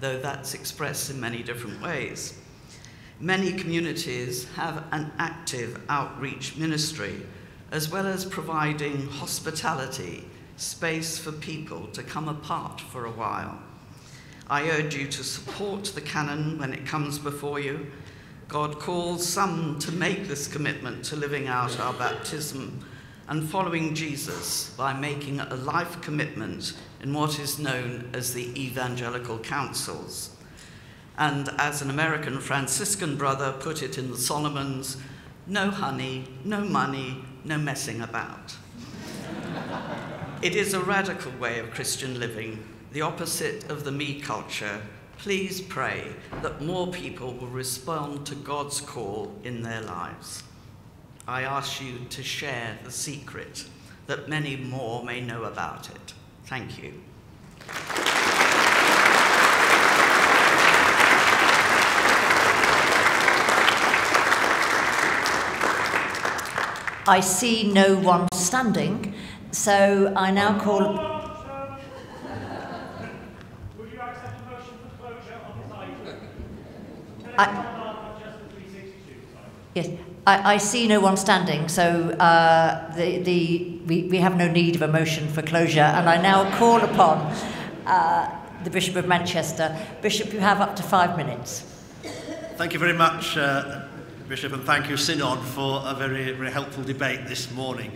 though that's expressed in many different ways. Many communities have an active outreach ministry, as well as providing hospitality, space for people to come apart for a while. I urge you to support the canon when it comes before you. God calls some to make this commitment to living out our baptism and following Jesus by making a life commitment in what is known as the evangelical councils. And as an American Franciscan brother put it in the Solomons, no honey, no money, no messing about. It is a radical way of Christian living, the opposite of the me culture. Please pray that more people will respond to God's call in their lives. I ask you to share the secret that many more may know about it. Thank you.
I see no one standing, so I now call...
Would you accept a motion for closure on this item?
Yes, I see no one standing, so we have no need of a motion for closure, and I now call upon the Bishop of Manchester. Bishop, you have up to 5 minutes.
Thank you very much, Bishop, and thank you, Synod, for a very, very helpful debate this morning.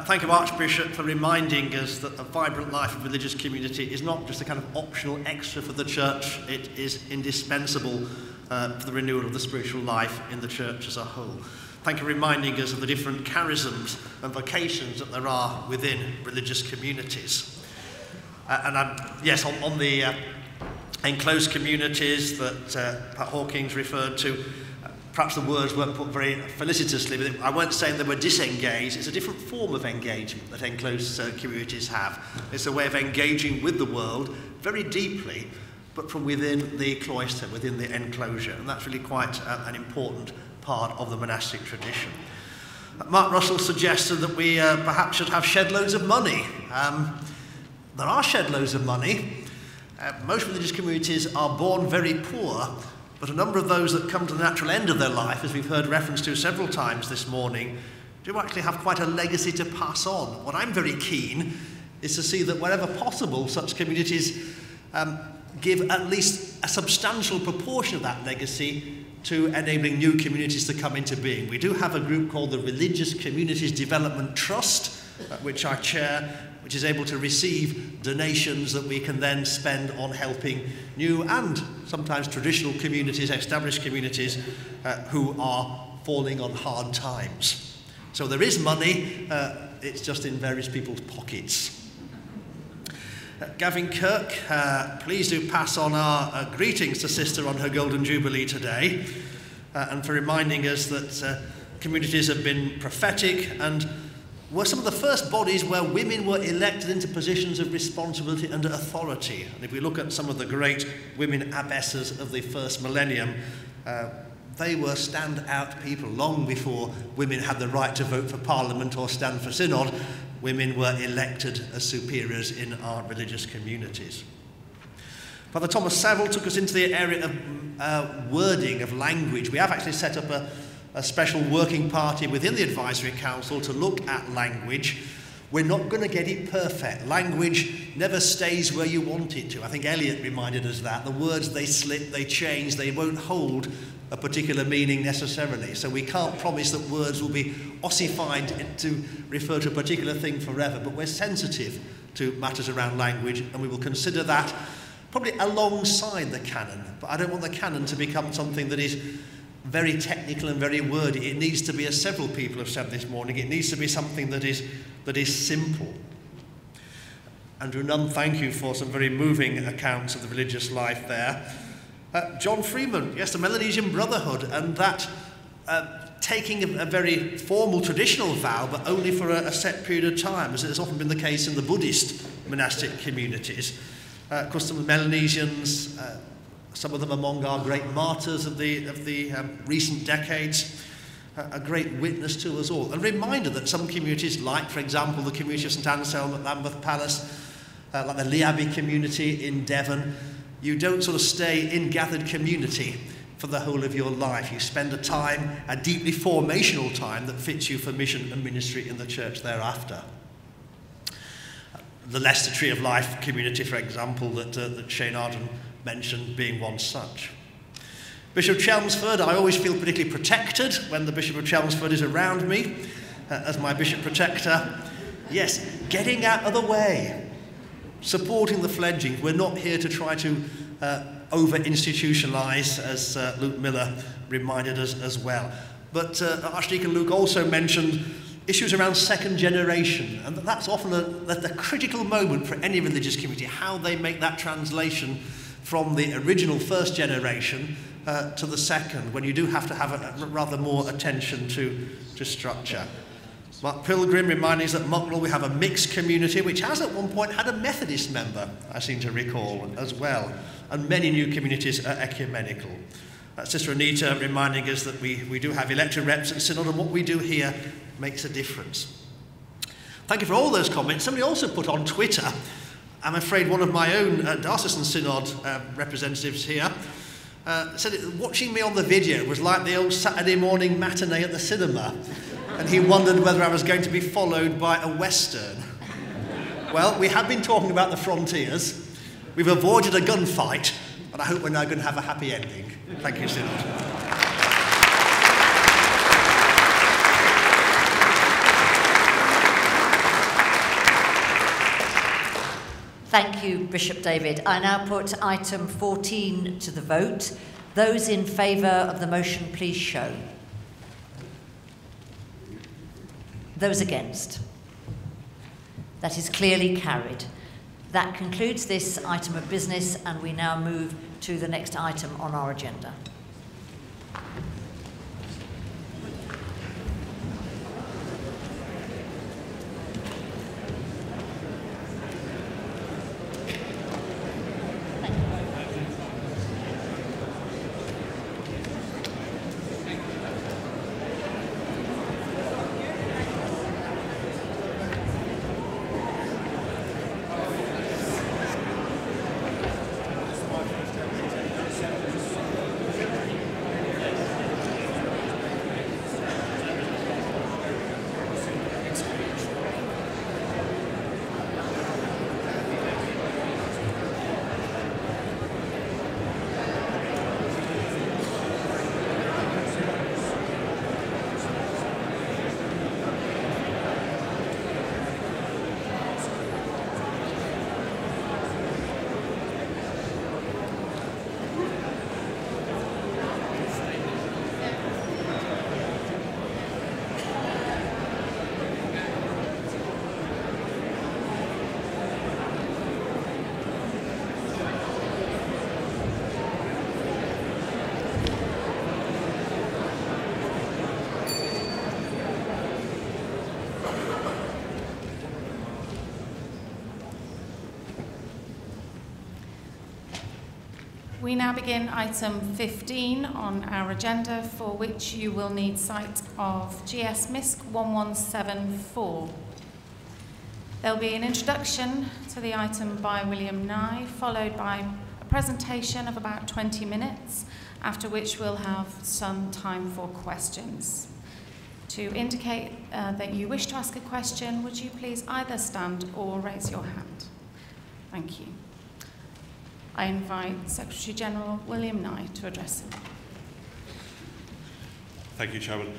Thank you, Archbishop, for reminding us that a vibrant life of religious community is not just a kind of optional extra for the Church, it is indispensable for the renewal of the spiritual life in the Church as a whole. Thank you for reminding us of the different charisms and vocations that there are within religious communities. Yes, on the enclosed communities that Pat Hawkins referred to, perhaps the words weren't put very felicitously, but I weren't saying they were disengaged. It's a different form of engagement that enclosed communities have. It's a way of engaging with the world very deeply, but from within the cloister, within the enclosure. And that's really quite an important part of the monastic tradition. Mark Russell suggested that we perhaps should have shed loads of money. There are shed loads of money. Most religious communities are born very poor, but a number of those that come to the natural end of their life, as we've heard reference to several times this morning, do actually have quite a legacy to pass on. What I'm very keen is to see that wherever possible, such communities give at least a substantial proportion of that legacy to enabling new communities to come into being. We do have a group called the Religious Communities Development Trust, which I chair, which is able to receive donations that we can then spend on helping new and sometimes traditional communities, established communities, who are falling on hard times. So there is money, it's just in various people's pockets. Gavin Kirk, please do pass on our greetings to Sister on her Golden Jubilee today, and for reminding us that communities have been prophetic and were some of the first bodies where women were elected into positions of responsibility and authority. And if we look at some of the great women abbesses of the first millennium, they were stand-out people. Long before women had the right to vote for Parliament or stand for synod, women were elected as superiors in our religious communities. Father Thomas Saville took us into the area of wording, of language. We have actually set up a special working party within the Advisory Council to look at language. We're not going to get it perfect. Language never stays where you want it to. I think Eliot reminded us that. The words, they slip, they change, they won't hold a particular meaning necessarily. So we can't promise that words will be ossified to refer to a particular thing forever, but we're sensitive to matters around language, and we will consider that probably alongside the canon. But I don't want the canon to become something that is very technical and very wordy. It needs to be, as several people have said this morning, it needs to be something that is simple. Andrew Nunn, thank you for some very moving accounts of the religious life there. John Freeman, yes, the Melanesian Brotherhood, and that taking a very formal traditional vow, but only for a set period of time, as has often been the case in the Buddhist monastic communities. Of course, some of the Melanesians, some of them among our great martyrs of the recent decades, a great witness to us all. A reminder that some communities, like, for example, the community of St Anselm at Lambeth Palace, like the Liabi community in Devon, you don't sort of stay in gathered community for the whole of your life. You spend a deeply formational time that fits you for mission and ministry in the church thereafter. The Leicester Tree of Life community, for example, that Shane Arden mentioned, being one such. Bishop Chelmsford, I always feel particularly protected when the Bishop of Chelmsford is around me as my Bishop Protector. Yes, getting out of the way, supporting the fledglings. We're not here to try to over-institutionalise, as Luke Miller reminded us as well. But Archdeacon Luke also mentioned issues around second generation, and that's often the critical moment for any religious community, how they make that translation from the original first generation to the second, when you do have to have a rather more attention to structure. Mark Pilgrim reminding us that Mucknell we have a mixed community, which has at one point had a Methodist member, I seem to recall, as well, and many new communities are ecumenical. Sister Anita reminding us that we do have elected reps at Synod, and what we do here makes a difference. Thank you for all those comments. Somebody also put on Twitter, I'm afraid one of my own Diocesan Synod representatives here, said watching me on the video was like the old Saturday morning matinee at the cinema, and he wondered whether I was going to be followed by a Western. Well, we have been talking about the frontiers, we've avoided a gunfight, and I hope we're now going to have a happy ending. Thank you, Synod.
Thank you, Bishop David. I now put item 14 to the vote. Those in favour of the motion, please show. Those against? That is clearly carried. That concludes this item of business, and we now move to the next item on our agenda.
We now begin item 15 on our agenda, for which you will need sight of GS MISC 1174. There'll be an introduction to the item by William Nye, followed by a presentation of about 20 minutes, after which we'll have some time for questions. To indicate that you wish to ask a question, would you please either stand or raise your hand? Thank you. I invite Secretary General William Nye to address him.
Thank you, Chairman.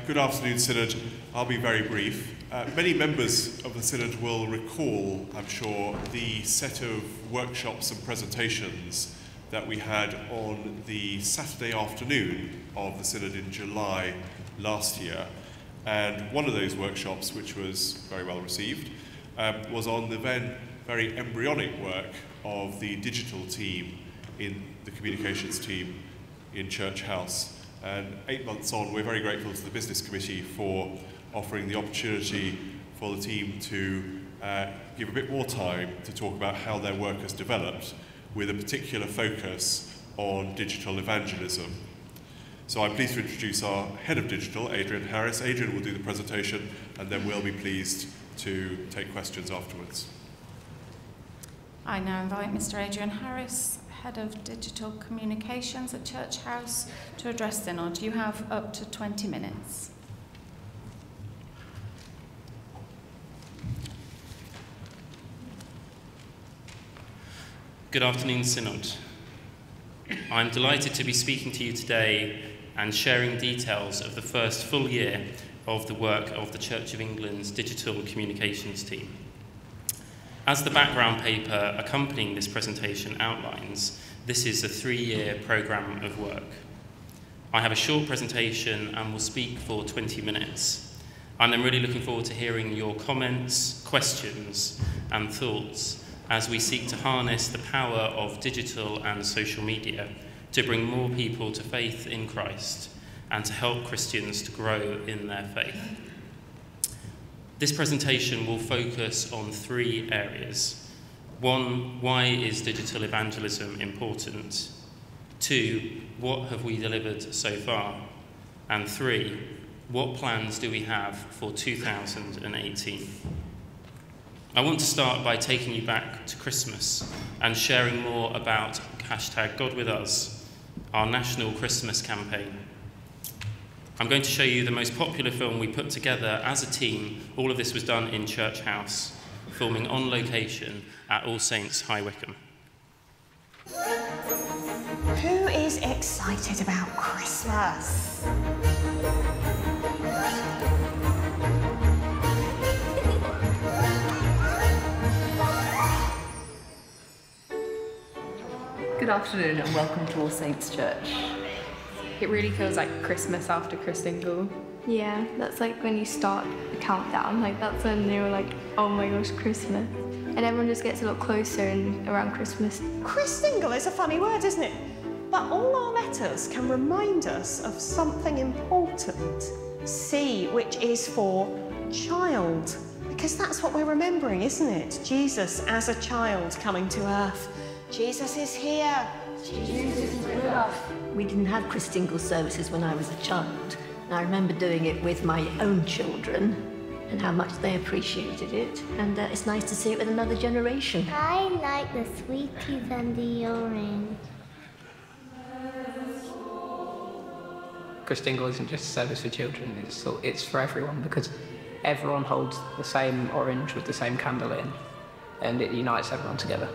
Good afternoon, Synod. I'll be very brief. Many members of the Synod will recall, I'm sure, the set of workshops and presentations that we had on the Saturday afternoon of the Synod in July last year. And one of those workshops, which was very well received, was on the then very embryonic work of the digital team in the communications team in Church House. And 8 months on, we're very grateful to the Business Committee for offering the opportunity for the team to give a bit more time to talk about how their work has developed, with a particular focus on digital evangelism. So I'm pleased to introduce our Head of Digital, Adrian Harris. Adrian will do the presentation, and then we'll be pleased to take questions afterwards.
I now invite Mr. Adrian Harris, Head of Digital Communications at Church House, to address the Synod. You have up to 20 minutes.
Good afternoon, Synod. I'm delighted to be speaking to you today and sharing details of the first full year of the work of the Church of England's digital communications team. As the background paper accompanying this presentation outlines, this is a 3-year programme of work. I have a short presentation and will speak for 20 minutes. And I'm really looking forward to hearing your comments, questions, and thoughts as we seek to harness the power of digital and social media to bring more people to faith in Christ and to help Christians to grow in their faith. This presentation will focus on 3 areas. 1, why is digital evangelism important? 2, what have we delivered so far? And 3, what plans do we have for 2018? I want to start by taking you back to Christmas and sharing more about #GodWithUs, our national Christmas campaign. I'm going to show you the most popular film we put together as a team. All of this was done in Church House, filming on location at All Saints High Wycombe.
Who is excited about Christmas?
Good afternoon and welcome to All Saints Church. It really feels like Christmas after Christingle.
Yeah, that's like when you start the countdown, like that's when they were like, oh my gosh, Christmas. And everyone just gets a lot closer and around Christmas.
Christingle is a funny word, isn't it? But all our letters can remind us of something important. C, which is for child, because that's what we're remembering, isn't it? Jesus as a child coming to earth. Jesus is here.
Jesus is with us. We didn't have Christingle services when I was a child. And I remember doing it with my own children and how much they appreciated it. And it's nice to see it with another generation.
I like the sweeties and the orange.
Christingle isn't just a service for children, it's for everyone, because everyone holds the same orange with the same candle in, and it unites everyone together.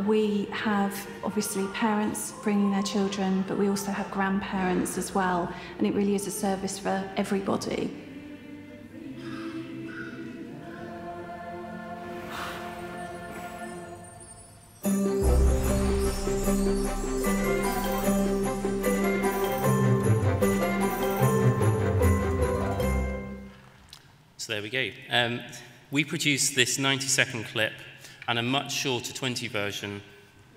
We have, obviously, parents bringing their children, but we also have grandparents as well, and it really is a service for everybody.
So there we go. We produced this 90-second clip and a much shorter 20 version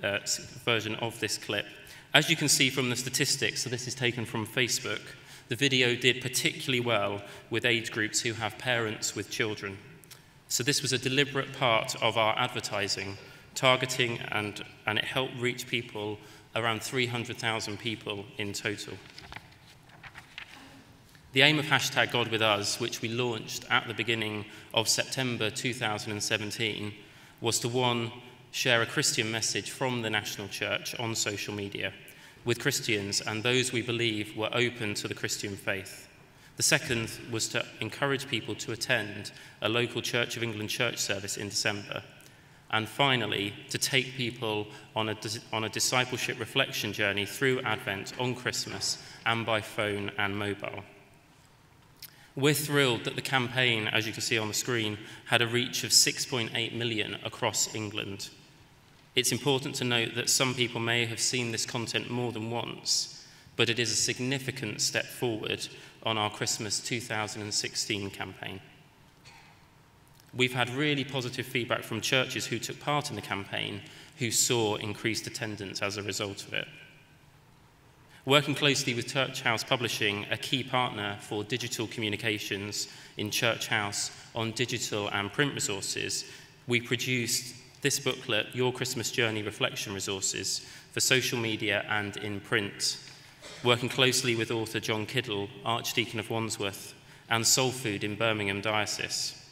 of this clip. As you can see from the statistics, so this is taken from Facebook, the video did particularly well with age groups who have parents with children. So this was a deliberate part of our advertising targeting and it helped reach people, around 300,000 people in total. The aim of hashtag God With Us, which we launched at the beginning of September 2017, was to, one, share a Christian message from the national church on social media with Christians and those we believe were open to the Christian faith. The second was to encourage people to attend a local Church of England church service in December. And finally, to take people on a discipleship reflection journey through Advent on Christmas and by phone and mobile. We're thrilled that the campaign, as you can see on the screen, had a reach of 6.8 million across England. It's important to note that some people may have seen this content more than once, but it is a significant step forward on our Christmas 2016 campaign. We've had really positive feedback from churches who took part in the campaign, who saw increased attendance as a result of it. Working closely with Church House Publishing, a key partner for digital communications in Church House on digital and print resources, we produced this booklet, Your Christmas Journey Reflection Resources, for social media and in print. Working closely with author John Kiddle, Archdeacon of Wandsworth, and Soul Food in Birmingham Diocese.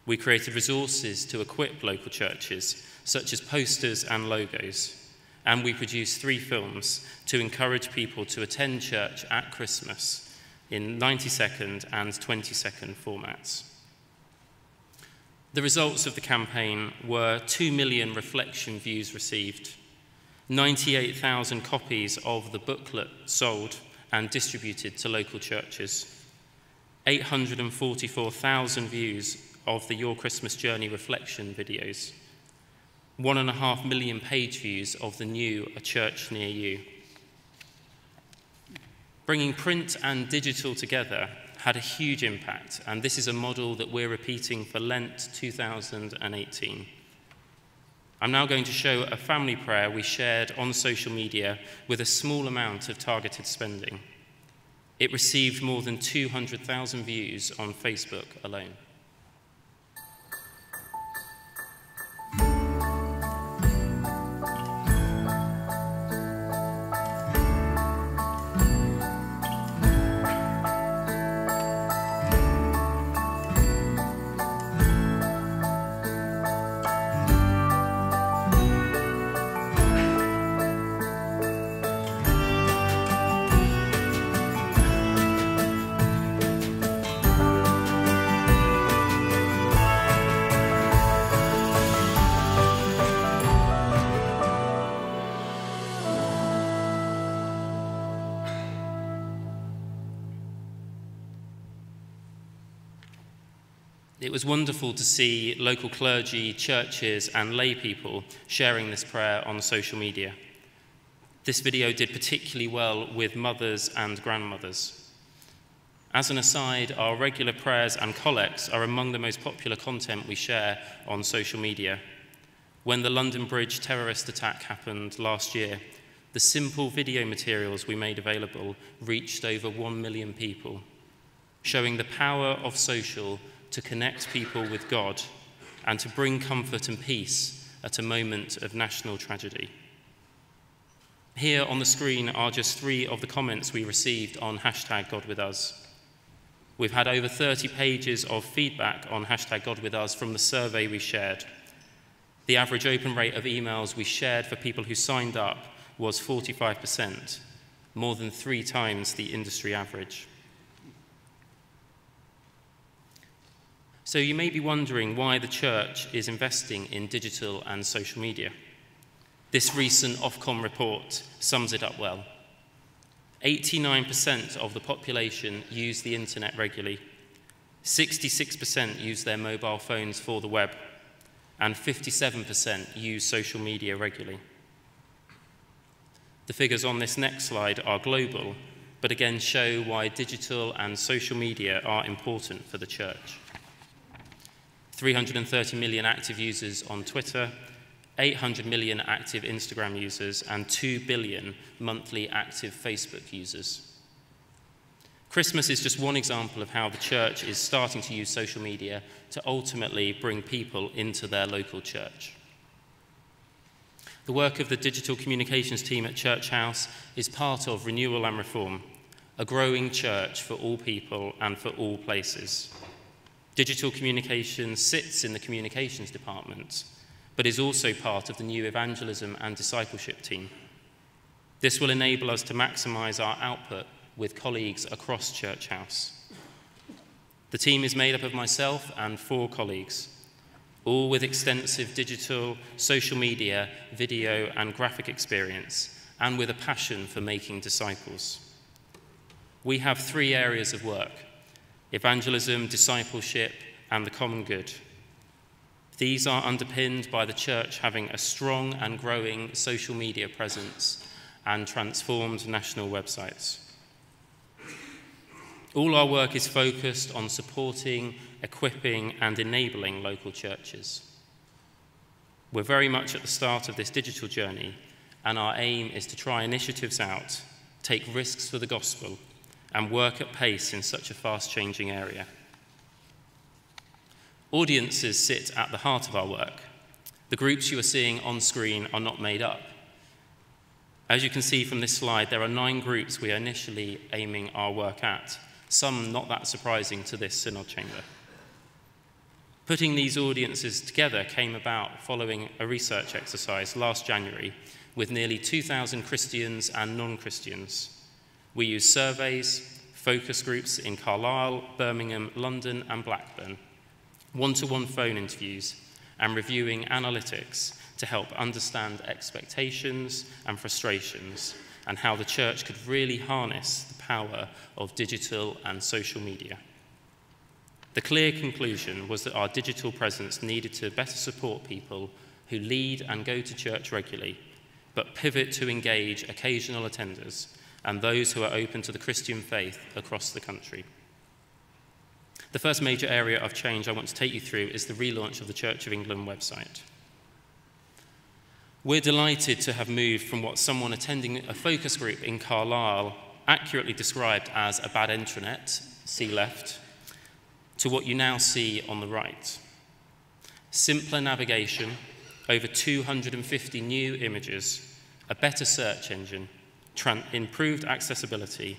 We created resources to equip local churches, such as posters and logos. And we produced 3 films to encourage people to attend church at Christmas in 90-second and 20-second formats. The results of the campaign were 2 million reflection views received, 98,000 copies of the booklet sold and distributed to local churches, 844,000 views of the Your Christmas Journey reflection videos, 1.5 million page views of the new A Church Near You. Bringing print and digital together had a huge impact, and this is a model that we're repeating for Lent 2018. I'm now going to show a family prayer we shared on social media with a small amount of targeted spending. It received more than 200,000 views on Facebook alone. It was wonderful to see local clergy, churches, and lay people sharing this prayer on social media. This video did particularly well with mothers and grandmothers. As an aside, our regular prayers and collects are among the most popular content we share on social media. When the London Bridge terrorist attack happened last year, the simple video materials we made available reached over 1 million people, showing the power of social to connect people with God and to bring comfort and peace at a moment of national tragedy. Here on the screen are just 3 of the comments we received on hashtag God With Us. We've had over 30 pages of feedback on hashtag God With Us from the survey we shared. The average open rate of emails we shared for people who signed up was 45%, more than 3 times the industry average. So you may be wondering why the church is investing in digital and social media. This recent Ofcom report sums it up well. 89% of the population use the internet regularly, 66% use their mobile phones for the web, and 57% use social media regularly. The figures on this next slide are global, but again show why digital and social media are important for the church. 330 million active users on Twitter, 800 million active Instagram users, and 2 billion monthly active Facebook users. Christmas is just one example of how the church is starting to use social media to ultimately bring people into their local church. The work of the digital communications team at Church House is part of Renewal and Reform, a growing church for all people and for all places. Digital communications sits in the communications department, but is also part of the new evangelism and discipleship team. This will enable us to maximise our output with colleagues across Church House. The team is made up of myself and 4 colleagues, all with extensive digital, social media, video and graphic experience, and with a passion for making disciples. We have 3 areas of work: evangelism, discipleship, and the common good. These are underpinned by the church having a strong and growing social media presence and transformed national websites. All our work is focused on supporting, equipping, and enabling local churches. We're very much at the start of this digital journey, and our aim is to try initiatives out, take risks for the gospel, and work at pace in such a fast-changing area. Audiences sit at the heart of our work. The groups you are seeing on screen are not made up. As you can see from this slide, there are 9 groups we are initially aiming our work at, some not that surprising to this synod chamber. Putting these audiences together came about following a research exercise last January with nearly 2,000 Christians and non-Christians. We used surveys, focus groups in Carlisle, Birmingham, London and Blackburn, one-to-one phone interviews, and reviewing analytics to help understand expectations and frustrations and how the church could really harness the power of digital and social media. The clear conclusion was that our digital presence needed to better support people who lead and go to church regularly, but pivot to engage occasional attenders and those who are open to the Christian faith across the country. The first major area of change I want to take you through is the relaunch of the Church of England website. We're delighted to have moved from what someone attending a focus group in Carlisle accurately described as a bad intranet, see left, to what you now see on the right. Simpler navigation, over 250 new images, a better search engine, improved accessibility,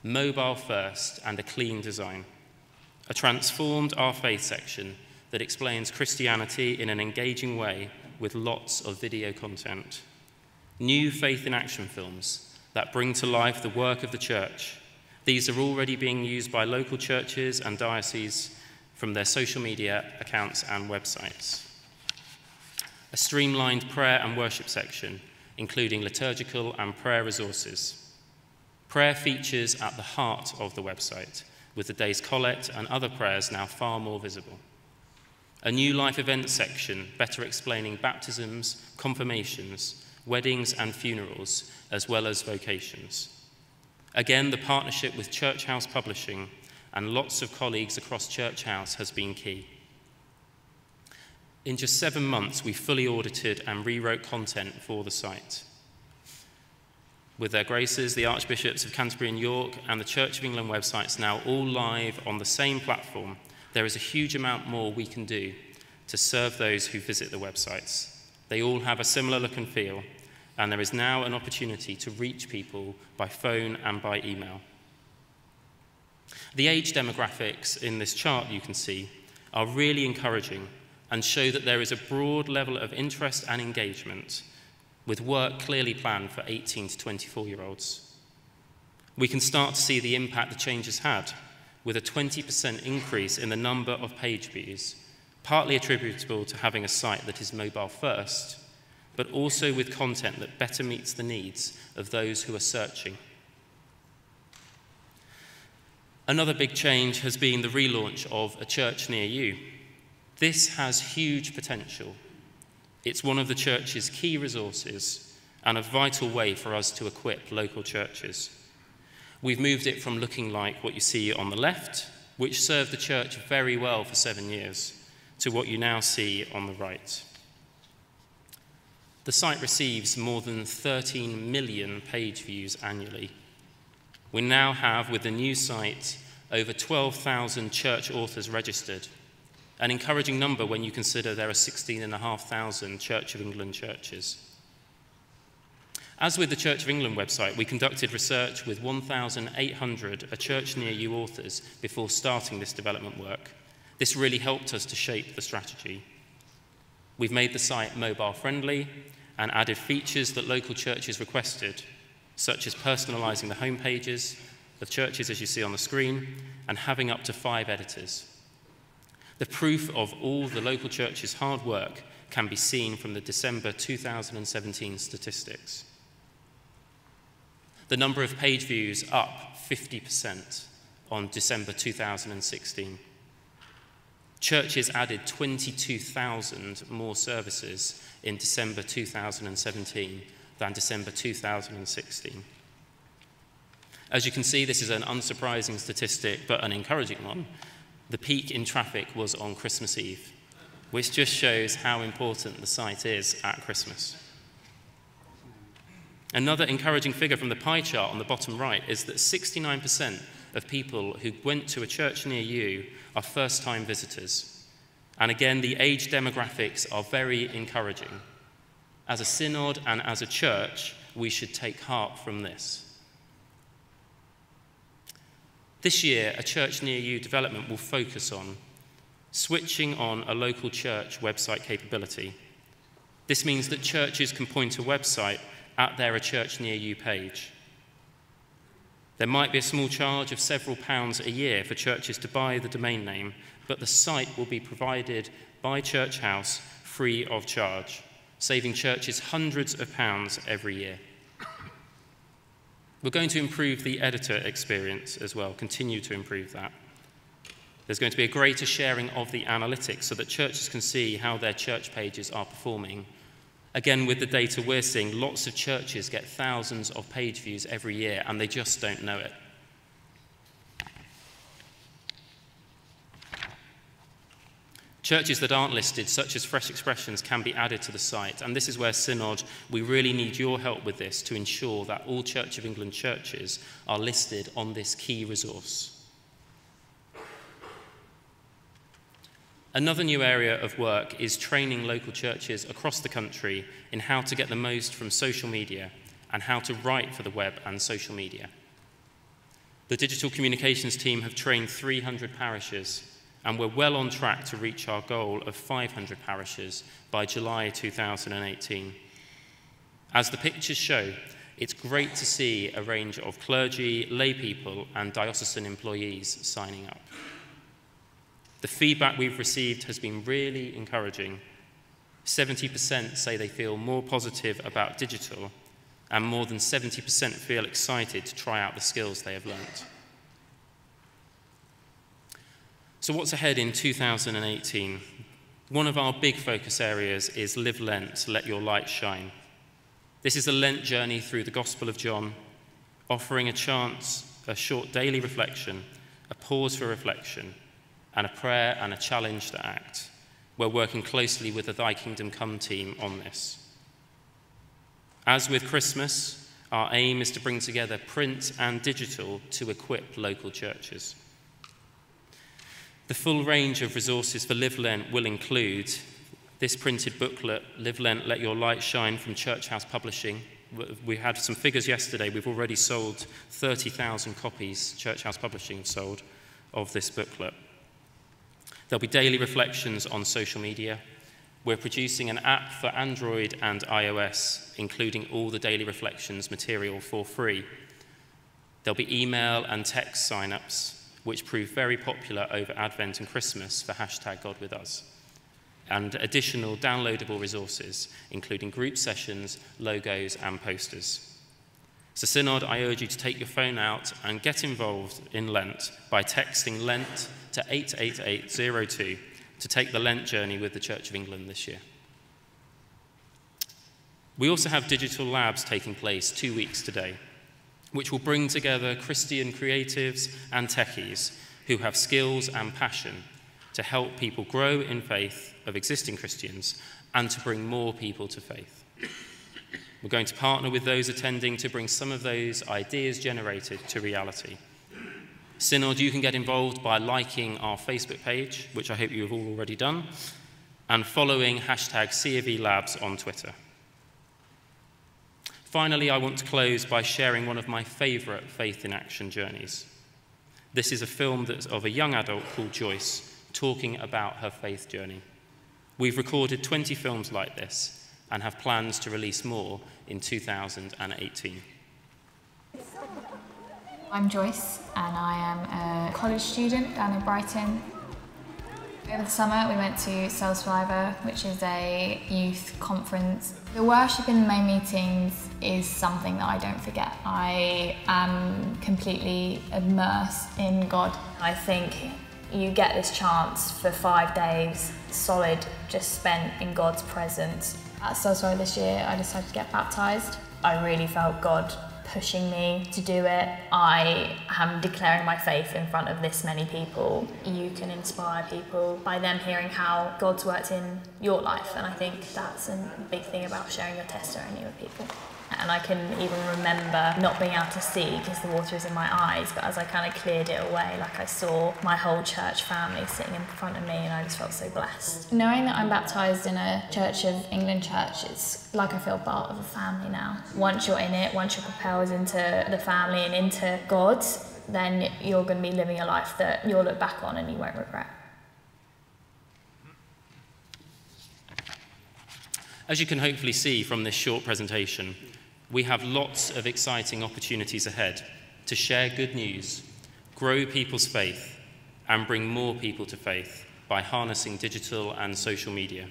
mobile first, and a clean design. A transformed Our Faith section that explains Christianity in an engaging way with lots of video content. New Faith in Action films that bring to life the work of the church. These are already being used by local churches and dioceses from their social media accounts and websites. A streamlined prayer and worship section, including liturgical and prayer resources. Prayer features at the heart of the website, with the day's collect and other prayers now far more visible. A new life events section, better explaining baptisms, confirmations, weddings and funerals, as well as vocations. Again, the partnership with Church House Publishing and lots of colleagues across Church House has been key. In just 7 months, we fully audited and rewrote content for the site. With their graces, the Archbishops of Canterbury and York and the Church of England websites now all live on the same platform, there is a huge amount more we can do to serve those who visit the websites. They all have a similar look and feel, and there is now an opportunity to reach people by phone and by email. The age demographics in this chart you can see are really encouraging and show that there is a broad level of interest and engagement, with work clearly planned for 18 to 24-year-olds. We can start to see the impact the change has had, with a 20% increase in the number of page views, partly attributable to having a site that is mobile first, but also with content that better meets the needs of those who are searching. Another big change has been the relaunch of A Church Near You. This has huge potential. It's one of the church's key resources and a vital way for us to equip local churches. We've moved it from looking like what you see on the left, which served the church very well for 7 years, to what you now see on the right. The site receives more than 13 million page views annually. We now have, with the new site, over 12,000 church authors registered, an encouraging number when you consider there are 16,500 Church of England churches. As with the Church of England website, we conducted research with 1,800 A Church Near You authors before starting this development work. This really helped us to shape the strategy. We've made the site mobile friendly and added features that local churches requested, such as personalising the home pages of churches as you see on the screen and having up to 5 editors. The proof of all the local churches' hard work can be seen from the December 2017 statistics. The number of page views up 50% on December 2016. Churches added 22,000 more services in December 2017 than December 2016. As you can see, this is an unsurprising statistic, but an encouraging one. The peak in traffic was on Christmas Eve, which just shows how important the site is at Christmas. Another encouraging figure from the pie chart on the bottom right is that 69% of people who went to a church near you are first-time visitors. And again, the age demographics are very encouraging. As a synod and as a church, we should take heart from this. This year, a Church Near You development will focus on switching on a local church website capability. This means that churches can point a website at their A Church Near You page. There might be a small charge of several pounds a year for churches to buy the domain name, but the site will be provided by Church House free of charge, saving churches hundreds of pounds every year. We're going to improve the editor experience as well, continue to improve that. There's going to be a greater sharing of the analytics so that churches can see how their church pages are performing. Again, with the data we're seeing, lots of churches get thousands of page views every year and they just don't know it. Churches that aren't listed, such as Fresh Expressions, can be added to the site, and this is where Synod, we really need your help with this to ensure that all Church of England churches are listed on this key resource. Another new area of work is training local churches across the country in how to get the most from social media and how to write for the web and social media. The digital communications team have trained 300 parishes, and we're well on track to reach our goal of 500 parishes by July 2018. As the pictures show, it's great to see a range of clergy, lay people, and diocesan employees signing up. The feedback we've received has been really encouraging. 70% say they feel more positive about digital, and more than 70% feel excited to try out the skills they have learnt. So what's ahead in 2018? One of our big focus areas is Live Lent, Let Your Light Shine. This is a Lent journey through the Gospel of John, offering a chance, a short daily reflection, a pause for reflection, and a prayer and a challenge to act. We're working closely with the Thy Kingdom Come team on this. As with Christmas, our aim is to bring together print and digital to equip local churches. The full range of resources for Live Lent will include this printed booklet, Live Lent, Let Your Light Shine, from Church House Publishing. We had some figures yesterday. We've already sold 30,000 copies, Church House Publishing have sold, of this booklet. There'll be daily reflections on social media. We're producing an app for Android and iOS, including all the daily reflections material for free. There'll be email and text sign-ups, which proved very popular over Advent and Christmas for #GodWithUs, and additional downloadable resources, including group sessions, logos, and posters. So Synod, I urge you to take your phone out and get involved in Lent by texting Lent to 88802 to take the Lent journey with the Church of England this year. We also have digital labs taking place 2 weeks today, which will bring together Christian creatives and techies who have skills and passion to help people grow in faith of existing Christians and to bring more people to faith. We're going to partner with those attending to bring some of those ideas generated to reality. Synod, you can get involved by liking our Facebook page, which I hope you have all already done, and following #CAVLabs on Twitter. Finally, I want to close by sharing one of my favourite Faith in Action journeys. This is a film that's of a young adult called Joyce talking about her faith journey. We've recorded 20 films like this and have plans to release more in 2018.
I'm Joyce and I am a college student down in Brighton. Over the summer we went to Soul Survivor, which is a youth conference. The worship in the main meetings is something that I don't forget. I am completely immersed in God. I think you get this chance for 5 days, solid, just spent in God's presence. At Soul Survivor this year I decided to get baptised. I really felt God pushing me to do it. I am declaring my faith in front of this many people. You can inspire people by them hearing how God's worked in your life, and I think that's a big thing about sharing your testimony with people. And I can even remember not being able to see because the water was in my eyes, but as I kind of cleared it away, like I saw my whole church family sitting in front of me, and I just felt so blessed. Knowing that I'm baptised in a Church of England church, it's like I feel part of a family now. Once you're in it, once you're propelled into the family and into God, then you're going to be living a life that you'll look back on and you won't regret.
As you can hopefully see from this short presentation, we have lots of exciting opportunities ahead to share good news, grow people's faith, and bring more people to faith by harnessing digital and social media.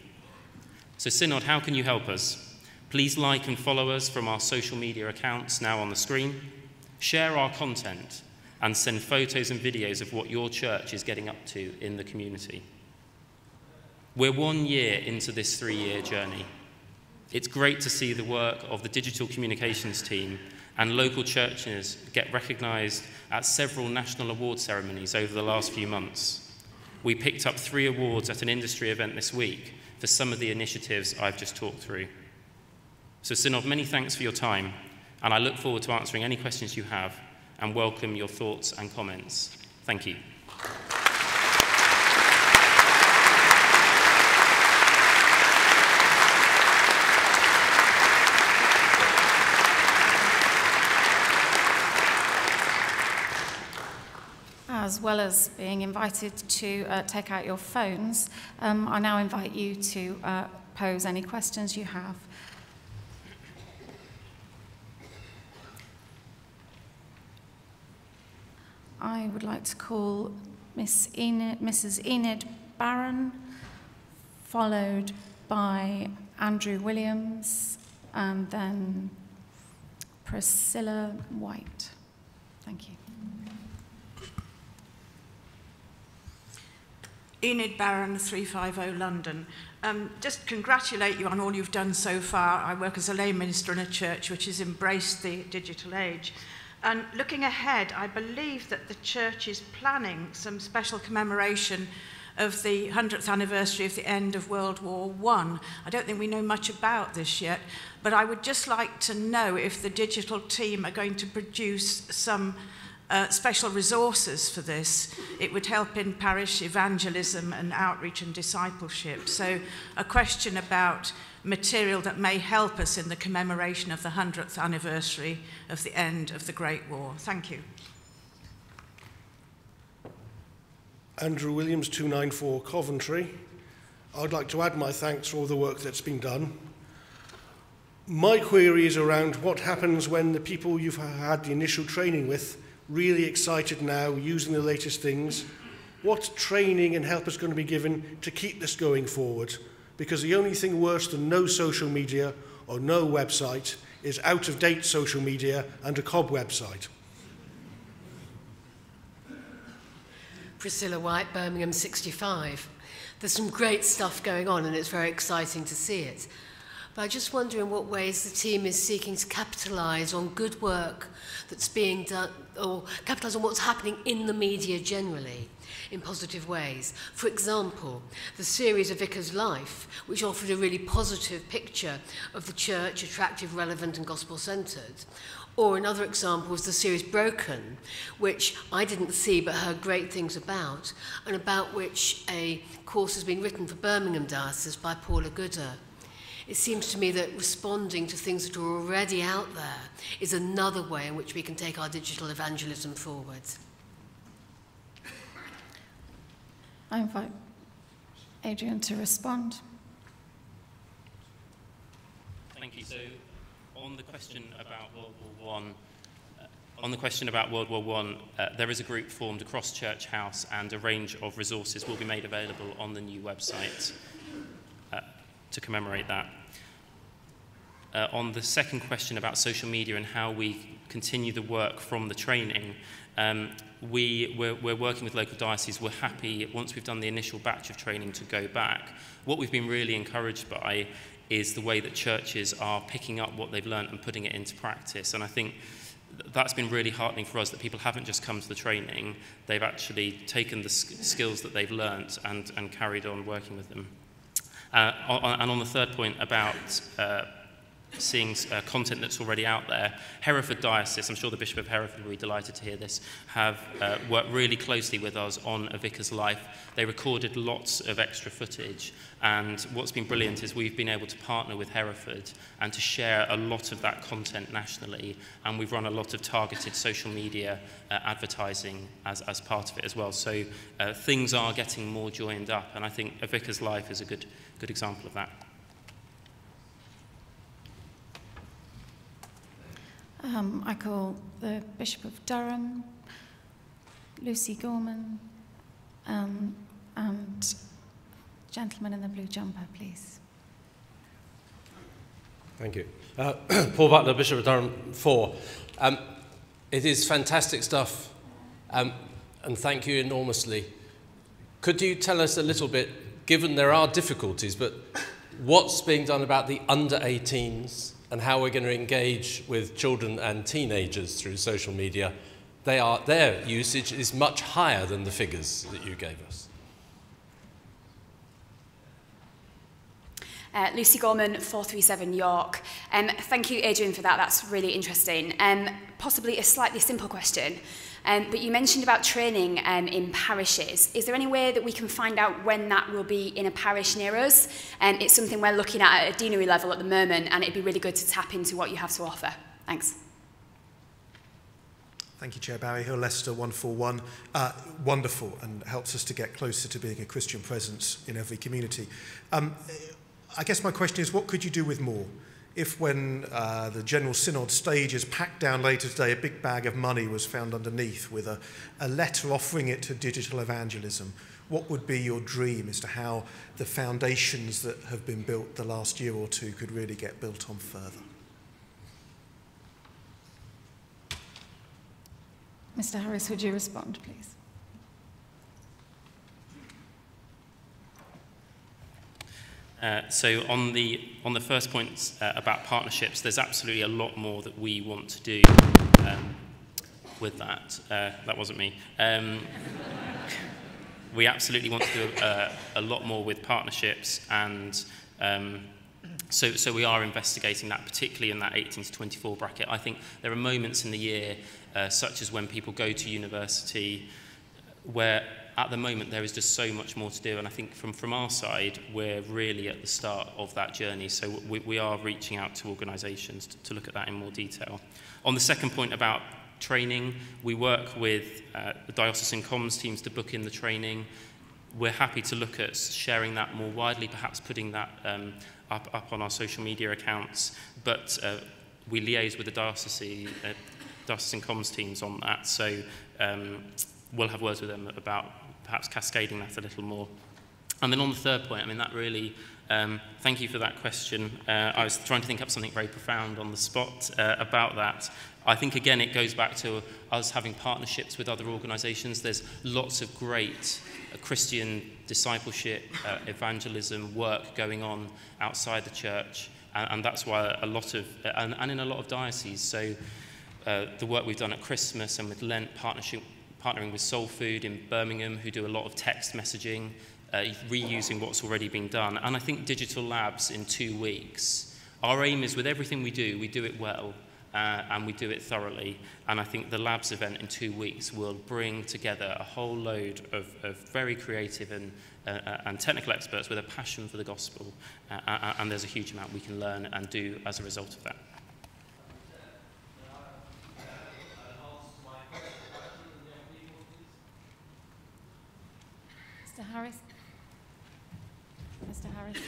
So Synod, how can you help us? Please like and follow us from our social media accounts now on the screen, share our content, and send photos and videos of what your church is getting up to in the community. We're 1 year into this 3-year journey. It's great to see the work of the digital communications team and local churches get recognised at several national award ceremonies over the last few months. We picked up 3 awards at an industry event this week for some of the initiatives I've just talked through. So Synod, many thanks for your time, and I look forward to answering any questions you have and welcome your thoughts and comments. Thank you.
As well as being invited to take out your phones, I now invite you to pose any questions you have. I would like to call Mrs. Enid Barron, followed by Andrew Williams, and then Priscilla White. Thank you.
Enid Barron, 350 London. Just congratulate you on all you've done so far. I work as a lay minister in a church which has embraced the digital age. And looking ahead, I believe that the church is planning some special commemoration of the 100th anniversary of the end of World War I. I don't think we know much about this yet, but I would just like to know if the digital team are going to produce some special resources for this. It would help in parish evangelism and outreach and discipleship. So a question about material that may help us in the commemoration of the 100th anniversary of the end of the Great War. Thank you.
Andrew Williams, 294 Coventry. I'd like to add my thanks for all the work that's been done. My query is around what happens when the people you've had the initial training with really excited now, using the latest things. What training and help is going to be given to keep this going forward? Because the only thing worse than no social media or no website is out-of-date social media and a COB website.
Priscilla White, Birmingham 65. There's some great stuff going on and it's very exciting to see it. But I just wonder in what ways the team is seeking to capitalise on good work that's being done, or capitalise on what's happening in the media generally, in positive ways. For example, the series of Vicar's Life, which offered a really positive picture of the church, attractive, relevant and gospel-centred. Or another example was the series Broken, which I didn't see but heard great things about, and about which a course has been written for Birmingham Diocese by Paula Gooder. It seems to me that responding to things that are already out there is another way in which we can take our digital evangelism forward.
I invite Adrian to respond.
Thank you. So, on the question about World War I, there is a group formed across Church House, and a range of resources will be made available on the new website to commemorate that. On the second question about social media and how we continue the work from the training, we're working with local dioceses. We're happy, once we've done the initial batch of training, to go back. What we've been really encouraged by is the way that churches are picking up what they've learned and putting it into practice. And I think that's been really heartening for us, that people haven't just come to the training, they've actually taken the skills that they've learnt and carried on working with them. And on the third point about seeing content that's already out there, Hereford Diocese, I'm sure the Bishop of Hereford will be delighted to hear this, have worked really closely with us on A Vicar's Life. They recorded lots of extra footage, and what's been brilliant is we've been able to partner with Hereford and to share a lot of that content nationally, and we've run a lot of targeted social media advertising as part of it as well. So things are getting more joined up, and I think A Vicar's Life is a good example of that.
I call the Bishop of Durham, Lucy Gorman, and gentleman in the blue jumper, please.
Thank you. Paul Butler, Bishop of Durham 4. It is fantastic stuff, and thank you enormously. Could you tell us a little bit, given there are difficulties, but what's being done about the under-18s and how we're going to engage with children and teenagers through social media? Their usage is much higher than the figures that you gave us.
Lucy Gorman, 437 York. Thank you, Adrian, for that. That's really interesting. Possibly a slightly simple question, but you mentioned about training in parishes. Is there any way that we can find out when that will be in a parish near us? It's something we're looking at a deanery level at the moment, and it'd be really good to tap into what you have to offer. Thanks.
Thank you, Chair Barry Hill, Leicester 141. Wonderful, and helps us to get closer to being a Christian presence in every community. I guess my question is, what could you do with more? If when the General Synod stage is packed down later today, a big bag of money was found underneath with a letter offering it to digital evangelism, what would be your dream as to how the foundations that have been built the last year or two could really get built on further?
Mr. Harris, would you respond, please?
So on the first point about partnerships, there's absolutely a lot more that we want to do with that. That wasn't me. We absolutely want to do a lot more with partnerships, and so we are investigating that, particularly in that 18 to 24 bracket. I think there are moments in the year, such as when people go to university, where at the moment there is just so much more to do, and I think from our side we're really at the start of that journey, so we are reaching out to organisations to look at that in more detail. On the second point about training, we work with the diocesan comms teams to book in the training. We're happy to look at sharing that more widely, perhaps putting that up on our social media accounts, but we liaise with the diocesan comms teams on that, so we'll have words with them about perhaps cascading that a little more. And then on the third point, I mean, that really, thank you for that question. I was trying to think up something very profound on the spot about that. I think, again, it goes back to us having partnerships with other organisations. There's lots of great Christian discipleship, evangelism work going on outside the church, and that's why a lot of, and in a lot of dioceses, so the work we've done at Christmas and with Lent, partnering with Soul Food in Birmingham, who do a lot of text messaging, reusing what's already been done. And I think digital labs in 2 weeks. Our aim is, with everything we do it well. and we do it thoroughly. And I think the Labs event in 2 weeks will bring together a whole load of very creative and technical experts with a passion for the gospel, and there's a huge amount we can learn and do as a result of that.
Mr. Harris? Mr. Harris?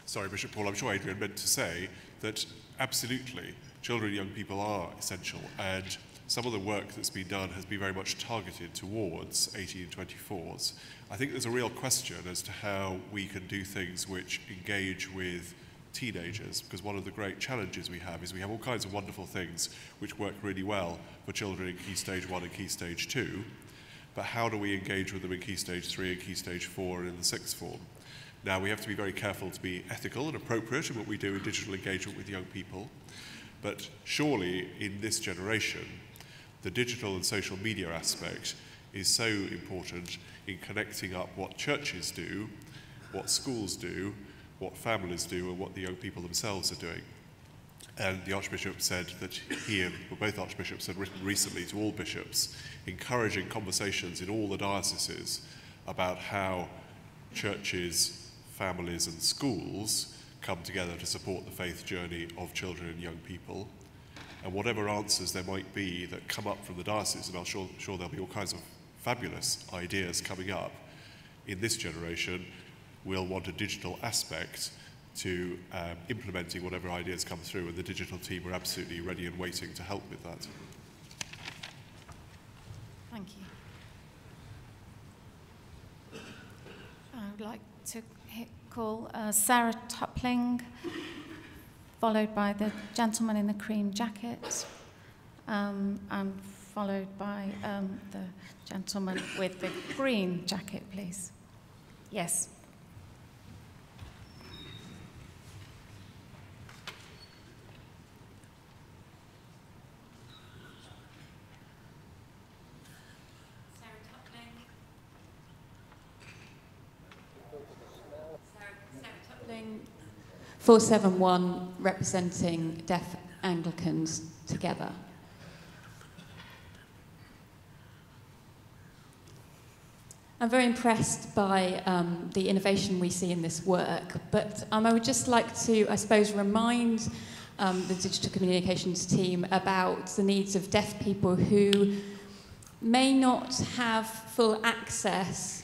Sorry, Bishop Paul, I'm sure Adrian meant to say that absolutely children and young people are essential, and some of the work that's been done has been very much targeted towards 18 and 24s. I think there's a real question as to how we can do things which engage with teenagers, because one of the great challenges we have is we have all kinds of wonderful things which work really well for children in Key Stage 1 and Key Stage 2, but how do we engage with them in Key Stage 3 and Key Stage 4 and in the sixth form? Now, we have to be very careful to be ethical and appropriate in what we do in digital engagement with young people, but surely in this generation, the digital and social media aspect is so important in connecting up what churches do, what schools do, what families do, and what the young people themselves are doing. And the Archbishop said that he and both Archbishops had written recently to all bishops, encouraging conversations in all the dioceses about how churches, families and schools come together to support the faith journey of children and young people. And whatever answers there might be that come up from the diocese, and I'm sure there'll be all kinds of fabulous ideas coming up, in this generation we'll want a digital aspect to implementing whatever ideas come through, and the digital team are absolutely ready and waiting to help with that.
Thank you. I would like to call Sarah Tupling, followed by the gentleman in the cream jacket, and followed by the gentleman with the green jacket, please. Yes.
Sarah Tupling, 471, representing deaf Anglicans together. I'm very impressed by the innovation we see in this work, but I would just like to, I suppose, remind the digital communications team about the needs of deaf people who may not have full access,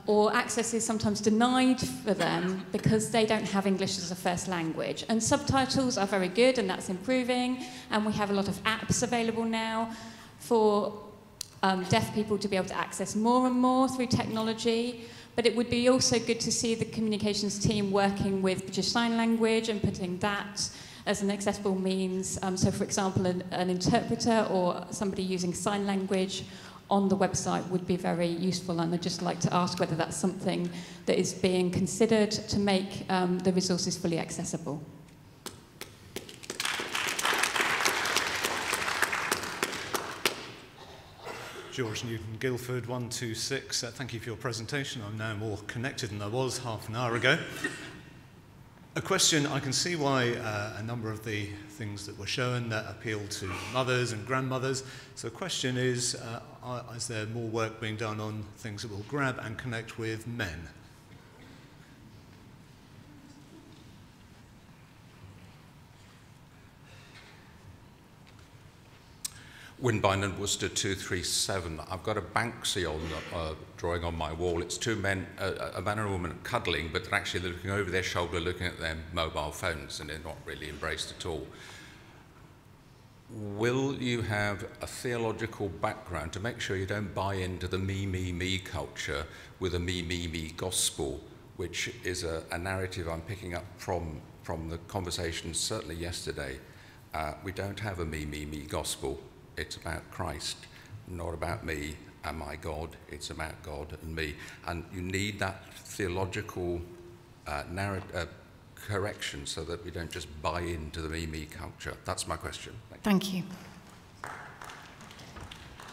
or access is sometimes denied for them because they don't have English as a first language. And subtitles are very good, and that's improving, and we have a lot of apps available now for deaf people to be able to access more and more through technology. But it would be also good to see the communications team working with British Sign Language and putting that as an accessible means. So, for example, an interpreter or somebody using sign language on the website would be very useful, and I'd just like to ask whether that's something that is being considered to make the resources fully accessible.
George Newton Guildford, 126. Thank you for your presentation. I'm now more connected than I was half an hour ago. A question, I can see why a number of the things that were shown that appeal to mothers and grandmothers. So the question is there more work being done on things that will grab and connect with men?
Winbine and Worcester 237. I've got a Banksy on drawing on my wall. It's two men, a man and a woman cuddling, but they're actually looking over their shoulder, looking at their mobile phones, and they're not really embraced at all. Will you have a theological background to make sure you don't buy into the me, me, me culture with a me, me, me gospel, which is a narrative I'm picking up from the conversation certainly yesterday. We don't have a me, me, me gospel. It's about Christ, not about me and my God. It's about God and me. And you need that theological correction so that we don't just buy into the me culture. That's my question.
Thank you.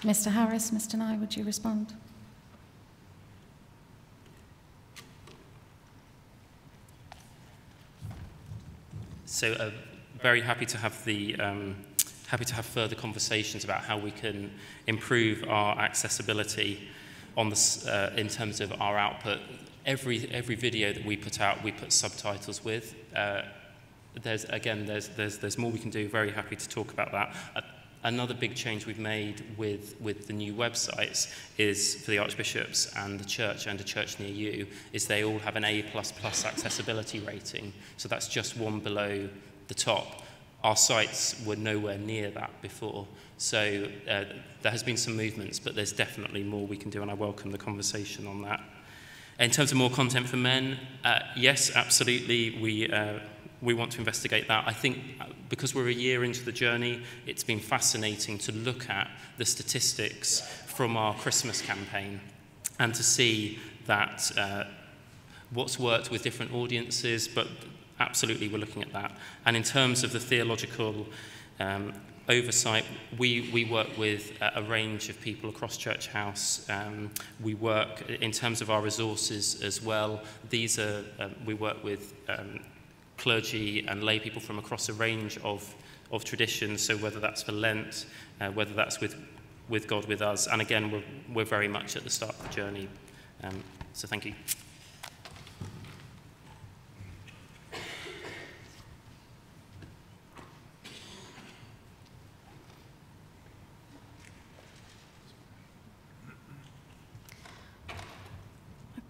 Mr. Harris, Mr. Nye, would you respond?
So very happy to have the further conversations about how we can improve our accessibility on this, in terms of our output. Every video that we put out, we put subtitles with. There's more we can do. Very happy to talk about that. Another big change we've made with the new websites is for the archbishops and the church and a church near you, is they all have an A++ accessibility rating. So that's just one below the top. Our sites were nowhere near that before. So there has been some movements, but there's definitely more we can do, and I welcome the conversation on that. In terms of more content for men, yes, absolutely, we want to investigate that. I think because we're a year into the journey, it's been fascinating to look at the statistics from our Christmas campaign and to see that what's worked with different audiences, but absolutely we're looking at that. And in terms of the theological oversight, we work with a range of people across Church House. We work in terms of our resources as well. These are, we work with clergy and lay people from across a range of traditions, so whether that's for Lent, whether that's with God with us, and again, we're very much at the start of the journey. So thank you.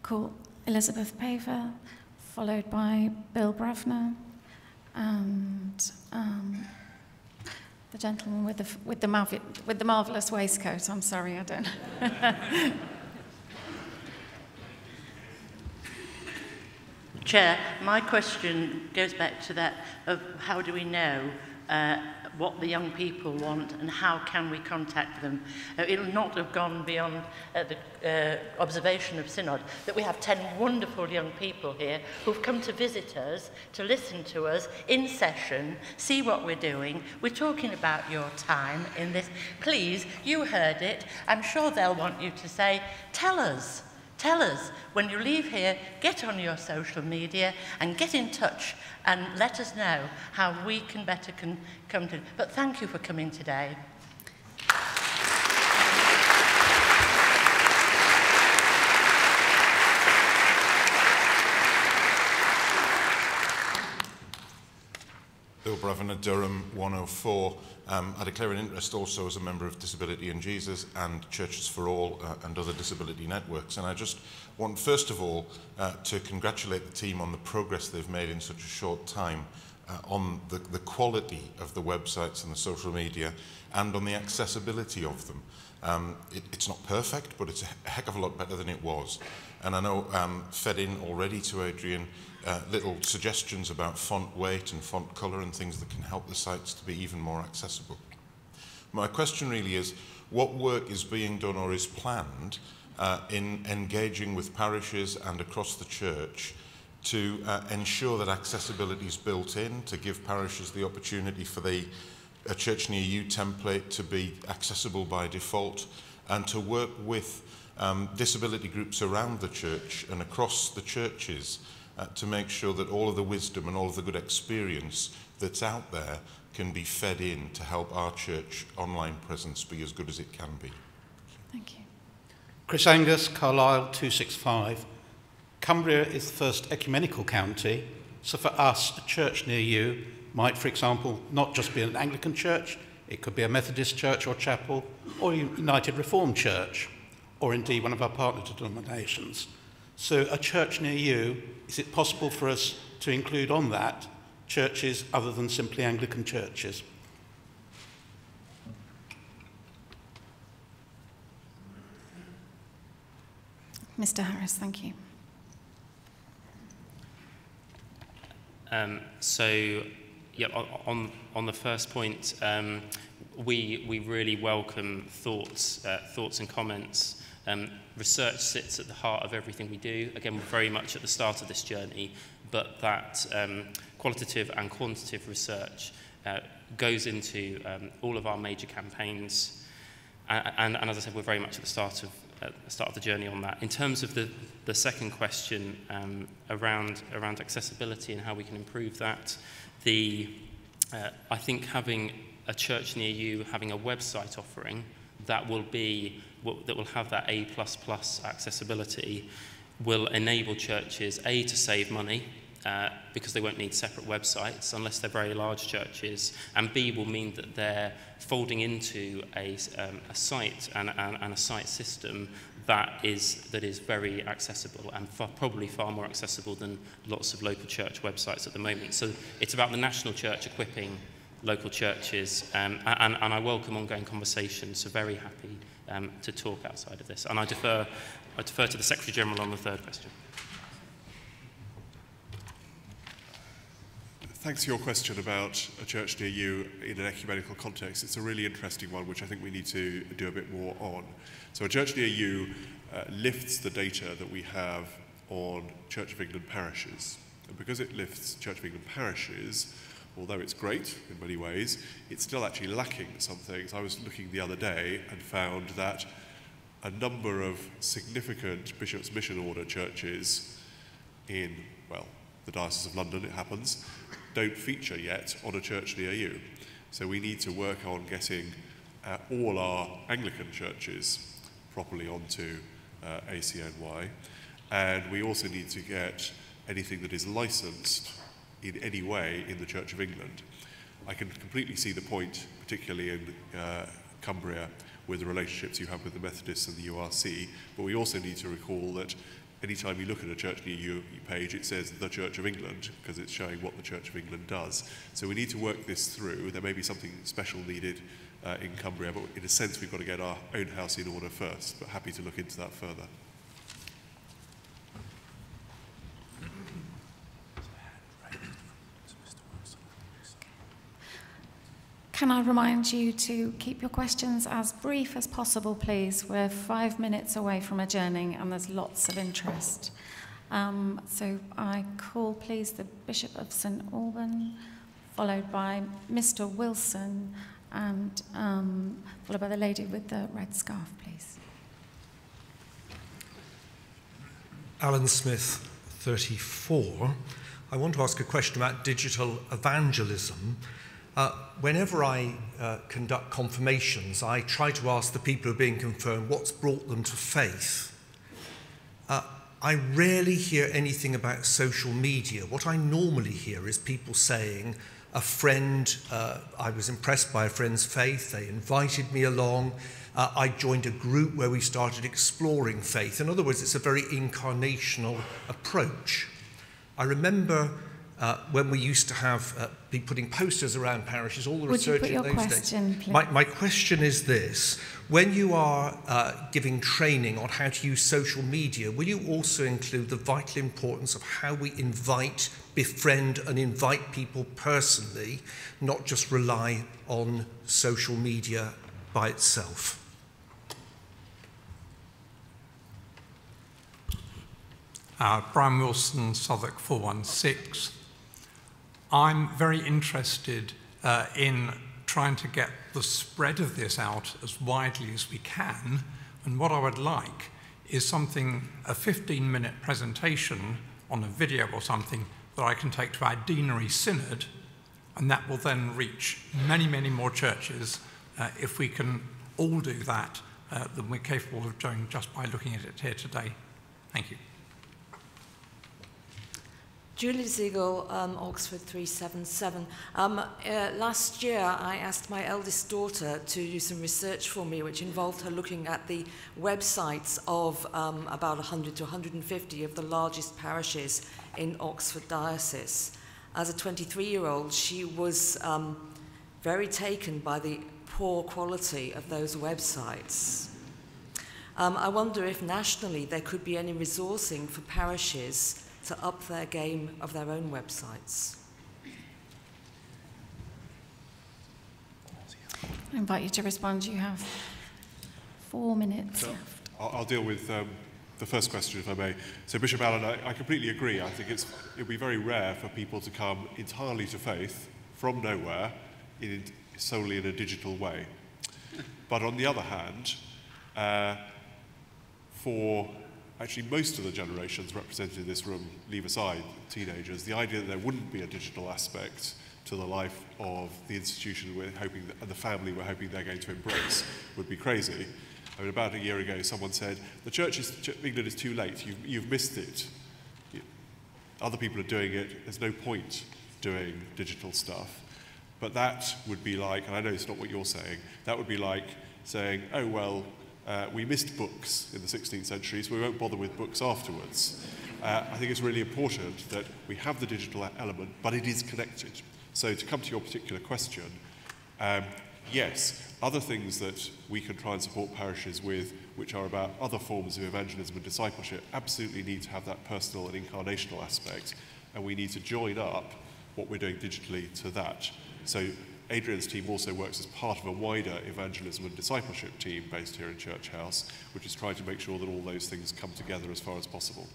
Call Elizabeth Paver, followed by Bill Bravner, and the gentleman with the marvellous waistcoat. I'm sorry, I don't.
Chair, my question goes back to that of how do we know what the young people want and how can we contact them. It will not have gone beyond the observation of Synod that we have 10 wonderful young people here who've come to visit us, to listen to us in session, see what we're doing. We're talking about your time in this. Please, you heard it. I'm sure they'll want you to say, tell us. Tell us, when you leave here, get on your social media and get in touch and let us know how we can better come to. But thank you for coming today.
Bill Bravner, Durham 104. I declare an interest also as a member of Disability in Jesus and Churches for All and other disability networks. And I just want, first of all, to congratulate the team on the progress they've made in such a short time on the quality of the websites and the social media and on the accessibility of them. It's not perfect, but it's a heck of a lot better than it was. And I know fed in already to Adrian little suggestions about font weight and font colour and things that can help the sites to be even more accessible. My question really is, what work is being done or is planned in engaging with parishes and across the church to ensure that accessibility is built in, to give parishes the opportunity for a Church Near You template to be accessible by default, and to work with disability groups around the church and across the churches to make sure that all of the wisdom and all of the good experience that's out there can be fed in to help our church online presence be as good as it can be.
Thank you.
Chris Angus, Carlisle 265. Cumbria is the first ecumenical county, so for us, a church near you might, for example, not just be an Anglican church, it could be a Methodist church or chapel, or a United Reformed church, or indeed one of our partner denominations. So a church near you, is it possible for us to include on that churches other than simply Anglican churches?
Mr. Harris, thank you.
Yeah, on the first point, we really welcome thoughts and comments. Research sits at the heart of everything we do. Again, we're very much at the start of this journey, but that qualitative and quantitative research goes into all of our major campaigns. And as I said, we're very much at the start at the start of the journey on that. In terms of the second question around accessibility and how we can improve that, I think having a church near you having a website offering that will have that A++ accessibility will enable churches to save money because they won't need separate websites unless they're very large churches, and B will mean that they're folding into a site and a site system that is very accessible and probably far more accessible than lots of local church websites at the moment. So it's about the national church equipping local churches, and I welcome ongoing conversations, so very happy to talk outside of this. And I defer to the Secretary General on the third question.
Thanks for your question about a church near you in an ecumenical context. It's a really interesting one, which I think we need to do a bit more on. So a church near you lifts the data that we have on Church of England parishes. And because it lifts Church of England parishes, although it's great in many ways, it's still actually lacking some things. I was looking the other day and found that a number of significant Bishop's Mission Order churches in, well, the Diocese of London, it happens, don't feature yet on a church near you. So we need to work on getting all our Anglican churches properly onto ACNY, and we also need to get anything that is licensed in any way in the Church of England. I can completely see the point, particularly in Cumbria, with the relationships you have with the Methodists and the URC, but we also need to recall that anytime you look at a Church near you page, it says the Church of England, because it's showing what the Church of England does. So we need to work this through. There may be something special needed in Cumbria, but in a sense we've got to get our own house in order first, but happy to look into that further.
Can I remind you to keep your questions as brief as possible, please? We're 5 minutes away from adjourning and there's lots of interest. So I call, please, the Bishop of St Alban, followed by Mr Wilson, and followed by the lady with the red scarf, please.
Alan Smith, 34. I want to ask a question about digital evangelism. Whenever I conduct confirmations, I try to ask the people who are being confirmed what's brought them to faith. I rarely hear anything about social media. What I normally hear is people saying, a friend, I was impressed by a friend's faith, they invited me along, I joined a group where we started exploring faith. In other words, it's a very incarnational approach. I remember when we used to have be putting posters around parishes, all the research in those days. My question is this: when you are giving training on how to use social media, will you also include the vital importance of how we invite, befriend and invite people personally, not just rely on social media by itself?
Brian Wilson, Southwark 416. I'm very interested in trying to get the spread of this out as widely as we can, and what I would like is something, a 15-minute presentation on a video or something that I can take to our deanery synod, and that will then reach many, many more churches. If we can all do that, then we're capable of doing just by looking at it here today. Thank you.
Julie Ziegel, Oxford 377. Last year, I asked my eldest daughter to do some research for me, which involved her looking at the websites of about 100 to 150 of the largest parishes in Oxford Diocese. As a 23-year-old, she was very taken by the poor quality of those websites. I wonder if nationally there could be any resourcing for parishes to up their game of their own websites.
I invite you to respond. You have 4 minutes left.
I'll deal with the first question, if I may. So, Bishop Allen, I completely agree. I think it would be very rare for people to come entirely to faith from nowhere, solely in a digital way. But on the other hand, for actually most of the generations represented in this room, leave aside teenagers, the idea that there wouldn't be a digital aspect to the life of the institution we're hoping that, and the family we're hoping they're going to embrace would be crazy. I mean, about a year ago, someone said, the Church of England is too late, you've missed it. Other people are doing it, there's no point doing digital stuff. But that would be like, and I know it's not what you're saying, that would be like saying, oh, well, we missed books in the 16th century, so we won't bother with books afterwards. I think it's really important that we have the digital element, but it is connected. So to come to your particular question, yes, other things that we can try and support parishes with, which are about other forms of evangelism and discipleship, absolutely need to have that personal and incarnational aspect, and we need to join up what we're doing digitally to that. So Adrian's team also works as part of a wider evangelism and discipleship team based here in Church House, which is trying to make sure that all those things come together as far as possible.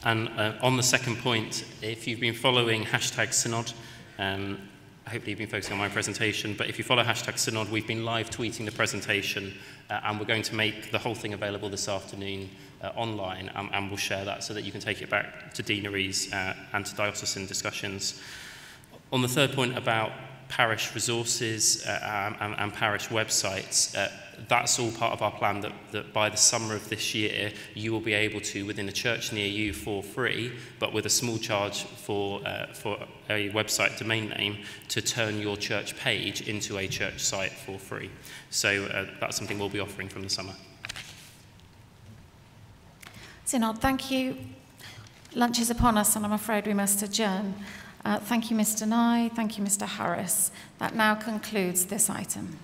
And on the second point, if you've been following #Synod, hopefully you've been focusing on my presentation, but if you follow #Synod, we've been live tweeting the presentation, and we're going to make the whole thing available this afternoon online, and we'll share that so that you can take it back to deaneries and to diocesan discussions. On the third point about parish resources and parish websites, that's all part of our plan that by the summer of this year you will be able to, within a church near you for free, but with a small charge for a website domain name, to turn your church page into a church site for free. So that's something we'll be offering from the summer.
Synod, thank you. Lunch is upon us and I'm afraid we must adjourn. Thank you, Mr. Nye. Thank you, Mr. Harris. That now concludes this item.